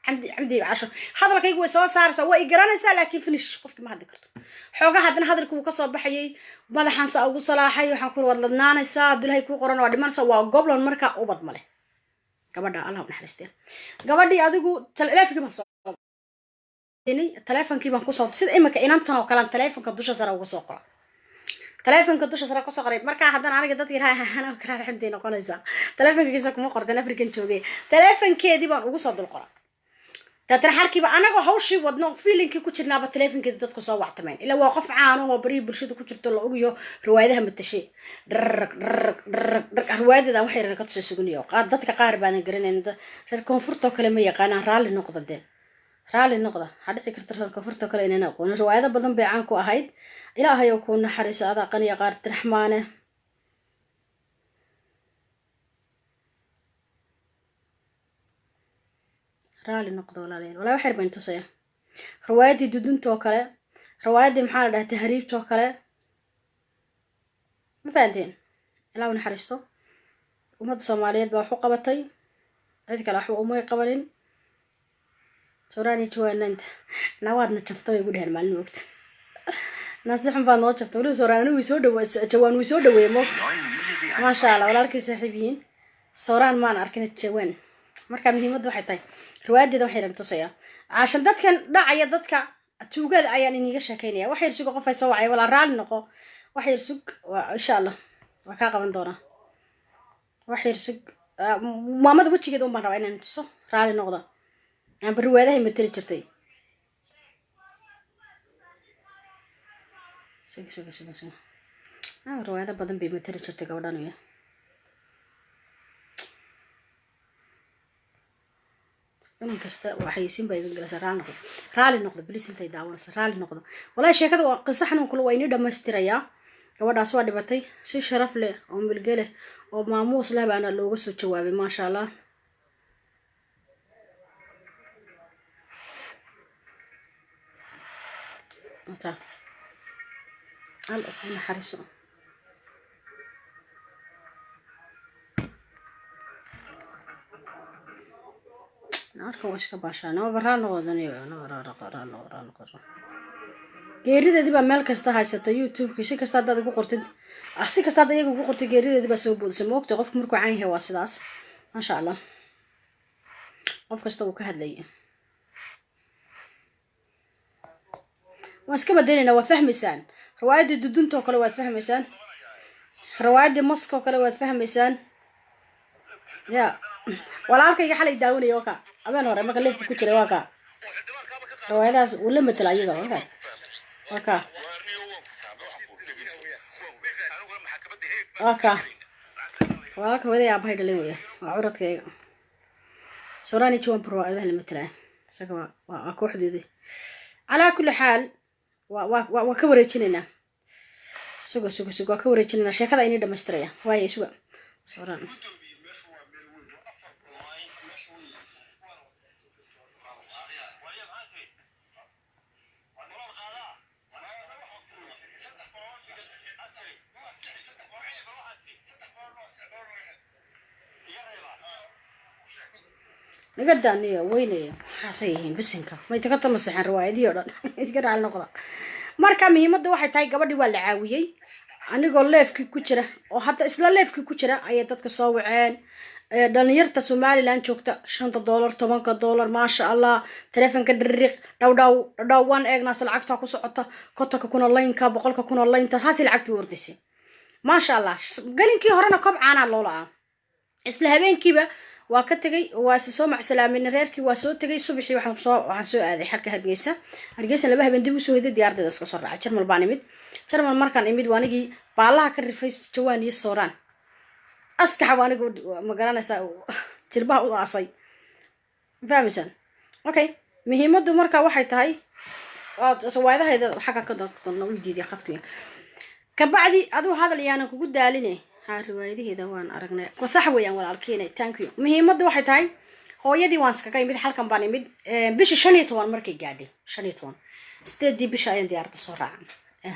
عمدي عشان حضرك يقوي سوا صار سوا يقرأنا لكن فينش قفت ما هذا كرت حوجا هذا حضرك وكسر بحيي ماذا حنسا أو صلاحي وحنقول والله نانسا دول هيكون قرن وعد ما نسوا قبل المركة أوبد مله قبل الله ونحرستين قبل دي أديكو تلاف كم صار يعني تلافن كي بنقول صوت سيد إما كإنان تنا وكلام تلافن كدوش زرا وساقرا تلافن كدوش زرا وساقرا مركة هذا أنا قدرت يرها أنا وكره حمدين وقنيزة تلافن كيسك مو قرد أنا فريقين شوقي تلافن كي دي بنقول صوت القرآن ترى حركي بقى أنا جوهوشي ودنا فيلين كي كتير نابا تلافن كده تدخل صوّع تمام إلا واقف عانه وبري برشيد كتير طلعوا يو روايدها متشي درك روايد ده وحير أنا كتير سجنيه قادتك قارب أنا جرين إن ده كونفورتو كلامية قانا رالي النقطة ده رالي النقطة هذا فكرة الكونفورتو كلامي أنا أقول الروايد بدن بيعنكو أهيد إلى هاي يكون حريص هذا قنية قارة رحمانه رالي النقطة ولا لين ولا وحير بين تصيح روايدي دودون توكله روايدي محل ده تهريب توكله مفانتين لا ونحرسته ومد الصوماليات بحقوق بطي عندك الأحوال ما يقبلين سوراني شو أن أنت نواد نشفتوا يقول هالمال الوقت نصيحة بعض نوجه تقولوا صوران ويسود جوان ويسود ويموت ما شاء الله ولا ركي ساحبين صوران ما أنا أركن الجوان مركب مهمة واحد طيب رواد ده وحيرك تصيا عشان ده كان دعية ده كان توجد أيان إني شاكينيا وحير سوق قفا يسوي ولا رال نقو وحير سوق وإن شاء الله وكاغا من دورة وحير سوق ما ماذا بتشي كده مرة وين أنت صح رال نقطة يعني بالرواد هي متري شرتي سك رواد بدن بمتري شرتي كودانو يا إن كستا وحيسين بيدن جلسة رالي نقطة بليس أنت يداون رالي نقطة ولا شيء كذا قصة حنا كل وين دم استريا كودا سوا دبتي سي شرف له أم بالجله أو ماموس له بأنا لوجو سوتشوا ما شاء الله أنت أنا حريصة أركب وش كباشا أنا برهان نقدني أنا ران geerida diba meel kasta haysata youtube kiisi kasta dad ugu qortid si kasta dad iyagu ugu qortid geerida diba soo boodsan moogta qofku markuu caan yahay waa sidaas ma sha Allah qof kasta uu ka hadlay waska badeena waa fahmaysaan riwaayada dudunta kale waad fahmaysaan riwaayada maska kale waad fahmaysaan ya walaalkayga xalay daawanayo ka abaan hore marka leefku ku jiray waa ka riwaayadaas uu la matalay iyada وكا وذي أبهي دلوية وعورت كي سوراني جوان برو هذا المثل سكوا وأكو حديدي على كل حال وكوريتشننا سوق كوريتشننا شيء كذا إني دمستريا واي سوق سوران نقدر وين حاسيين بسنكا ما يتقطع مسحن رواية دي ولا يتقطع على النقطة مركا مهمة واحد تاي قبل ولا عاوية أنا قول ليف كي كتيرة وحتى إسلا ليف كي كتيرة أيتك صاوعين دنيرتا سومالي لان شوكتا $5 $8 ما شاء الله تلفن كدريق داو وان إغناس العقد كوسو عطا كوتك كون الله كا بقولك كون الله أنت هاسي العقد وردسي ما شاء الله قالين كي هرنا كم عنا لولا إسلا هبين كيبا وكتجي واسسوا مع سلامين ريركي واسو تجي صبحي وحن سو هذه حركة هرجيسة لبها بندي وسوي دي ديار دس كسرعة شرم البانيمد شرم المركان إمد وانجي بالله كرفيس جواني الصوران أسكح وانجو مقرنا سا تربح وعصي فاهمسن أوكي مهمة دو مركا واحد هاي سواء هذا حاجة كده نويدي دي خطوة كبعدي أدو هذا اللي أنا كقول داليني روايدي هذا وان أرجنا وصحوي ولا الكينة thank you مهمة واحد هاي هو يدي وانسك كاي مد حلقة باني مد بيش شنيتوان مركي قاعدي شنيتوان استدي بيش أين ديار الصراع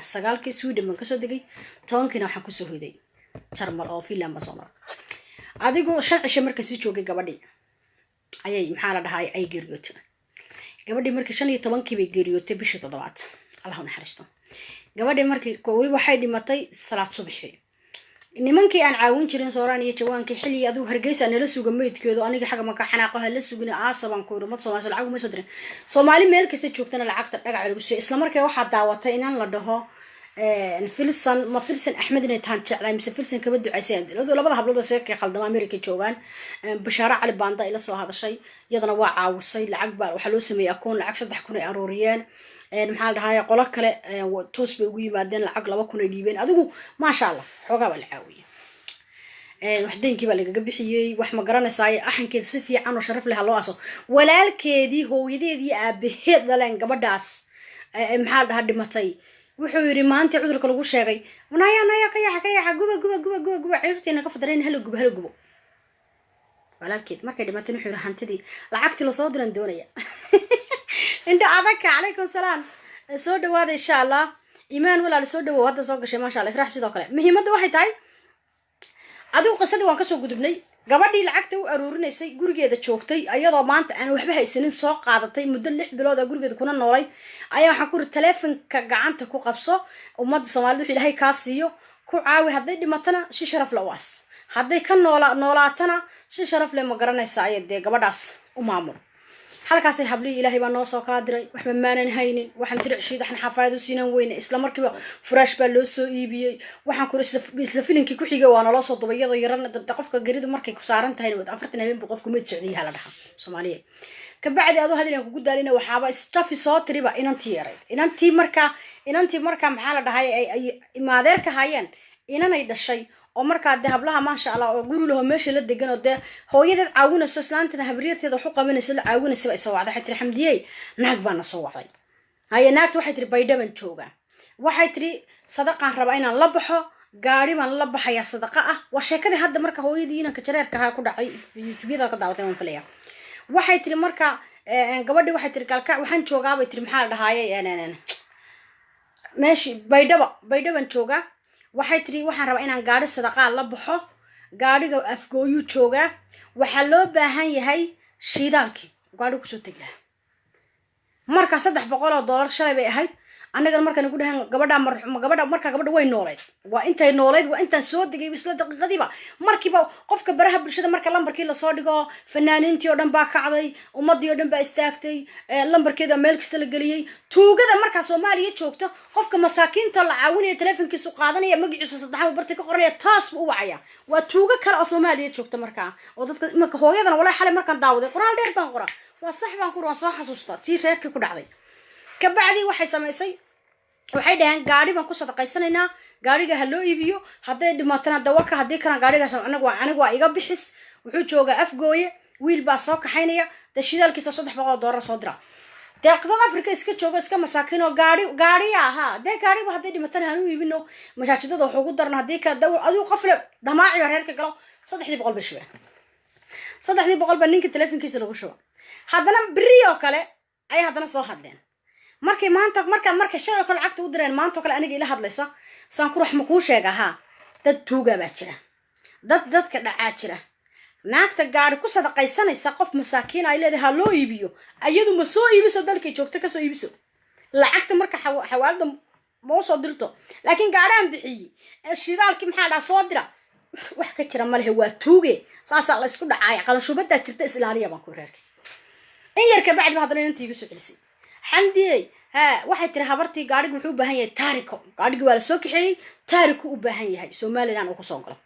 سجال كسود من كسر دقي توان كنا حكوا سهودي شرمر أو في لما صنع عادي شرع مركزي شوقي قبدي أي محل هاي أي جريوت قبدي مركز شنيتوان كي بيجريوت بيش تضوات الله نحرسته قبدي مركز كوي واحد متى صلاة صبحي nimankii aan caawin jirin sooraan iyo jawaankii xilli aduu hargeysa nala suga meedkeedu aniga xaga ma ka xanaaqaha la sugina aasaban ku rumad Soomaali lacag ma soo dirin Soomaali meel kasta joogtana lacagta dhagac lagu soo isla markay waxa daawatay inaan la dhaho filsan Axmed inay taan jeclay mise filsan kaba ducaysay labada hablood ee ka khaldama Amerika joogan Bashaara Cali Banda ila soo hadashay iyadana waa caawisay lacag baa waxa loo sameeyay akoon lacag 3,000 ay arooriyeen maxaa dhahay qolo kale toos bay ugu yimaadeen lacag 2,000 ay dhiibeen adigu ma sha Allah xogaa wala caawiye waxdeenkii baa laga bixiyay wax ma garanaysaa axankeed si fiican oo sharaf leh loo aso walaalkeedii hooyadeedii aabaheed dhaleen gabadhaas maxaa dhahay dhimatay wuxuu yiri maanta cudurka lagu sheegay naya ka yaxa guba ciirteena ka fadareen hal gubo walaalkeed markay dhimatay wuxuu yiri hantidii lacagtii la soo diran doonaya inta adaka calaykum salaam soo dhawaada insha Allah iimaan walaal soo dhawaada soo gashay ma sha Allah farax sidoo kale muhiimadu waxay tahay adigu qisadii waan ka soo gudubnay gabadhii lacagta u aruurinaysay gurigeeda joogtay ayadoo maanta aan waxba haysanin soo qaadatay muddo 6 bilood oo gurigeeda kuna noolay ayaa waxaan ku ri taleefanka gacanta ku qabso ummadda Soomaaliyeed wixii Ilaahay ka siiyo ku caawi hadday dhimatana si sharaf la waas hadday ka noolaatana si sharaf leh ma garanaysaa ayadee gabadhaas u maamul halkaas ay hablii Ilaahay baa noo soo qaadiray waxba maanan haynin waxaan dircishiid waxaan xafaayad u siinan weyne isla markiiba furaash baa loo soo iibiyay waxaan ku isla filinkii ku xigay waana loo soo dubayado yaran dadka qofka garidu markay ku saaran tahay 40 habeen buu qofku mid socday hala dhaha Soomaaliyeed ka bacdi adu hadin ku gudaalina waxaaba stafi soo tiriba inantii marka maxaa la dhahay ay imaadeerka hayeen inanay dhashay oo marka hablaha ma sha Allah oo guri loo meesha la degan oo hooyadeed caawinayso islaantana habriirteeda wuxuu qabanayso la caawinayso ay soo wacday xitri xamdiyay naag baan soo wacday haya naagtu waxay tiri baydhaban jooga waxay tiri sadaqan raba inaan la baxo gaari baan la baxaya sadaqa ah waa sheekadii hadda marka hooyadii inanka jareerka ha ku dhacay YouTube-da ka daawatay waan filaya waxay tiri marka gabadhii waxay tiri galka waxaan joogaa bay tiri maxaa la dhahaayay meeshi baydhaban jooga waxay tiri waxaan rabaa inaan gaari sadaqa la baxo gaariga afgooyu jooga waxa loo baahan yahay shidaalki gaari ku soo tagaa marka $300 shalay bay ahayd anaga markaan ugu dhahan gabadha marka gabadha way nooleed waa intay nooleed waa intaan soo degay isla daqiiqadiiba markiiba qofka baraha bulshada marka lambarkii la soo dhigo fanaaniintii oo dhan baa kacday ummadii oo dhan baa istaagtay lambarkeeda meel kasta la galiyay tuugada marka Soomaaliya joogto qofka masaakiinta la caawinaya telefonkiisu qaadanaya magaciisa saddexaad barti ka qoranaya taas u wacaya waa tuuga kale oo Soomaaliya joogto marka oo dadka marka hooyadana walaa xalay markaan daawaday qoraal dheer baan qora waa sax baan ku soo xasuusta tii reerkii ku dhacday ka bacdi waxay samaysay waxay dhahan gaari baan ku sadaqaysanaynaa gaariga ha loo iibiyo hadday dhimatana dawaka hadii kana gaarigaas anagu waa iga bixis wuxuu joogaa afgooye wiil baa soo kaxaynaya shidaalkiisa $300 soo dira deeqdad Afrika iska jooga iska masaakiin oo gaari aha gaariba hadday dhimatana hanu iibino masaajidada wuxuu ugu darna hadii ka aduu qof le dhamaaciyo reerka galo $300 bishwe $300 baa ninka telefonkiisa lagu shuba haddana biriyo kale ay haddana soo hadleen markay maanta marka shaqo kale lacagta u direen maanta kale aniga ila hadlaysa saan ku raxmo ku sheegaha dad tuuga baa jira dadka dhacaa jira naagta gaari ku sadaqaysanaysa qof masaakiin ay leedahay loo iibiyo ayadu ma soo iibiso dalkay joogto ka soo iibiso lacagta marka xawaalada ma soo dirto laakiin gaaraan bixiyay shidaalkii maxaa dhaa soo dira wax ka jira ma leh waa tuuge saasa la isku dhacay qalashubada jirta islaaliya baan ku reerkay in yarka bacdi hadana intii igu soo celisay xamdiyay waxay tiri habartii gaarigu wuxuu u baahan yahay taariko gaarigu waa la soo kaxeeyay taariko u baahan yahay Soomaaliland oo ku soo galo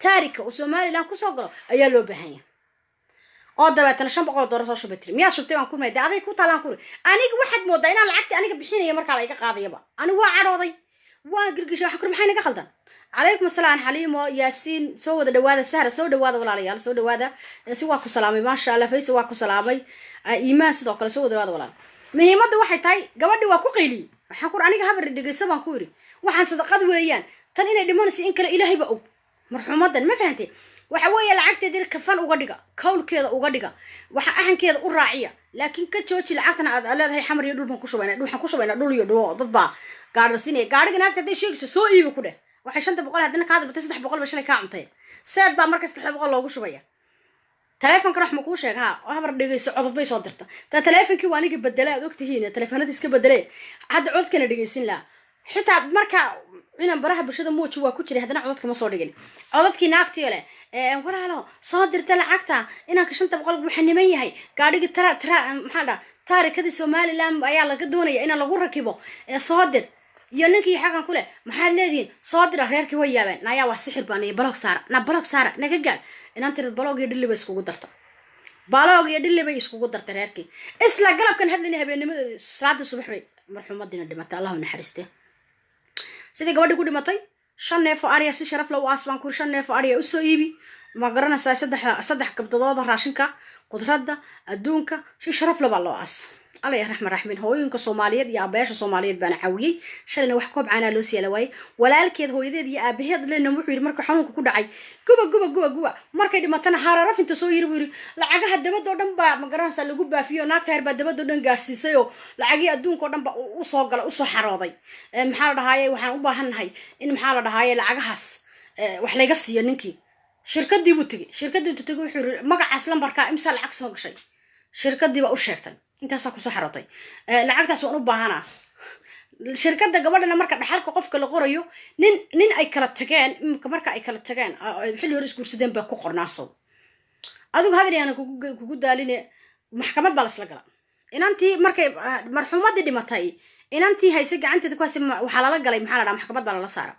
taariko oo Soomaaliland ku soo galo ayaa loo baahan yahay oo dabeetana $500 soo shubtay miyaa shubtay aan ku meeday aday ku talaan ku aniga waxaad moodaa inaan lacagti aniga bixinayo marka la iga qaadayba ani waa cadhooday waa girgisho wax kur maxay naga khaldan عليكم السلام حليمو ياسين سو دواده سهر سو دواده walaalyaal soo dhawaada si waa ku salaamay ma sha Allah fayso waa ku salaamay iimaan sidoo kale soo dhawaada walaal muhiimada waxay tahay gabadhi waa ku qeyli waxaan ku aniga habar dhigaysa baan ku yiri waxaan sadaqad weeyaan tan inay dhimanayso in kale Ilaahay ba og marxumadan ma fahantay waxa weeye lacagteeda kafan uga dhiga kawlkeeda uga dhiga waxa ahankeeda u raaciya laakiin ka jooji lacagtana aad leedahay xamar iyo dhul baan ku shubayna dhul iyo dhul dad ba gaarsiinay gaariga naagta day sheegayso soo iibi ku dheh waxay 500 hadana ka hadbatay 300 bashay ka cuntay saad baa markaas 300 loogu shubaya telefonka raxmo ku sheeg ha habar dhigayso codad bay soo dirta ta telefonkii waa aniga bedelay aad ogtihiin telefoonada iska bedelay hadda codkana dhigaysin la xitaa marka inaan baraha bulshada muuji waa ku jiray hadana codadka ma soo dhigin codadkii naagtii leh walaalo soo dirta lacagta inaan ka 500 waxa niman yahay gaadhiga tara maxaa dhaa taarikada Soomaaliland ayaa laga doonaya in lagu rakibo soo dir iyo ninkii xaqan kule maxaad leediin soo dira reerkii way yaabeen naya waa sixir baan iyo blog saara naga gaal inaan tirad blog iyo dhiliba iskugu darta reerkii isla galabkan hadlina habeenimada salaada subaxay marxumadina dhimatay Allahu naxariiste sidii gabadhi ku dhimatay 5 neef oo ariya si sharaf leh oo aslan ku 5 neef oo ariya u soo iibi ma garanaysaa saddex gabdhood raashinka qudradda adduunka si sharaf leh baa loo as الله يرحم الرحمن هوينك Soomaaliyeed iyo abeesha Soomaaliyeed baan caawiyay shalina wax koob caana loo siiyay way walaalkeed hooyadeed iyo aabaheed leena wuxuu yiri marka xanuunka ku dhacay guba markay dhimatana haararaf inta soo yiri lacagaha dabadoo dhan baa ma garanaysaa lagu baafiyo naagta heer baa dabadoo dhan gaarsiisay oo lacagii adduunka oo dhan ba u soo galay u soo xarooday maxaa la dhahaayay waxaan u baahanahay in maxaa la dhahaayay lacagahaas wax laga siiyo ninkii shirkadii buu tagay shirkadii intuu tagay wuxuu yiri magacaas lambarka imsa lacag soo gashay shirkadii baa u sheegtay intaasaa ku soo xarootay lacagtaas waan u baahanaa shirkadda gabadhana marka dhaxalka qofka la qorayo nin ay kala tageen marka ay kala tageen xilli hore isguursadeen baa ku qornaaso adigu hadaliyana kugu daaline maxkamad baa lasla gala inantii markay marxuumadii dhimatay inantii hayse gacanteeda ku hayse waxaa lala galay maxaa la dhahaa maxkamad baa lala saara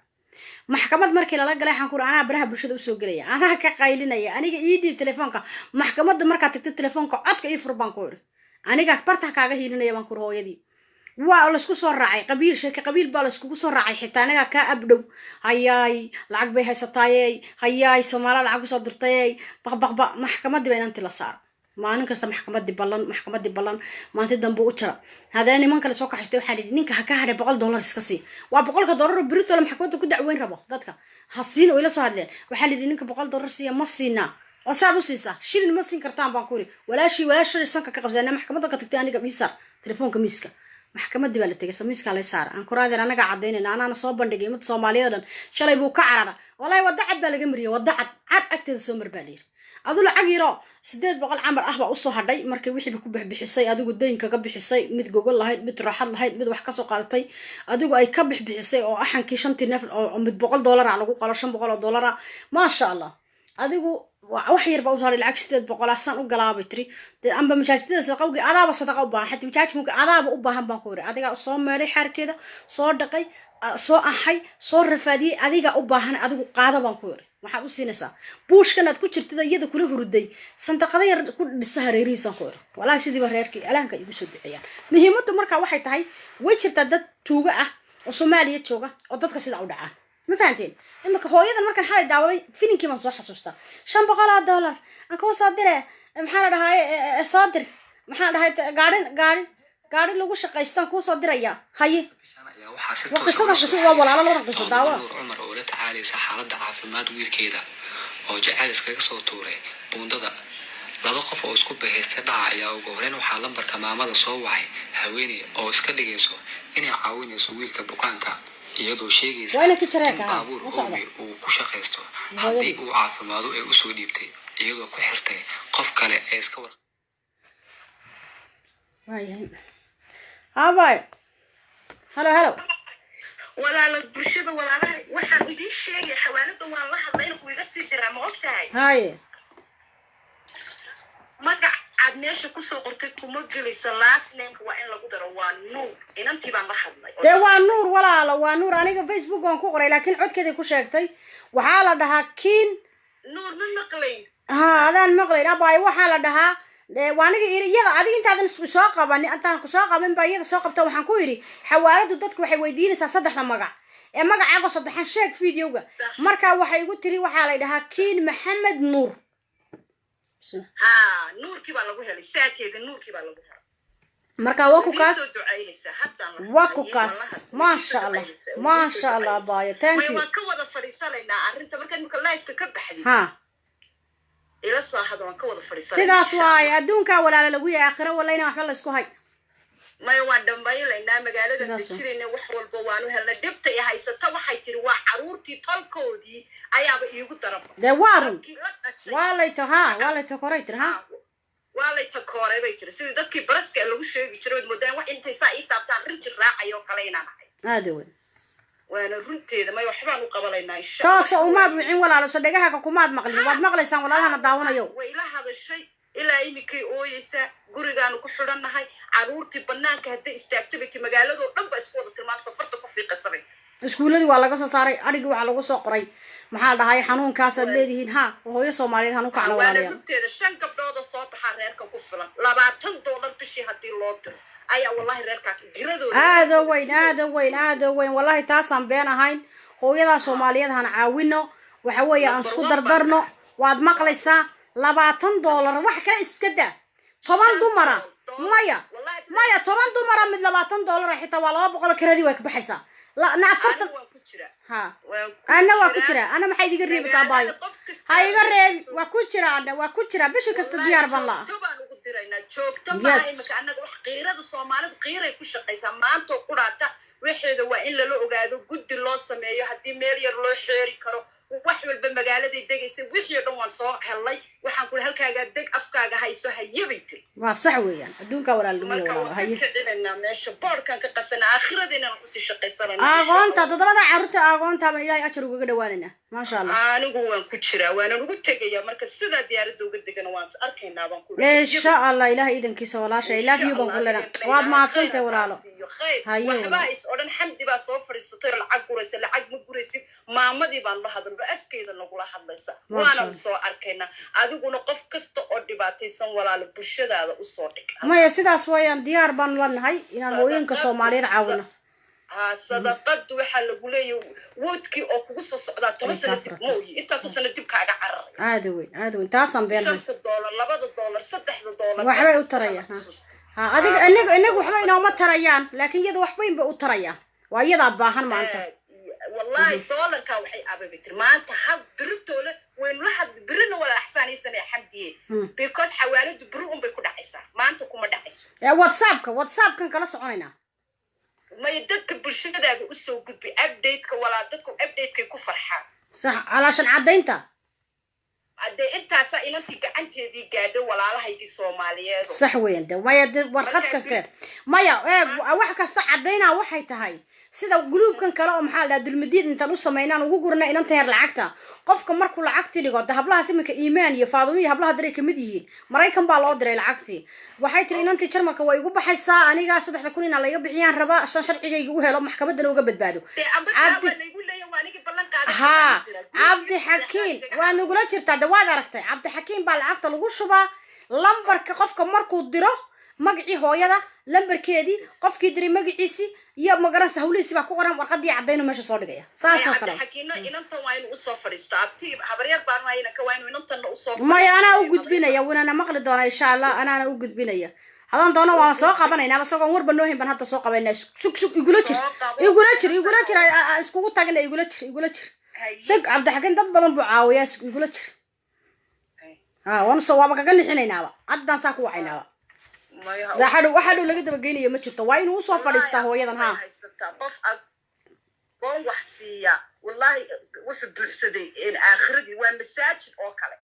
maxkamad markii lala galay waxaan ku iri anaa baraha bulshada usoo gelaya anaa ka qaylinaya aniga ii dhiib telefoonka maxkamadda markaad tagto telefoonka codka ii fur baan ku iri aniga barta kaaga hiilinaya baan ku iri hooyadii waa laisku soo raacay qabiil sheeka qabiil baa laiskugu soo raacay xitaa anaga kaa abdhow hayaay lacag bay haysataayey hayaay soomaaliya lacag usoo dirtayey baqbaqba maxkamadii baa inantii la saaro maalin kasta maxkamadii ballan maanta dambe u jira haddana niman kale soo kaxistay waxaa lidhi ninka ha ka hadhay $100 iska sii waa $100 britol maxkamadda ku dacweyn rabo dadka ha siin oo ila soo hadleen waxaa lidhi ninka $100 siiya ma siinaa oo saad u siisaa shilin ma siin kartaan baan ku iri walaashii sanka ka qabsanaa maxkamadda ka tagtay aniga miisar telefoonka miiska maxkamadii baa la tegay samiiska la saar aan kuraadeen anaga cadeynayna anaana soo bandhigay mid Soomaaliyeed dhan shalay buu ka carara wallahi wada cad baa laga mariyay wada cad agteeda soo marbaaleer adu lacag yaro 800 camar ah baa u soo hadhay markii wixii ku bixisay adigu deynka ka bixisay mid gogol lahayd mid raaxad lahayd mid wax ka soo qaadatay adigu ay ka bixisay oo axankii 5 neef oo mid $100 lagu qalo $500 ma sha Allah adigu wax yar baa u saaray lacag 800 san u galaabay tiri amba majaajidada saqowgi adaaba sadaqa u baahan xataa majaajidku adaaba u baahan baan ku iri adiga soo meelay xarkeeda soo dhaqay soo ahay soo rafaadiyay adiga u baahan adigu qaada baan ku iri waxaad u siinaysaa buushkan aad ku jirtida iyada kula huruday sandaqada yar ku dhisaha reeriisan ku iri walaahi sidii reerkii alaanka igu soo bixiyaan muhiimaddu marka waxay tahay way jirtaa dad tuuga ah oo Soomaaliya jooga oo dadka sida u dhacaan ما فهمتين إما كهويدا مركن حالي دعوة فين كمان صح حسوستا $5 أنك هو صادره محل هاي صادر محل هاي قارن لو وش قيستان كو صادر يا هاي وقصة قصة ولا لا قصة دعوة عمر ولا تعالي سحالة عافماد ويل كيدا أو جعل إسكاك صوتوري بونددا laba qof oo isku bahaystay dhaca ayaa ugu horeen waxa lambarka maamada soo wacay haweeney oo iska dhigayso inay caawinayso wiilka bukaanka iyadoo sheegaysa baabuur hoobi uu ku shaqaysto haddii uu caafimaado ee u soo dhiibtay iyadoo ku xirtay qof kale ee iska war haabay halo walaalo bulshada walaalaha waxaan idin sheegay xawaalada waan la hadlay inuu iga sii diraa ma ogtahay haye magac aad meesha ku soo qortay kuma gelaysa last name waa in lagu daro waa nuur inantii baan la hadlay de waa nuur walaalo waa nuur aniga Facebook aan ku qoray laakiin codkeeda ku sheegtay waxa la dhahaa kiin nuur ma maqlay adaan maqlay abay waxa la dhahaa waaniga iyada adiga intaadan isku soo qaban intaan ku soo qaban baa iyada soo qabta waxaan ku yiri xawaaladu dadku waxay weydiinaysaa saddexda magac ee magacaaga saddexan sheeg videoga marka waxay igu tiri waxa la dhahaa kiin maxamed nuur nuurkii baa lagu helay saakeeda nuurkii baa lagu helay marka waa ku kaas ma sha Allah baaya thank you ma ka wada fariisanaynaa arinta marka imka live ka baxday ila soo hadal waan ka wada fariisanay sidaas waay adduunka walaala lagu yahay aakhiro walayna waxba la isku hay may waan dambaylaynaa magaalada dajirina wax walba waanu helna dibta ay haysata waxay tiri waa caruurtii tolkoodii ayaaba iigu daraba de waalayta koray tiri waalayta koray bay tiri sidii dadkii baraska lagu sheegi jiray moodaan wax intay saa ii taabtaan rinji raacayo kale inaan ahay aad weyn waana runteeda may waxbaan u qabalaynaa insha Allah taasoo umaad wicin walaalo sadagaha kumaad maqlin waad maqlaysaan walaalahana daawanayo way ila hadashay ilaa imikay ooyaysa gurigaanu ku xidhannahay caruurtii banaanka hadday istaagtabay magaalado dhan ba isku wada tilmaam safarta ku fiiqasabay iskuuladii waa laga soo saaray adigi waxa lagu soo qoray maxaa dhahay xanuunkaas aad leedihiin hooyo Soomaaliyeed xanuun ka calaamadayo runteeda 5 gabdhood soo baxaa reerka ku filan $20 bishii hadii loo diro ayaa wallahi reerka diradooda aad weyn wallahi taasaan been ahayn hooyada Soomaaliyeed han caawino waxa weeye aan isku dardarno waad maqlaysaa $20 wax ka iska daa 10 dumara maya 10 dumara mid $20 xitaa waa 200 karadii way ka baxaysaa la naafarta ana waa ku jira ana maxay iga reebaysaa baayo ha iga reeb waa ku jira bisha kasta diyaar baan la joogto ma imika anaga wax qiirada Soomaalidu qiiray ku shaqaysaa maanta quraata waxeeda waa in la ogaado guddi loo sameeyo hadii meel yar loo xeeri karo wax walba magaaladay degaysay wixii oo dhan waan soo helay waxaan ku halkaaga deg afkaaga hayso hayabay waa sax weeyaan adduunka walaalnimo walaal haye cidina meesha boorkan ka qasana aakhiradeena ku sii shaqaysanana aqoonta dadada carruurta aqoonta baan ilaahay ajar uga dhawaanayna ma sha Allah anigu waan ku jiraa waan ugu tagayaa marka sida diyaaradda uga degan waan arkaynaa baan ku insha Allah ilaahay idankiisa walaasha ilaahay baan ku leeyahay waad maadsantahay walaalo haye waxba is oran xamdi baa soo fariisatay lacag guraysa lacag ma guraysid maamadii baan la hadalno afkeeda lagula hadlaysa waana soo arkaynaa adiguna qof kasta oo dhibaataysan walaalo bulshadaada u soo dhig maya sidaas weeyaan diyaar baan lanahay inaan hooyinka Soomaaliyeed caawino صدقت وحال لقولي وودكي أو كوسو صعدات ترسل موي أنت أساسا تبكى على عرّ هذا وين تاسم بينهم $5 $2 $6 وحبي أتريا ها هذا إنك وحبي إنه ما تريان لكن يده وحبين بأتريا ويده أباهن ما أنت والله $1 كوحي أبي بتر ما أنت حد برتوله وين واحد برنا ولا أحسن يسمع حمدي because حوالد بروهم بيكون عيسى ما أنتوا كم دعيسى واتساب كان كلا صعينا ما يدك بالشدة وسو قد بأبديتك ولا تدكم أبديتك كفرحة صح علشان عدينتا عدي أنت سائل أنت أنت دي قاعدة ولا على هيدي صومالية صح وين ده ما يد ورقة كسر ما يا واحد كسر عدينا واحد تهاي سيدا قلوب كان كلام حال هذا المدير أنت نص مينان وقولنا إن أنت هرلعكتا قف مركو لعكتي لقد دهبلها سمك إيمان يفاضوي هبلها دريك مديه مرايكم بالأدري لعكتي وحيت إن أنت شرمك ويجوب حيسا أنا جالس أضحك كونين على يبيعين ربا عشان شرعي يجوها لو محكمة دنا وجبت بعده عبد حكيم وأنا قلت شرت دواد ركتي عبد حكيم بالعكت الغشبة لمبر كقف مركو الدرا مقعي هو يدا لمبر كيدي قف كيدري مقعيسي يا مقرن سهوليسي بقى قرن وقدي عدينه ماشي صادقيا ساسا كلام حكينا إن أنت وين وصفر استعبتي حبريات بار ما ينك وين أنت وصفر ما أنا أوجد بينايا وأنا مقلد أنا إن شاء الله أنا أوجد بينايا هذا أنا وانا سوق بنينا بس سوق ورب النوهم بنحط سوق بيننا سوق يقول أشر اسكوت تاجنا يقول أشر سق عبد الحكيم ده بلن بعاوية يقول أشر وانا صوابك قال لي حين ينابا عدنا ساكو عينابا ده حلو لقيت بقيني يوم تشوفه وين وصفر استهوا يدا ها بون وحسية والله وحب الحسدي إن آخردي ومساجد أو كله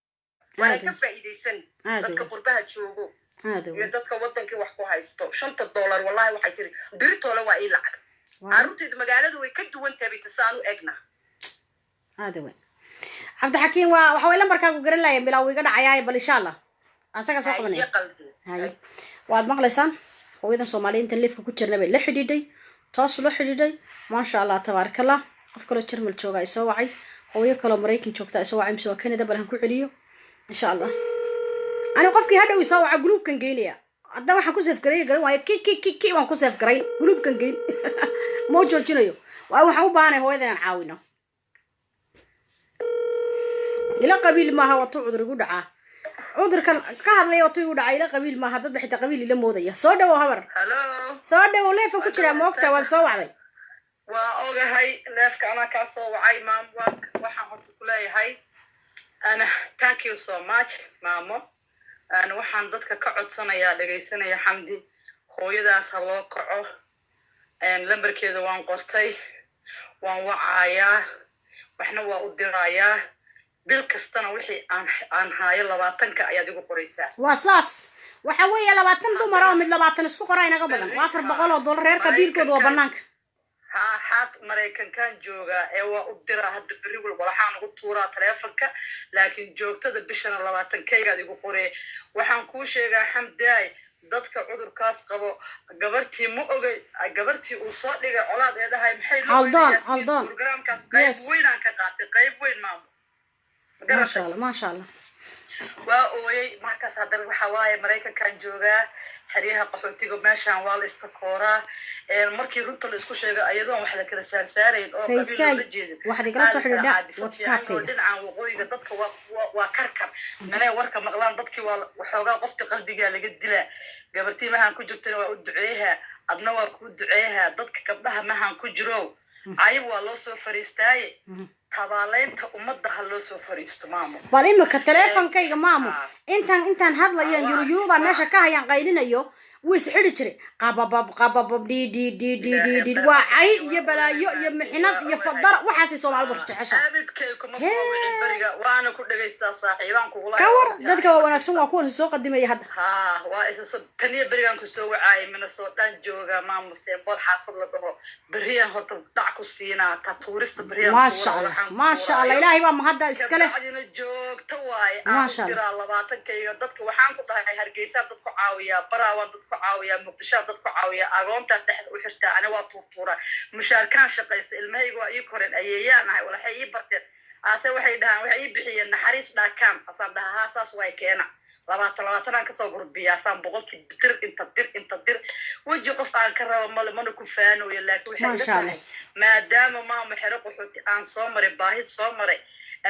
وأنا كفى إيدي سن ذاتك قربها تشوفه يدك وطنك وحكو هايستو $5 والله وحيتري بريتو لو إيه لعك عروتي مقالة ويكدو وانت بتسانو أجنة هذا وين عبد الحكيم وحاول لمبركا وقرن لا يبلا ويقدر عياي بل إن شاء الله أنا ساكن سوق مني هاي وعد مغلسان وإذا Soomaaliyiin تلفك كتير نبي لحديدي تواصل لحديدي ما شاء الله تبارك الله أفكار ترمل جوجا يسوعي هو كلام مريكن جوجتا يسوعي مسوا كندا بلهم كعليو إن شاء الله أنا قف كي هذا يسوع جروب كان جيليا قدام حكوسف كريه قالوا هاي كي وانكوسف كريه جروب كان جيل موجود جنيو وأو حوبانه هو إذا نعاونه إلى قبيل ما هو تعذر قدعة عذر كهذا يوطي ودعا إلى قبيل ما هذا بحتى قبيل إلى موضية صودا وهبر صودا ولا فكتير موقتها والصوع علي وأوجه هاي لافك أنا كصوعي مام وحن كلها هاي أنا thank you so much مامو أنا وحن ضدك كعد سنة يا لقي سنة يا حمدي خوي ذا صلوا كعو أن لمبر كذا وان قرتي وان وعايا وإحنا وقدرايا بالكستنا وحي عن هاي اللباتنك أيادي قريسة وصاص وحوي لباتن دو مرام من لباتن اسكو قراينا قبلا وافر $1 رير كبير كود وبنانك ها حات مريكان كان جوجا ايوا قدرا هاد بريغل ولاحان قطورا تليفونك لكن joogtada bishana 20kayga adigu qoree waxaan ku sheegaa xamdaay dadka cudurkaas qabo gabartii ma ogay gabartii uu soo dhigay colaad ee dhahay maxay haldan programkaas qayb weyn aan ka qaatay qayb weyn maamo ما شاء الله وأوي ما كسر وحواي مريكا كان جوجا حريها قحوتيجو ماشان وال استكورا مركي رنت الإسكوشة أيضا واحدة كده سارين أو قبيل واحد يقرأ صح ولا واتساب كده عن وقوي ضدك وكركر من وركب مغلان ضدك وحوجا قفت قلبي قال قد لا قبرتي ما هنكجرت وأدعيها أدنى وأدعيها ضدك قبلها ما هنكجرو عيب والله سو فريستاي tabaaleynta umada haloo soo fariisto maamo bal imika teleefankayga maamo intaan hadlayaan yuruyuuda meesha ka hayaan qaylinayo ويسحري جري قبب دي وعي يبلايو يمحنات يفضل وحاسي سومال برجعشا abidkayku ma soo wicin bariga waana ku dhageystaa saaxiibaan kugu laa كور دتك wanaagsan waa kuwan soo qadimay hadda ha waa isa taniya barigan ku soo wacay mina soo dhan jooga maamusee bol xaafad la dhaho bariyan horta dhac ku siinaa ta tuurista bariyan ما شاء الله ilaahay baa mahada iska leh adina joogta waay aan jira 20kayga dadka waxaan ku dhahay hargeysa dadku caawiya baraawan dadku caawiya muqdisho dadku caawiya agoonta dhaxda u xirtaa ana waa tuurtuura mushaarkaan shaqaysta ilmahayga waa ii koreen ayeeyaan ahay walaxay ii barteen aase waxay dhahaan waxay ii bixiyeen naxariis dhaakaan asaan dhahaa saas way keena 20 ka soo gurbiya asaan boqolkii inta dir waji qof aan ka rabo mana ku faanoyo laakiin waxay dhahay maadaama maama xero qaxooti aan soo maray baahid soo maray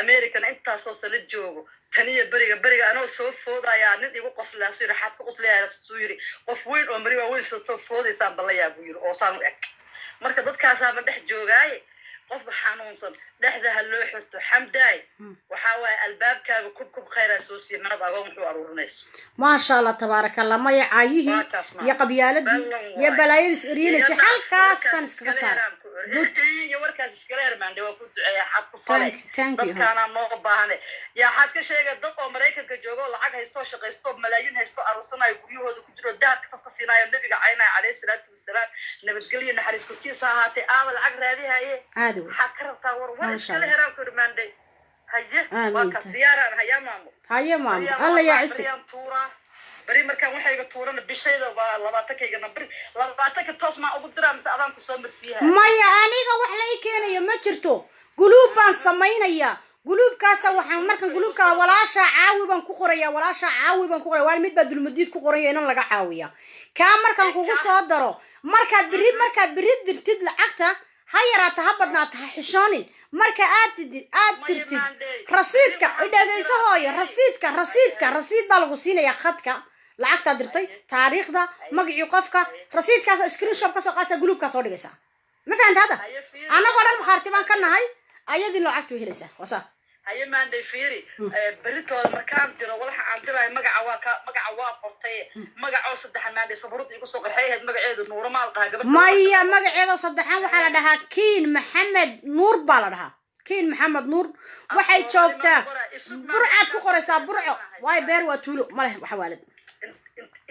American inta soo sala joogo taniya bariga anoo soo foodaya nin igu qoslaa soo raxad ku qoslaa soo yiri qof weyn oo mari waa weyn soo foodaysan balaya buu yiri oo saan u eg marka dadkaas ama dhex joogay qof xanuunsan dhexda loo xirto xamdaay waxa way albaabkaaga ku khayra soo siimanad agoon wuxuu aruurinayso ما شاء الله تبارك الله ما يعايه يا قبيالدي يا بلايس إرينيس halkaas san iskaga saar iyo warkaas iskala hermaande waa ku duceeya xad ku falay dadkaana noo baahanay yaa xad ka sheegay dad oo Mareykanka joogo lacag haysto shaqaysto malaayiin haysto aruursanayo guryahooda ku jiro daadka safka siinayo nabiga caynaa calayhi salaatu wasalaam nabadgelyo naxariis ku tiisa haatay aaba lacag raadihaye aadu xakarta war iskala heraan ku hermaande haye waa ka diyaaraan haya maamu هيا ماما الله يعزك bari markaan waxayga tuurana bishayda waa 20kayga nabri 20ka toos ma ugu diraa mise adaan ku soo marsiyaa maya aniga wax la ii keenayo ma jirto guluub baan sameynaya guluubkaas waxaan markan guluubka walaasha caawi baan ku qoraya waa mid baa dulmadiid ku qoraya in laga caawiya ka markan kugu soo daro markaad biri dirtid lacagta ha yaraata ha badnaata ha xishoonin marka aad dirtid rasiidka dhageyso hooyo rasiid baa lagu siinaya khadka lacagta dirtay taariikhda magacii qofka rasiidkaas screenshot ka soo qaadsa guluubka soo dhigaysa ma fahantaa hada anaga dhan khartibaan ka nahay ayadii lacagtu helaysa wasa haye maanday fiiri baritood markaan diro walaxa aan diray magaca waa qortay magaco saddexan maanday sabrud igu soo qarxay magaceedu nuur maal qaha gabadha maya magaceedu saddexan waxa la dhahaa kiin maxamed nuur baa la dhahaa kiin maxamed nuur waxay joogtaa burcad ku qoraysaa burco way beer waa tuulo ma leh waxa waalid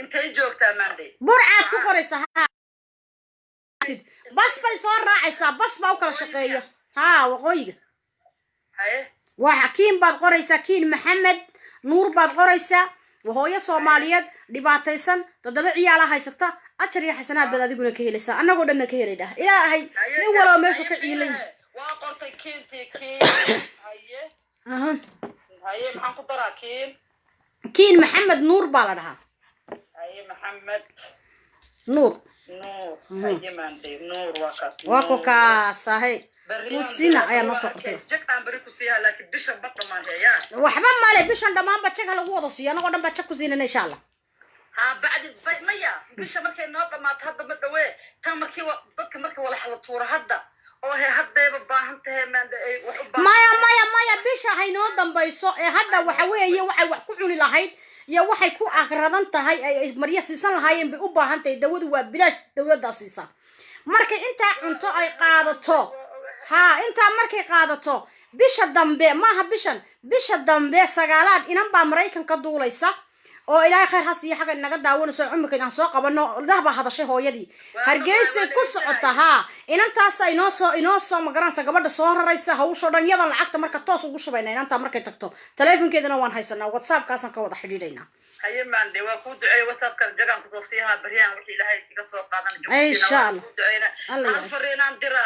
intay joogtaa maanday burcad ku qoraysaa bas bay soo raacaysaa bas baa u kala shaqeeya ha waqooyiga haye وحكيم بعد قريسة كين محمد نور بعد قريسة وهو صوماليات دبعتيسن تدبعي على هاي ستة أشري حسنات بدأ يقولون كهيلسة أنا قلنا كهيلده إلى هاي نورا ماشوا كعيلين وقلت كين هاي أها هاي محمد ترى كين محمد نور بالرها هاي محمد نور هاي ماندي نور واكو كاسة وسينا أي نص قطع. جك أنا بريكو سيها لكن بيش بطل ما هي يا. وحبا مالي بيش عند ما بتشك على وضع سيا أنا قدام بتشك زينة إن شاء الله. ها بعد ميا بيش مركي نوبة ما تهدى مدوي تام مركي ضدك مركي ولا حلا طورة هدا أو هي هدا ببا هنتها من مايا بيش هاي نوبة بيسو هدا وحوي وحكوني لهاي يا waxay ku aqradan tahay ay mariya siisan lahaayeen bay u baahan tahay dawadu waa bilaash dawladda siisa marka inta cunto ay qaadato inta markay qaadato bisha dambe sagaalaad inan baa Mareykanka duulaysa oo ilaahay khayr ha siiyo xaga naga daawanayso umka inaan soo qabano dahba hadashay hooyadii hargeysa ku socota inantaas ay inoo soo magaranaysa gabadha soo raraysa hawsho dhan yadan lacagta marka toos ugu shubayna inanta markay tagto telefonkeedana waan haysanaa WhatsApp kaasan ka wada xidhiidhayna haye maande waa ku duceey WhatsApp kan jagan ku toosiyaha bariyaan wixii ilaahay iga soo qaadan insha Allah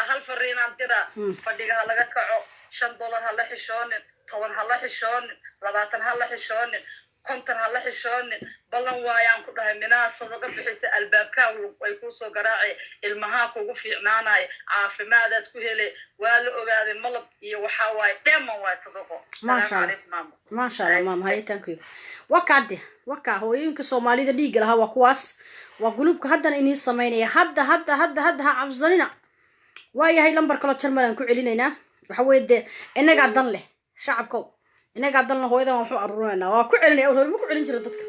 hal fariinaan dira fadhiga laga kaco $5 ha la xishoonin 10 ha la xishoonin 20 ha la xishoonin kontan ha la xishoonin ballan waayaan ku dhahay minaa sadaqa bixisa albaabka way ku soo garaacay ilmaha kugu fiicnaanay caafimaadaad ku helay waa la ogaaday malab iyo waxa waay dheeman waa sadaqo ma sha Allah maam hay thank you waka hooyinka Soomaalida dhiig laha waa kuwaas waa guluubka haddana inii sameynaya hadda ha cabsanina waayahay lambar kale jarmadan ku celinayna waxa weeyde inaga dan leh shacabka inaga dan hooyada waxu aruurinayna waa ku celinaya oo ma ku celin jira dadka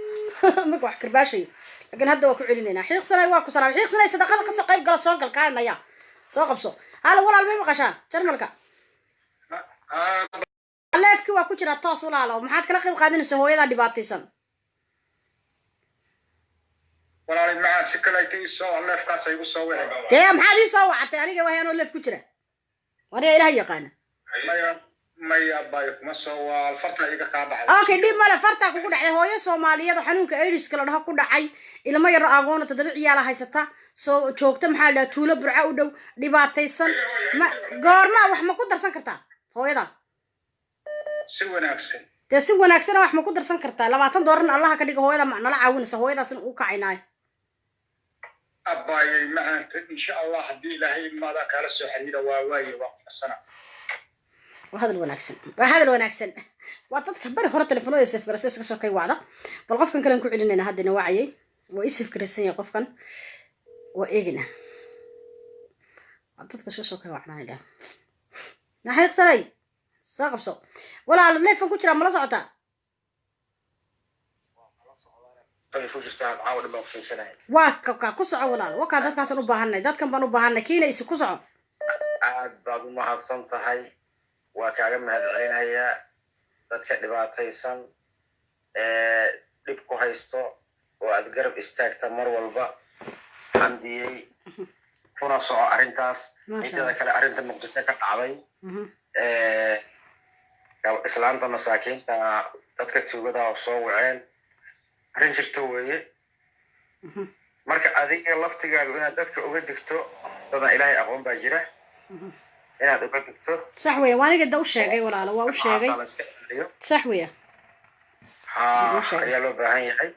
ma wax karbaashay لكن هذا هو كعلينا حيق سنة واكو سلام حيق سنة صدقات قصة قيب قال صوق الكائن يا صوق قبصو هلا ولا المهم قشان جرملك الله يفكي واكو جرا تواصل على ومحاد كلا قيب قادين السهوية ذا دباتيسن ولا معاه شكلتي سو الله يفكي سيبو سوي تيام حالي سوا حتى يعني جوا هنا ولا في كجرة وانا إلهي قانا ما يبايك ما سوى الفرطة إذا قابع أوكي دي ماله فرطة كوكو دعي هوية سومالية حنونك إيريس كلا ده كوكو دعي إلا ما يرى أغونا تدبع يالا هايستا سو جوكتا محالا تولا برعا ودو ديباتيسن ما قارنا وحما كو درسان كرتا هوية دا سوى ناكسن تسوى ناكسن وحما كو درسان كرتا لباتن دورن الله كديك هوية دا معنا لعاونسا هوية دا سن اوكا عيناي أبايي معنا إن شاء الله حدي لهي ماذا كالا سو حديدا واواي وقف السنة وهذا الوناكسن واتدك بري هore telefoonada saf garasay iska soo kay wacda bal qofkan kale ku celinayna hadina wacayay waa isif garasay qofkan waa eegina dadka iska soo kay wacnaa naxay saray soo qabso walaal leefan ku jira ma la socota waa ka ku soco walaal waa ka dadkaas u baahanay dadkan baan u baahanay kiina isu ku soco aad baad u mahadsan tahay waa kaaga mahadcelinayaa dadka dhibaataysan dhib ku haysto oo aad garab istaagta mar walba xambiyey kuna soco arrintaas midada kale arrinta muqdisho ka dhacday islaanta masaakiinta dadka tuugada oo soo waceen arrin jirta weeye marka adiga laftigaagu inaad dadka uga digto dadan ilaahay aqoon baa jira inaad uga digto sax weeye waaniga da u sheegay walaalo waa u sheegay sax weeye ayaa loo baahan yahay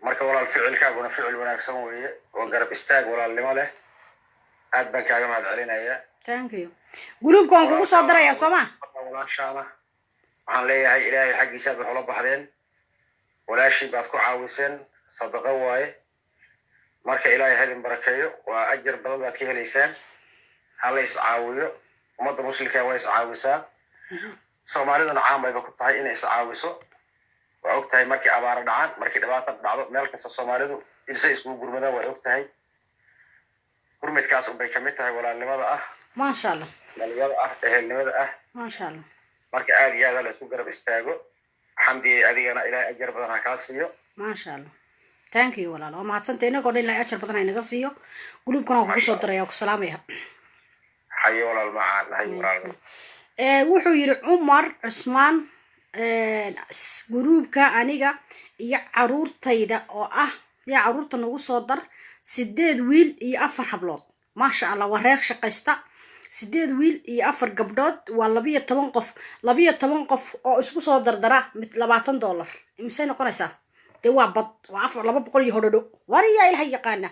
marka walaal ficilkaaguna ficil wanaagsan weeye oo garab istaag walaalnimo leh aad baan kaaga mahadcelinayaa thank you guluubkaan kugu soo daraya sooma walaashaana waxaan leeyahay ilaahay xaggiisa aad wax ula baxdeen walaashii baad ku caawiseen sadaqa waaye marka ilaahay hadin barakeeyo waa ajar badan baad ka helaysaan hala iscaawiyo ummadda muslimka waa iscaawisaa soomaaliduna caan bayba ku tahay inay iscaawiso waa og tahay markii abaaro dhacaan markii dhibaato dhacdo meel kasta soomaalidu ilse iskugu gurmadaan waa og tahay gurmadkaas unbay kamid tahay walaalnimada ah maasha allah dhalinyada ah ehelnimada ah maasha allah marka aad iyo aad la isku garab istaago xamdi adigana ilaahay ajar badan ha kaa siiyo maasha allah thank you walaal waa mahadsantahay inagoo dhan ilaahay ajar badan inaga siiyo guluubkana waan kugu soo daraya ku salaamaya hayo walaal macaan hayo walaal wuxuu yiri Umar Usman guluubka aniga iyo caruurtayda oo ah ya caruurta nagu soo dar 8 wiil iyo 4 hablood maasha allah waa reer shaqaysta 8 wiil iyo 4 gabdhood waa 12 qof oo isku soo dardara mid $20 imse noqonaysa de waa bad waa 200 iyo hodho wariya ilaahay yaqaana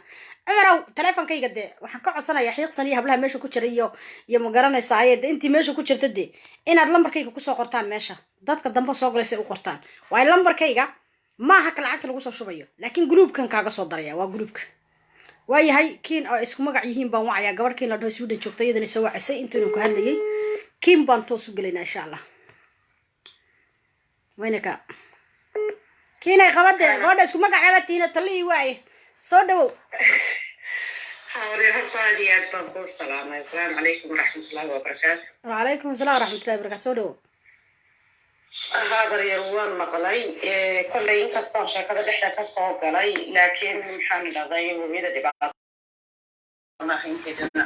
cumaraw teleefankayga de waxaan ka codsanayaa xiiqsan iyo hablaha meesha ku jira iyo ma garanaysaa ayada intii meesha ku jirta de inaad lambarkayga ku soo qortaan meesha dadka dambe soo galaysa u qortaan waa lambarkayga maaha ka lacagta lagu soo shubayo laakiin guluubkan kaaga soo daraya waa guluubka waayahay kiin oo isku magac yihiin baan wacayaa gabadhkiin la dhaho Sweden joogtay iyadana soo wacisay intuu ku hadlayay kiin baan toos u galaynaa insha Allah waynaka kiinay qabade gabadha isku magaceeda tiina talii waaye soo dhawow حاضر هالفادي أكبر السلام عليكم ورحمة الله وبركاته. وعليكم السلام ورحمة الله وبركاته. سودو. هذا يروان مقلي كل ينكسر شكله دحية كسر قلي لكن محمد ضيم وميدا دبعة ما حين كجنا.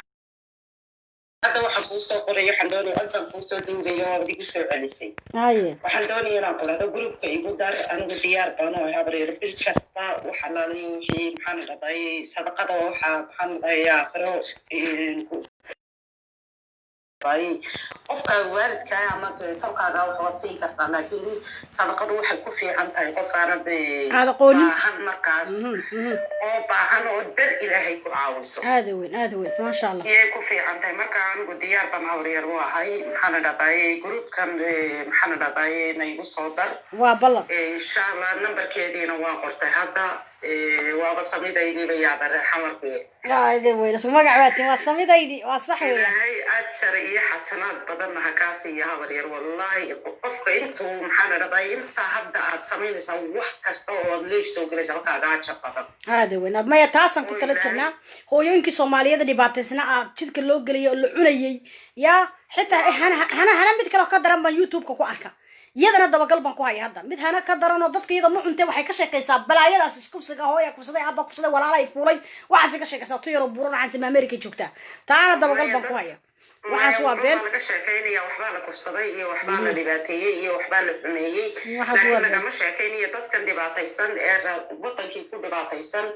هذا واحد بوسو قرية حندوني أصلا بوسو دوبي يوم بدي كسر عليسي. أيه. وحندوني أنا قلنا هذا جروب كيبو دار أنا بديار بانو هذا يربي الكستا وحلالي في محمد ضي صدقة محمد ضي آخره باي qofka waalidka ama tolkaaga waxa siin kartaa laakiin sadaqadu waxay ku fiican tahay qof aan baahan markaas oo baahan oo dad ilaahay ku caawiso hada weyn ma sha Allah ee ku fiican tahay marka aan diyaar baan awriyar wahay maxaan dhaqay groupkan maxaan dhaqay inay u soo dar waa ballan insha Allah numberkeedina waa qortay hadda waaba samidaydii ya bare xamar bi هذا وين اسمه مقعواتي وصمي دايدي وصح ويا هاي أجر إيه حسنات بدنا هكاسي يا هبرير والله قفك أنتو محل رضاي أنت هبدا أتصمين سووا كستو ليش سوق ليش هكا قاعد شقة هذا وين ما يتاسن كنت لجنا هو يمكن سوماليا ذي باتسنا تشد كلو قلي العلي يا حتى هنا مد كلا قدر ما يوتيوب كوكو أركا يدنا دبا قلبان كو هاي هذا مد هنا قدرنا ضدك يدا مو انت waxay ka shaqeysaa balaayadaas isku siga hooya ku saday abba ku saday walaalay fuulay waxa ka shaqeysaa tuyaro buuran aan sima America joogta taana daba qalban ku haya waxa waa been laga sheekeynaya waxba la kufsaday iyo waxba la dhibaateeyay iyo waxba la xumeeyay laakiin laga sheekeynaya dadkan dhibaataysan ee wadankii ku dhibaataysan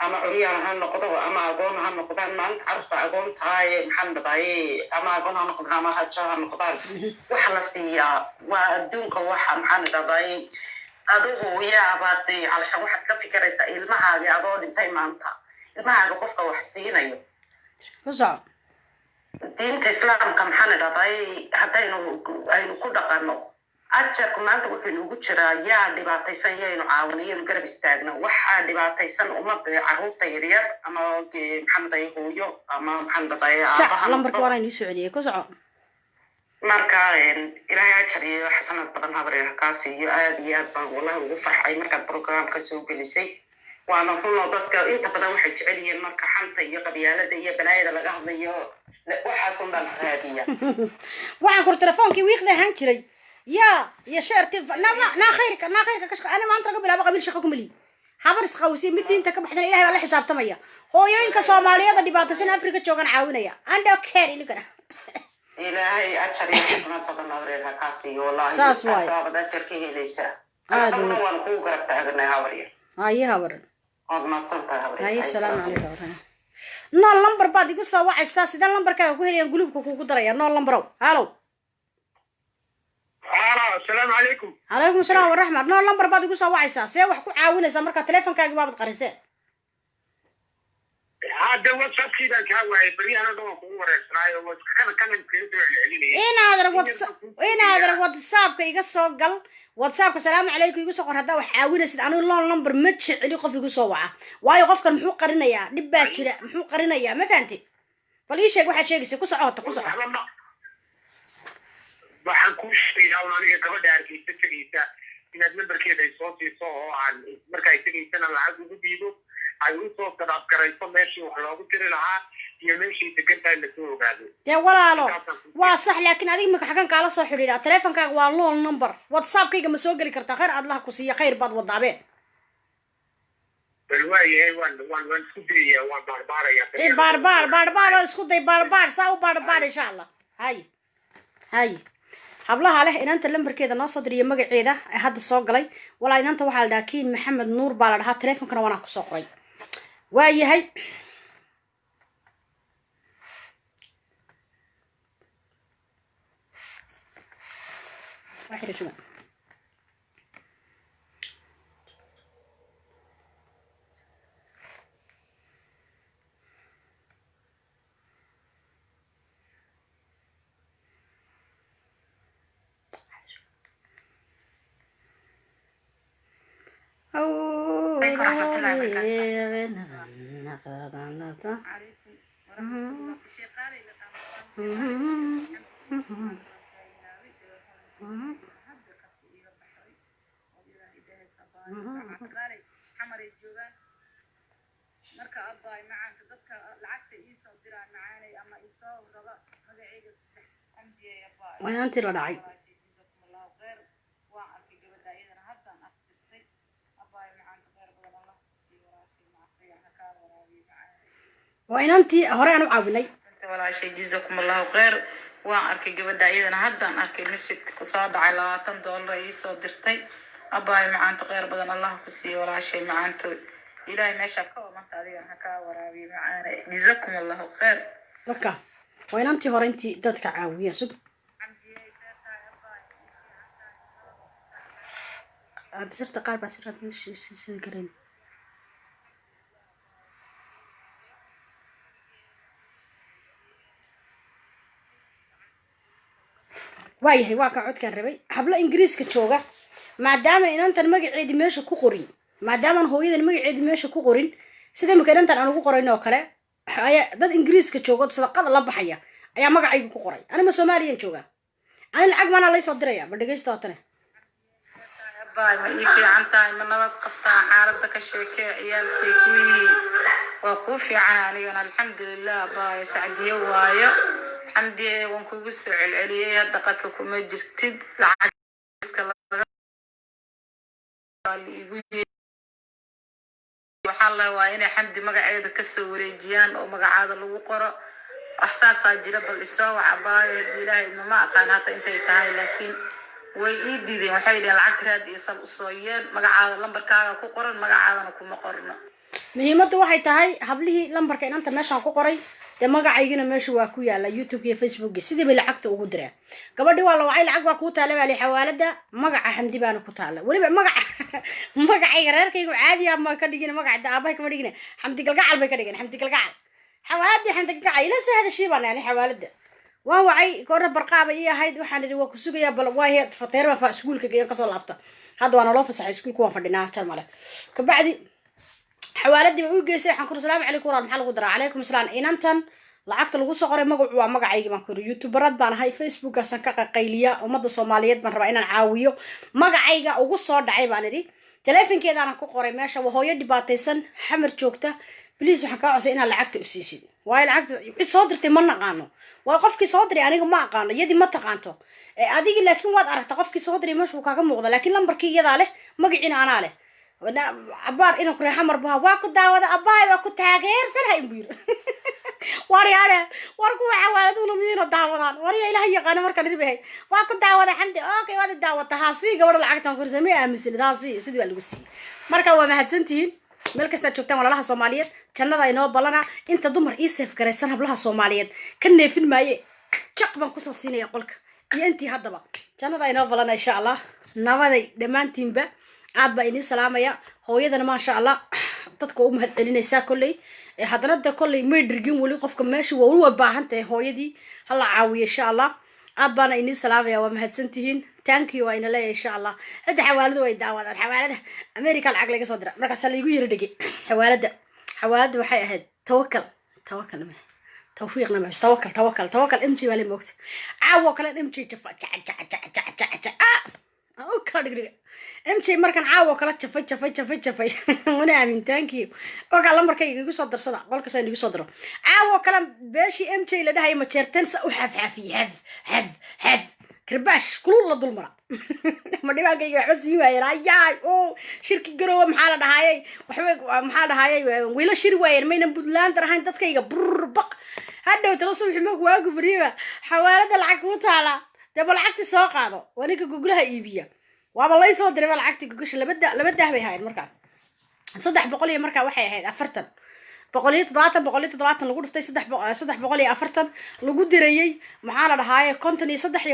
ama curiyaan ha noqdo ama agoon ha noqdaan maanta carruurta agoonta ay maxan dhaday ama agoon ha noqdaan ama haja ha noqdaan waxa la siiyaa waa adduunka waxa maxan dhaday adigu yaabaatay alshan waxaad ka fikiraysaa ilmahaaga adoo dhintay maanta ilmahaaga qofka wax siinayo kusaab diinta islaamka maxaan dhaday hadaynu aynu ku dhaqano ajarku maanta wuxuu ugu jiraa yaa dhibaataysan yaynu caawinaynu garab istaagno waxaa dhibaataysan ummadda carruurta yaryar ama maxaan dhaday hooyo ama maxaan dhaday aabaha lambarka waa inuu soo celiyay ku soco marka ilaahay ajar iyo xasanad badan habareer kaasi iyo aad baan wallahi ugu farxay markaad programka soo gelisay waana runoo dadka inta badan waxay jecel yihiin marka xanta iyo qabyaalada iyo balaayada laga hadlayo waxaasun baan raadiya waxaan kur telefoonkii wiiqda ahaan jiray يا شيرتي نا خيرك كشق أنا ما أنترك بلا بقى شقكم لي حبر سقوسي مدي أنت كبحثنا إلهي ولا حساب تمية هو يوين كصومالية ضد باتسين أفريقيا تشوفن عاونة يا عندك كاري لكنا إلهي أشري حسنا فضل أوريها كاسي والله أصاب ده تركيه ليس أنا طبعا وانقو قربت أغنى هاوري هاي هاورن ما تصلت هاوري هاي السلام عليكم هاورن نول لمبر بعد يقول سوا عساس ده لمبر كا يقول لي قلوبك كوكو دريا نول لمبرو هالو السلام عليكم. عليكم السلام ورحمة الله. نور لمبر بعد يقول سوا عساس يا وحكو عاونة مركا تليفون كاجي ما بتقرسه. هذا واتساب كذا كهواي بري أنا دوما كورة إسرائيل كان كيف يعني. هذا واتساب كي يقصو قال واتساب السلام عليكم يقول سقر هذا وحاولنا سيد أنا نور لمبر متش اللي قف يقول سوا واي قف كان محو قرنا يا نبات كذا محو قرنا يا ما فهمتي. فليش يقول واحد شيء يقول سعوت يقول سعوت. waxaan ku sheegay oo aniga gabadha arkaysa tagaysa inaad numberkeeda ay soo siiso oo aan marka ay tagaysana lacag ugu diido ay u soo qadab karayso meeshii wax loogu diri lahaa iyo meeshii degantahay la soo ogaado dee walaalo waa sax laakiin adiga marka xagan kaala soo xiriira teleefankaaga waa low number whatsappkayga ma soo gali kartaa khayr aad laha ku siiya khayr baad wadaabeen bal waayahay waan isku dayaa waan baarbaaraya baarbaar isku day baarbaar saa u baarbaar insha allah hay hablaha leh inanta lambarkeeda noo soo diriyo magaceeda ee hadda soo galay walaa inanta waxaa la dhahaa kiin maxamed nuur baa la dhahaa teleefonkana waana ku soo qoray waa yahay waxay rajuma عليكم ورحمة الله وأنت رضعي وين أنتي هراء نعاوني ولا شيء جزاكم الله خير وأركي قبل دايدنا هدا أركي مسك صاد على $10 رئيس ودرتي أباي معانت غير بدن الله كسي ولا شيء معانت إلهي ما شكا وما تأذينا هكا ورابي معانا جزاكم الله خير لك وين أنتي هراء أنتي دادك عاوية سب هذا صرت قاربة صرت مش سنقرين waayahay waa ka codkan rabay habla ingiriiska jooga maadaama inantan magaceedi meesha ku qorin maadaama hooyadan magaceeda meesha ku qorin sida makiintan aan ugu qorayn oo kale ayaa dad ingiriiska joogo sadaqada la baxaya ayaa magacayga ku qoray anima Soomaaliyan jooga aan lacag mana la soo diraya ba dhageysto tane باي ما يفي عنتاي من نبض قطع حالتك الشيكة عيال سيكوي وقوفي عالي أنا الحمد لله باي سعدي وايا الحمد لله وانكو بسع العليا دقت لكم مجرتد العكس وحالله واينا حمد مقعيد كسو وريجيان أو مقعاد الوقرة أحساسها جرب الإساوة عباية إلهي ما أقان حتى انتي تهاي لكن way diideen waxay yiraahdeen lacag raad iyo sab soo yeel magacaada lambarkaaga ku qoran magacaadana kuma qorno muhiimadu waxay tahay hablihii lambarka inanta meeshaan ku qoray de magacaygina meesha waa ku yaala YouTube iyo Facebook sidii bay lacagta ugu direen gabadhii waa la wacay lacag waa ku taala wali xawaalada magaca xamdi baana ku taala waliba magacayga reerkaygu caadi ah ma ka dhigin magaca aabahay kama dhigin xamdi galgacal bay ka dhigeen xamdi galgacal xawaalada xamdi galgacal ila soo hada shii baan yani xawaalada waan wacay koor barqaaba iyo ahayd waxaan idin waa ku sugayaa bal waa heed fateerba fa iskuulka geeyan ka soo laabta hadda waan loo fasaxay iskuulka waan fadhinaa jarmale ka bacdi xawaaladii u geysay waxaan ku salaam calaykum waraxmatullahi maxaa lagu daraa calaykum salaam inantan lacagta lagu soo qoray magacu waa magacayga baan ku yiri youtuberad baan ahay facebookaasan ka qayliya ummadda Soomaaliyeed baan rabaa inaan caawiyo magacayga ugu soo dhacay baan idhi telefonkeedana ku qoray meesha waa hooyo dhibaataysan xamar joogta please waxaan ka codsay inaan lacagta u siisid waa lacagta cid soo dirtay ma naqaano waa qofkii soo diray aniga ma aqaano yadi ma taqaanto adiga laakiin waad aragtaa qofkii soo diray meesha uu kaaga muuqda laakiin lambarkii iyada leh magaciina ana leh abaar inuu ku reexamar baa waa ku daawada abaay waa ku taageersanahay buu yiri wariyada war ku xawaaladu lumiino daawadaan wariya ilaahay yaqaan marka ribahay waa ku daawada xamdi okay wada daawada haasi gabadha lacagtan ku samee aaminsan haasi sidii waa lagu sii marka waa mahadsantihiin meel kasta joogtaan walaalaha Soomaaliyeed jannada ay noo balana inta dumar ii safe gareysan hablaha Soomaaliyeed ka neefin maaye jaq baan ku soo siinaya qolka iyo intii haddaba jannada ay noo balana insha Allah nabaday dhamaantiinba aad baa idin salaamaya hooyadana ma sha Allah dadka u mahad celinaysa kulay hadrada kulay ma dirgin wali qofka meesha waa u baahan tahay hooyadii hala caawiyo insha Allah aad baan idin salaamaya waa mahadsantihiin thank you ayna leeyahay insha Allah hada xawaaladu way daawadaan xawaalada America lacag laga soo diray markaas la igu yiri dhigay xawaalada waxay ahayd tawakkal ma tawfiiqna ma tawakkal MG wali moogta caawo kale MG jafa oo ka dhigay MG markan caawo kala jafay wana aamin thank you oo kala markay igu soo darsada qolka soo igu soo diro caawo kala beeshi MG la dhahay ma jeertan sa u xaf كرباش كل دول مرة ما دي باقي يحسي وين أياي أو شركة جرو محل ده هاي وحوق محل هاي ويلا شير وين ما ينبضلان ترى هاي تتكيجا بربق هذا وتوصل في مك واقف بريبة حوالي العقوت على تبغى العقد ساق هذا وأنيك جوجلها إيبيا والله يصير دري العقد جوجش لبده هاي المركب صدق بقولي مركب واحد هاي أفرتن بقولي تضاعت لو قلت صدح بقولي أفرتن لو قد ريي محل هاي كونتني صدح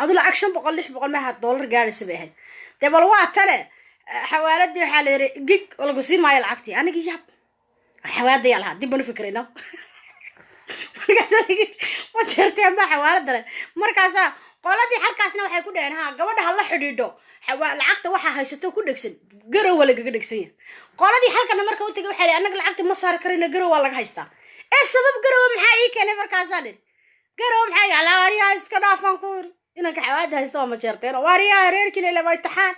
أقول أكشن بقول ما $1 جالس سبيه تبغى الوقت ترى حوالي دي حالي جيك ولا قصير ما يلعقتي أنا جياب حوالي دي على دي بنفكرينه ما شرتي ما حوالي ده مركزة قولدي halkaasna waxay ku dhaheen gabadha hal la xidhiidho lacagta waxa haysato ku dhagsan garow wala gaga dhagsan qoladii halkana marka u tagay waxay anaga lacagta ma saar karina garow waa laga haystaa sabab garow maxay ii keenay markaas aan garow maxay ala wariya iska dhaafan ku inanka xawaad haysto ma jeerteen wariya reerkina la baytaxaan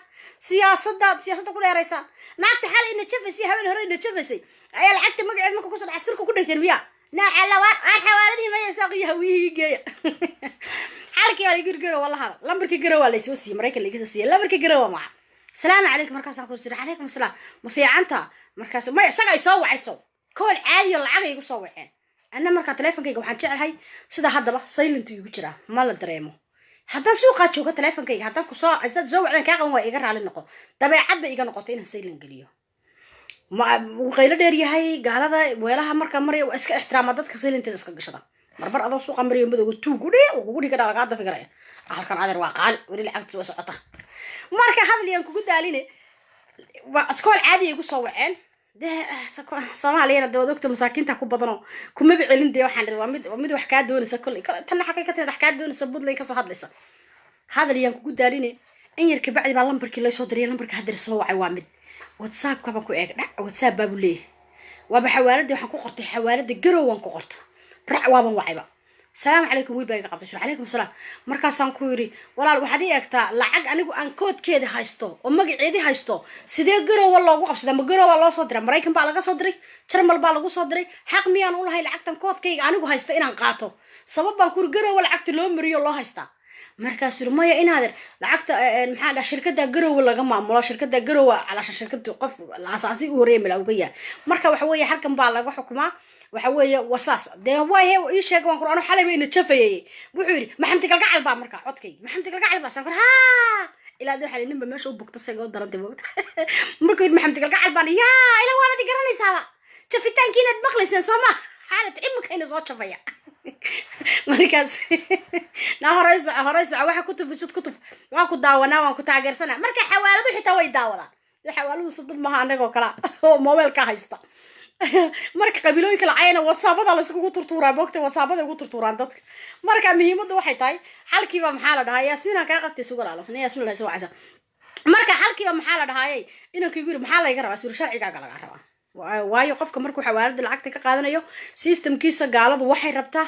siyaasadda ku dheeraysan naagta xal ina jafasi haween hore ina jafasi ay lacagta magaceed marka ku soo dhacsurka ku dhagteen miya لا على حوالي ما يساقي هويجي حالك يا جرجر والله لمبرك جرا ولا يسوسي مريك اللي يسوسي لمبرك جرا مع السلام عليكم مركز أقول سير عليكم السلام ما في عنتا مركز ما يساق يسوي كل عادي العادي يسوي أنا مركز تلفون كي وحنشل هاي سيدا هذا بقى سايلنت يجرا ما لا دريمه هذا سوق شو كتلفون كي هذا كوسا إذا تزوج عن كأنه هو يجرا على النقطة تبع عد بيجا نقطتين سايلنت قليو وقيل ديري هاي قال هذا ويلها مركا مري واسك احترام dadka siilinteeda iska gashada marbar adoo suuqa mariyo madowga tuugudhe ugu dhigi kara laga dafiray halkan adeer waa qaal wali lacagtu waa socota marka hadliyan kugu daaline waa askool caadi igu soo waceen Soomaaliyeena dadka masaakiinta ku badano kuma bicilin de waxaan waa mid wax ka doonaysa kulli tan xaqiiqadeeda wax ka doonaysa budlay ka soo hadlaysa hadliyan kugu daaline in yar kabacdi baa lambarkii laysoo diriyay lambarka haddana soo wacay waa mid whatsappka baan ku eeg dhac whatsapp baa buu leeyahay waaba xawaaladii waxaan ku qortay xawaalada garow waan ku qortay rac waaban wacayba السلام عليكم ويل باقي قبل عليكم السلام markaasaan ku yiri walaal waxaad ii eegtaa lacag anigu aan koodkeeda haysto oo magaceedii haysto sidee garow loogu qabsaday ma garow loo soo diray Mareykan baa laga soo diray Jarmal baa lagu soo diray xaq miyaan u lahay lacagtan koodkayga anigu haysto inaan qaato sabab baan ku yiri garow lacagta loo mariyo loo haysta markaas yiri maya inaadir lacagta maxaa dha shirkada garow laga maamulo shirkada garow calaashan shirkadu qof la asaasi u horeeyay malawgaya marka waxa weeye halkan baa laga xukumaa waxa weeye wasaas de waaye ii sheeg waan quraan xalay ina jafayay wuxuu yiri maxamti kalgacal baa marka codkay maxamti kalgacal baa san ha ila de xalay nimba meesha u bugta sago darante bugta markuu yiri maxamti kalgacal baan ya ila waa la garanaysaa jafitaankiina aad maqlaysan soma xaalad imka ina soo jafaya markaas na horeysa waxa ku tufisad kutuf waa ku daawanaa waan ku taageersanaa marka xawaaladu xitaa way daawadaan xawaaladu sadad ma anaga kala oo mobilka haysta marka qabiilooyinka la ayna whatsappada la isku turtuuraa boogta whatsappada ugu turtuuraan dadka marka muhiimadu waxay tahay halkiiba maxaa la dhahaa yaasiina ka qabtay sugal alo yaasiin la soo wacsa marka halkiiba maxaa la dhahaa inanku yiri maxaa laga rabaa sir sharciga laga rabaa waayo qofka markuu xawaalada lacagta ka qaadanayo systemkiisa gaaladu waxay rabtaa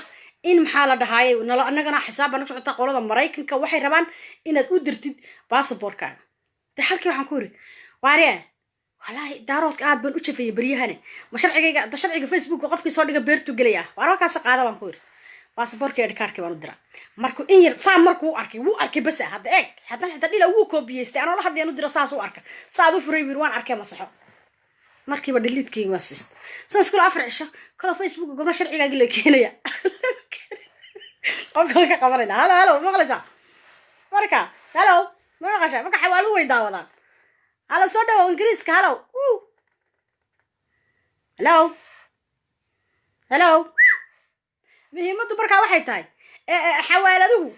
in maxaa la dhahaa annagana xisaab aan socota qolada Mareykanka waxay rabaan inaad u dirtid passportkaaga halkii waxaan ku yiri waariye والله دارود قاعد بن وجفي بريهانه ما شرعيغا دا شرعيغا فيسبوك قفكي سو dhiga beertu galaya wararkaas qaada waan ku yiri passportkeeda kaarkii waan u diraa markuu in yar saan markuu arkay bas hada eeg hada dhila uu koobiyay anoo la hadleen u dira saas u arka saad u furay wir waan arkay masaxo markiiba delete-kii waa sis saas kula afreesha kala Facebook gobna sharciga gal keenaya qofka ka qabanayna halo maqlaysa marka halo marka xawaalu way daawadaan على صودا وانجليزك هلو هلو مهمته بركه waxay tahay xawaaladuhu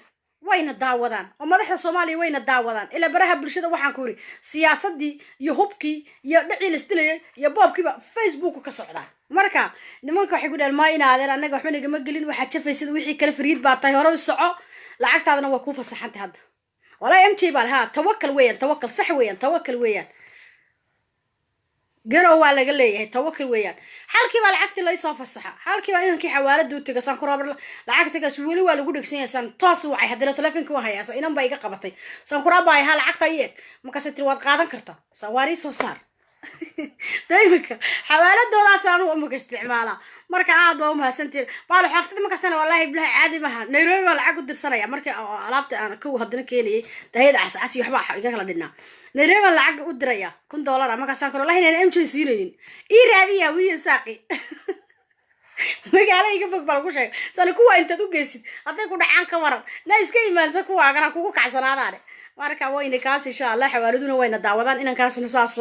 wayna daawadaan oo madaxda Soomaaliya wayna daawadaan ila baraha bulshada waxaan ku yiri siyaasadii iyo hubkii iyo dhicil istilay iyo boobkiiba Facebook ka socda marka nimanka waxay ku dhalmaa inaadeen anaga waxba nagama gelin waxa jafaysid wixii kala fariid baa tahay hore u soco lacagtaadana waa ku fasaxantay hadda ولا امتي بالها توكل ويان توكل صح ويان توكل ويان قروا ولا قال لي توكل ويان حالكي بالعكس لا يصاف الصحه حالكي انكي حوالد وتقسان كراب لعقتك سويلي ولا غدغسين سان توس وعي هدنا تليفونك وهيا inaan bay iga qabatay san kuraabay hal lacagta yeek ma ka sitri wad qaadan karta sawaari soo saar dayfka xawaaladoodaas aan u isticmaala marka aad oo mahadsantiin baal xaftada ma kasana wallahi billahi caadi ma Nairobi wala lacag u dirsanaya marka alaabta aan ku hadana keeniyay dahayda cascasi waxba iga kala dhinaa Nairobi lacag u diraya $1 ama kasaan karo wallahi inaan MJ siinaynin ii raadiya wiil saaqi magaala iga fog bal ku sheeg san kuwa inta u geysid haday ku dhacaan ka waran la iska iimaansa kuwa agana kugu kacsanaadaan marka wayna kaas insha Allah xawaaladuna wayna daawadaan inaan kaasna saas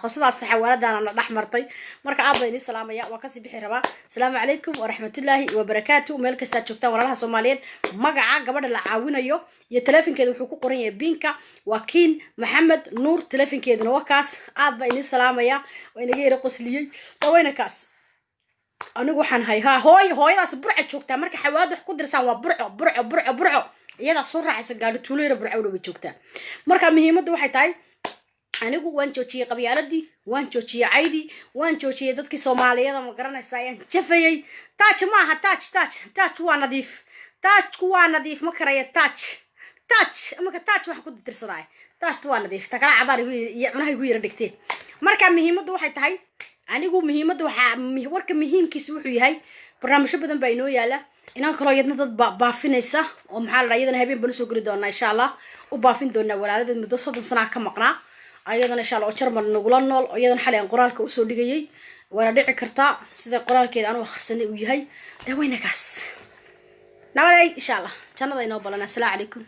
qasadaas xawaaladana dhaxmartay marka aad bayni salaamaya waa kasi bixi rabaa assalaamu alaykum wa rahmatullahi wa barakaatuh meel kasta joogtaan walaalaha Soomaaliyeed magaca gabadha la caawinayo iyo telefonkeeda wuxuu ku qoran yahay binka waa Kiin Maxamed Nuur telefonkeeduna waa kaas aad bayni salaamaya wayna geero qosliyay wayna kaas anigu waxaan hayhaa hooyadaas burca joogtaa marka xawaad wax ku dirsan waa burco iyada soo raacaysa gaadho tuuleera burcawda way joogtaa marka muhiimadu waxay tahay anigu waan joojiyay qabyaaladii waan joojiyay caydii waan joojiyay dadkii Soomaaliyeed ma garanaysaa ayaan jafayay taaj maaha taaj waa nadiif ma karaya taaj ama ka taaj wax ku dirsaday taaj waa nadiif ta kala cabaar iyo cunahay ku yara dhigtay marka muhiimadu waxay tahay anigu muhiimadu waxa warka muhiimkiisu wuxuu yahay barnaamijyo badan baa inoo yaala inaan kala yadna dad baafinaysa oo maxaa la yidhaahdaa habeen bal soo gari doona insha Allah u baafin doona walaalada muddo 30 sano ka maqnaa ayadana insha Allah oo Jarmal nagula nool ayadana xalay qoraalka u soo dhigayay wala dhici kartaa sida qoraalkeeda aan u akhrisanay uu yahay daweynakaas nabaday insha Allah jannada inoo balana assalaamu alaykum